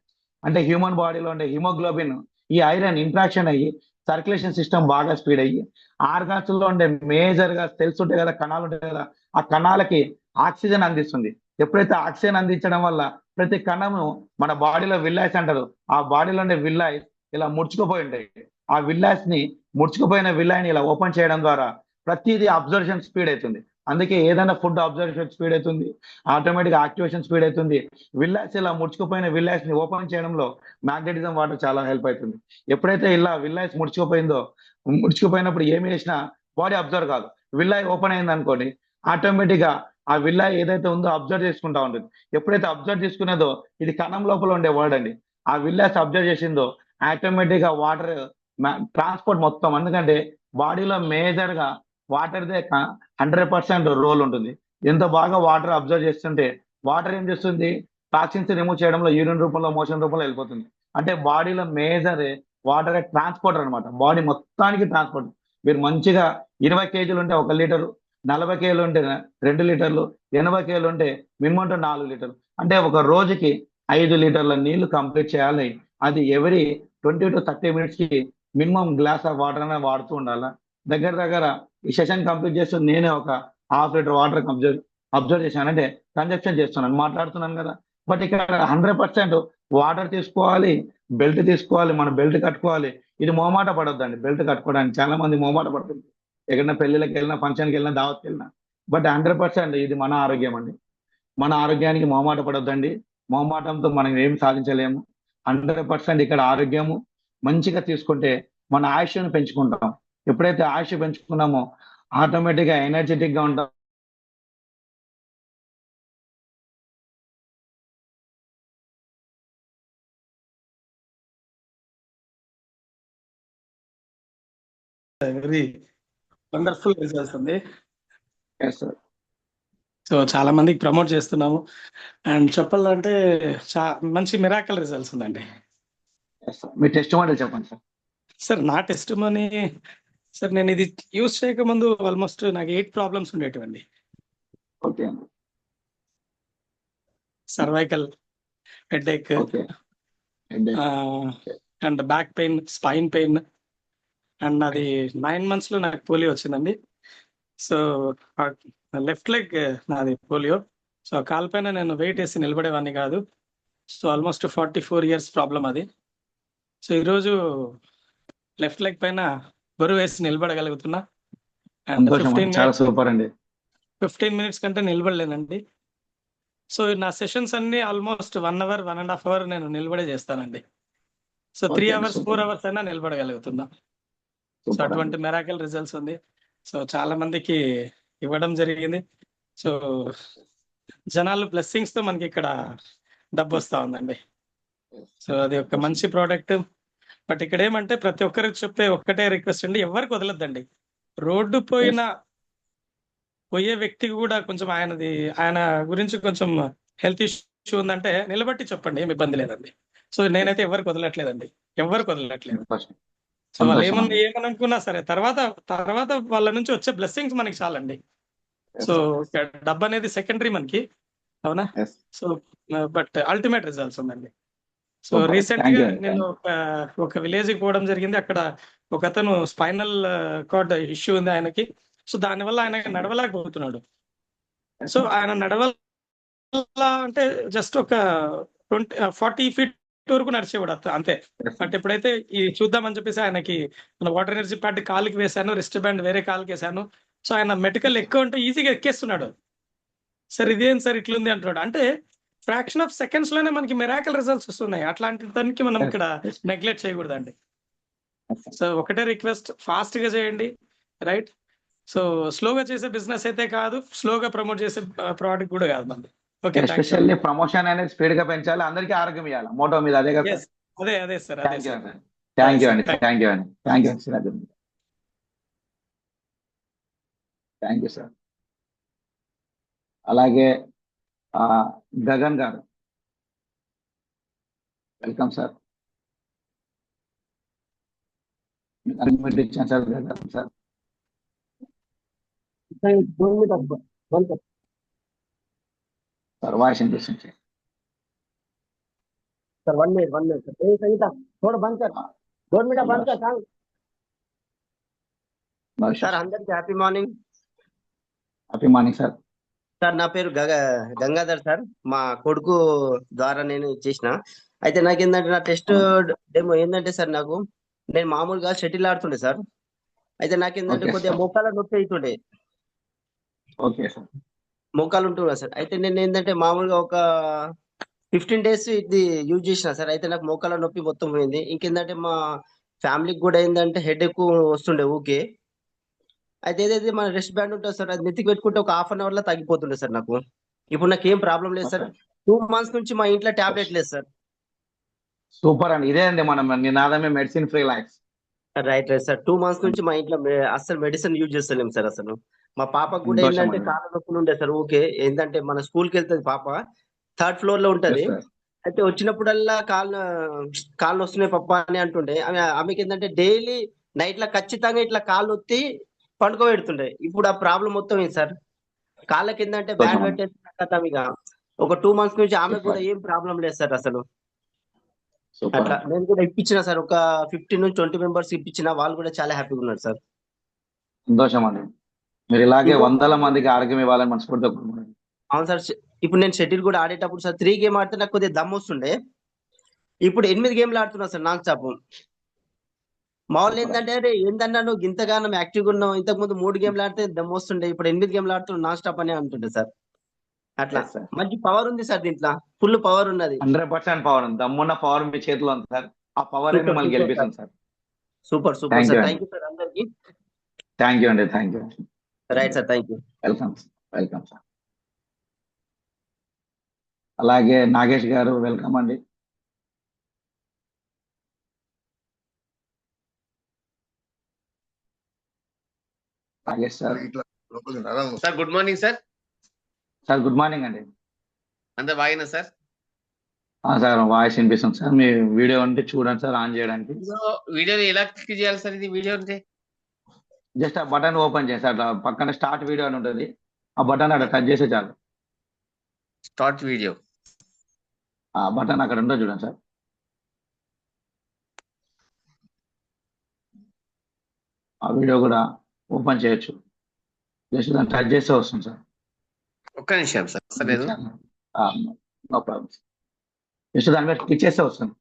అంటే హ్యూమన్ బాడీలో ఉండే హిమోగ్లోబిన్, ఈ ఐరన్ ఇంట్రాక్షన్ అయ్యి సర్క్యులేషన్ సిస్టమ్ బాగా స్పీడ్ అయ్యి ఆర్గాన్స్ లో ఉండే మేజర్ గా సెల్స్ ఉంటాయి కదా, కణాలు ఉంటాయి కదా, ఆ కణాలకి ఆక్సిజన్ అందిస్తుంది. ఎప్పుడైతే ఆక్సిజన్ అందించడం వల్ల ప్రతి కణము మన బాడీలో విల్లాయిస్ అంటారు, ఆ బాడీలో ఉండే విల్లాయిస్ ఇలా ముడుచుకుపోయి ఉంటాయి. ఆ విల్లాయిస్ ని ముడుచుకుపోయిన విల్లాయిని ఇలా ఓపెన్ చేయడం ద్వారా ప్రతిదీ అబ్జర్వేషన్ స్పీడ్ అవుతుంది. అందుకే ఏదైనా ఫుడ్ అబ్జర్వేషన్ స్పీడ్ అవుతుంది, ఆటోమేటిక్ యాక్టివేషన్ స్పీడ్ అవుతుంది. విల్లాయిస్ ఇలా ముడుచుకుపోయిన విల్లాయిస్ ని ఓపెన్ చేయడంలో మ్యాగ్నెటిజం వాటర్ చాలా హెల్ప్ అవుతుంది. ఎప్పుడైతే ఇలా విల్లాయిస్ ముడుచుకుపోయినప్పుడు ఏమి చేసినా బాడీ అబ్జర్వ్ కాదు. విల్లాయి ఓపెన్ అయింది అనుకోండి, ఆటోమేటిక్ గా ఆ విల్లాయి ఏదైతే ఉందో అబ్జర్వ్ చేసుకుంటా ఉంటుంది. ఎప్పుడైతే అబ్జర్వ్ చేసుకునేదో, ఇది కణం లోపల ఉండే వర్డ్ అండి, ఆ విల్లాయిస్ అబ్జర్వ్ చేసిందో ఆటోమేటిక్ గా వాటర్ ట్రాన్స్పోర్ట్ మొత్తం, ఎందుకంటే బాడీలో మేజర్ గా వాటర్దే 100% రోల్ ఉంటుంది. ఎంత బాగా వాటర్ అబ్జర్వ్ చేస్తుంటే వాటర్ ఏం చేస్తుంది, టాక్సిన్స్ రిమూవ్ చేయడంలో యూరిన్ రూపంలో, మోషన్ రూపంలో వెళ్ళిపోతుంది. అంటే బాడీలో మేజర్ వాటర్ ట్రాన్స్పోర్టర్ అనమాట. బాడీ మొత్తానికి ట్రాన్స్పోర్ట్. మీరు మంచిగా 20 కేజీలు ఉంటే 1 లీటరు, 40 కేజీలు ఉంటే 2 లీటర్లు, 80 కేజీలు ఉంటే మినిమం 4 లీటర్లు. అంటే ఒక రోజుకి 5 లీటర్ల నీళ్లు కంప్లీట్ చేయాలి. అది ఎవరీ 20 to 30 minutes కి మినిమం గ్లాస్ ఆఫ్ వాటర్ అనేది వాడుతూ ఉండాలా. దగ్గర ఈ సెషన్ కంప్లీట్ చేస్తూ నేనే ఒక 1/2 లీటర్ వాటర్ అబ్జర్వ్ చేశాను. అంటే కన్జప్షన్ చేస్తున్నాను, మాట్లాడుతున్నాను కదా. బట్ ఇక్కడ 100% వాటర్ తీసుకోవాలి, బెల్ట్ తీసుకోవాలి, మన బెల్ట్ కట్టుకోవాలి. ఇది మొహమాట పడొద్దండి. బెల్ట్ కట్టుకోవడానికి చాలా మంది మొహమాట పడుతుంది, ఎక్కడైనా పెళ్లిళ్ళకి వెళ్ళినా, ఫంక్షన్కి వెళ్ళినా, దావత్కి వెళ్ళినా. బట్ 100% ఇది మన ఆరోగ్యం అండి. మన ఆరోగ్యానికి మొహమాట పడొద్దండి. మొహమాటంతో మనం ఏం సాధించలేము. 100% ఇక్కడ ఆరోగ్యము మంచిగా తీసుకుంటే మన ఆయుష్ను పెంచుకుంటాం. ఎప్పుడైతే ఆయుష్ పెంచుకున్నామో ఆటోమేటిక్గా ఎనర్జెటిక్ గా ఉంటాం. వెరీ వండర్ఫుల్ రిజల్ట్స్ ఉంది. Yes, sir. సో చాలా మందికి ప్రమోట్ చేస్తున్నాము. అండ్ చెప్పాలంటే మంచి మిరాకల్ రిజల్ట్స్ ఉందండి. Yes, sir. మీ టెస్ట్ మోడల్ చెప్పండి సార్. సార్ నా టెస్ట్ మనీ సార్, నేను ఇది యూజ్ చేయకముందు ఆల్మోస్ట్ నాకు 8 ప్రాబ్లమ్స్ ఉండేటివండి. Okay. Cervical, headache, okay. And back pain, spine pain. And నాది 9 months లో నాకు పోలియో వచ్చిందండి. సో లెఫ్ట్ లెగ్ నాది పోలియో. సో కాలుపైన నేను వెయిట్ వేసి నిలబడేవాడిని కాదు. సో ఆల్మోస్ట్ 44 years ప్రాబ్లం అది. సో ఈరోజు లెఫ్ట్ లెగ్ పైన బరువు వేసి నిలబడగలుగుతున్నా. అండ్ సంతోషం అండి. చాలా సూపర్ అండి. 15 minutes కంటే నిలబడలేనండి. సో నా సెషన్స్ అన్ని ఆల్మోస్ట్ 1 hour, 1.5 hour నేను నిలబడే చేస్తానండి. సో 3 hours, 4 hours అయినా నిలబడగలుగుతున్నా. సో అటువంటి మెరాకల్ రిజల్ట్స్ ఉంది. సో చాలా మందికి ఇవ్వడం జరిగింది. సో జనాలు బ్లెస్సింగ్స్ తో మనకి ఇక్కడ డబ్బు వస్తా ఉందండి. సో అది ఒక మంచి ప్రోడక్ట్. బట్ ఇక్కడ ఏమంటే ప్రతి ఒక్కరికి చెప్పే ఒక్కటే రిక్వెస్ట్ అండి, ఎవరికి వదలొద్దండి. రోడ్డు పోయే వ్యక్తికి కూడా కొంచెం ఆయన గురించి కొంచెం హెల్త్ ఇష్యూ ఉందంటే నిలబట్టి చెప్పండి, ఏమి ఇబ్బంది లేదండి. సో నేనైతే ఎవరికి వదలట్లేదండి, ఎవరికి వదలట్లేదు. సో వాళ్ళు ఏమనుకున్నా సరే తర్వాత వాళ్ళ నుంచి వచ్చే బ్లెస్సింగ్స్ మనకి చాలండి. సో డబ్బు అనేది సెకండరీ మనకి, అవునా? సో బట్ అల్టిమేట్ రిజల్ట్స్ ఉందండి. సో రీసెంట్ గా నేను ఒక విలేజ్ కి పోవడం జరిగింది. అక్కడ ఒక అతను స్పైనల్ కార్డ్ ఇష్యూ ఉంది ఆయనకి. సో దానివల్ల ఆయన నడవలేకపోతున్నాడు. సో ఆయన నడవల అంటే జస్ట్ ఒక 40 feet వరకు నడిచేవాడు అంతే. బట్ ఎప్పుడైతే ఈ చూద్దామని చెప్పేసి ఆయనకి మన వాటర్ ఎనర్జీ ప్యాడ్ కాలుకి వేసాను, రిస్ట్ బ్యాండ్ వేరే కాలుకి వేసాను. సో ఆయన మెడికల్ ఎక్కువ ఉంటే ఈజీగా ఎక్కేస్తున్నాడు. సార్ ఇదేం సార్ ఇట్లుంది అంటున్నాడు. అంటే ఫ్రాక్షన్ ఆఫ్ సెకండ్స్ లోనే మనకి మిరాకల్ రిజల్ట్స్ వస్తున్నాయి. అట్లాంటి దానికి మనం ఇక్కడ నెగ్లెక్ట్ చేయకూడదండి. సో ఒకటే రిక్వెస్ట్, ఫాస్ట్ గా చేయండి, రైట్? సో స్లోగా చేసే బిజినెస్ అయితే కాదు, స్లోగా ప్రమోట్ చేసే ప్రోడక్ట్ కూడా కాదు మనది. ఓకే, ఎస్పెషల్లీ ప్రమోషన్ అనేది స్పీడ్ గా పెంచాలి, అందరికీ ఆరోగ్యం ఇవ్వాలి. మోటో మీద అదే కదా. అదే సార్. థ్యాంక్ యూ అండి. Thank you sir. అలాగే గగన్ గారు, వెల్కమ్ సార్. ఇచ్చాను sir. Gagan sir sir voice industry से सर 1 मिनट सर। ए संगीता थोड़ा बंद कर, 2 मिनट बंद कर सांग సార్. అందరికి happy morning. Happy morning sir. Sir నా పేరు గంగాధర్ సార్. మా కొడుకు ద్వారా నేను ఇచ్చేసిన. అయితే నాకు ఏంటంటే నా టెస్ట్ డెమో ఏంటంటే సార్, నేను మామూలుగా షటిల్ ఆడుతుండే సార్. అయితే నాకేంటంటే కొద్దిగా మోకాల నొప్పి అవుతుండే. Okay sir. మోకాలు ఉంటున్నా సార్. అయితే నేను ఏంటంటే మామూలుగా ఒక 15 days ఇది యూజ్ చేసిన సార్. అయితే నాకు మోకాల నొప్పి మొత్తం పోయింది. ఇంకేంటంటే మా ఫ్యామిలీకి కూడా ఏంటంటే హెడ్ ఎక్కువ వస్తుండే ఊకే. అయితే ఏదైతే మన రెస్ట్ బ్యాండ్ ఉంటుంది సార్, అది నెత్తికి పెట్టుకుంటే ఒక 1/2 hour లో తగ్గిపోతుండే సార్ నాకు. ఇప్పుడు నాకు ఏం ప్రాబ్లం లేదు సార్. 2 months నుంచి మా ఇంట్లో టాబ్లెట్ లేదు సార్. సూపర్ అండి. ఇదే అండి మనం నినాదమే medicine free life. Right sir. 2 months నుంచి మా ఇంట్లో అసలు మెడిసిన్ యూజ్ చేస్తలేం సార్. అసలు మా పాపకు కూడా ఏంటంటే కాళ్ళ నొప్పులు ఉండే సార్ ఊకే. ఏంటంటే మన స్కూల్కి వెళ్తుంది పాప. థర్డ్ ఫ్లోర్ లో ఉంటది. Yes, sir. అయితే వచ్చినప్పుడల్లా కాళ్ళు వస్తున్నాయి పప్ప అని అంటుండే. ఆమెకి ఏంటంటే డైలీ నైట్ లా ఖచ్చితంగా ఇట్లా కాళ్ళు ఒత్తి పండుకోబెడుతుండే. ఇప్పుడు ఆ ప్రాబ్లం మొత్తం ఏంటి సార్, కాళ్ళకి ఏంటంటే బ్యాండ్ పెట్టేసి ఇక ఒక 2 months నుంచి ఆమె కూడా ఏం ప్రాబ్లం లేదు సార్ అసలు. అట్లా నేను కూడా ఇప్పించిన సార్, ఒక 15 నుంచి 20 మెంబర్స్ ఇప్పించిన, వాళ్ళు కూడా చాలా హ్యాపీగా ఉన్నారు సార్. సంతోషం అండి. మీరు ఇలాగే వందల మందికి ఆరోగ్యం ఇవ్వాలని మనస్ఫూర్తిగా కోరుకుంటున్నాను. అవును సార్. ఇప్పుడు నేను షటిల్ కూడా ఆడేటప్పుడు సార్ 3 గేమ్ ఆడితే నాకు కొద్దిగా దమ్ వస్తుండే. ఇప్పుడు 8 గేమ్లు ఆడుతున్నా సార్ నాన్ స్టాప్. మా వాళ్ళు ఏంటంటే అరే ఏంటన్నా నువ్వు ఇంతగానం యాక్టివ్గా ఉన్నావు, ఇంతకు ముందు 3 గేమ్లు ఆడితే దమ్ వస్తుండే, ఇప్పుడు 8 గేమ్లు ఆడుతున్నావు నాన్ స్టాప్ అని అంటుండే సార్. అట్లా మంచి పవర్ ఉంది సార్ దీంట్లో, ఫుల్ పవర్ ఉన్నది. 100% పవర్ ఉంది. దమ్మున్న పవర్ మీ చేతిలో ఉంది సార్. ఆ పవర్ మిమ్మల్ని గెలిపిస్తుంది sir. Super super sir. Thank you sir అందరికి. థ్యాంక్ యూ అండి. Thank you. Right sir. Thank you. Welcome sir. అలాగే నాగేష్ గారు వెల్కమ్ అండి. Nagesh sir. Sir good morning sir. Sir good morning అండి. అంతా బాగున్నా సార్. సార్ వాయిస్ వినిపిస్తుంది సార్. మీ వీడియో ఉంటే చూడండి సార్, ఆన్ చేయడానికి. వీడియో ఎలా క్లిక్ చేయాలి సార్? ఇది వీడియో ఉంటే జస్ట్ ఆ బటన్ ఓపెన్ చేసి అట్లా పక్కన స్టార్ట్ వీడియో అని ఉంటుంది, ఆ బటన్ అక్కడ టచ్ చేస్తే చాలు. స్టార్ట్ వీడియో ఆ బటన్ అక్కడ ఉంటుంది చూడండి సార్. ఆ వీడియో కూడా ఓపెన్ చేయొచ్చు. జస్ట్ దాన్ని టచ్ చేస్తే వస్తుంది సార్. ఒక్క నిమిషం సార్. సరే నో ప్రాబ్లం. జస్ట్ దాని మీద క్లిక్ చేస్తే వస్తుంది.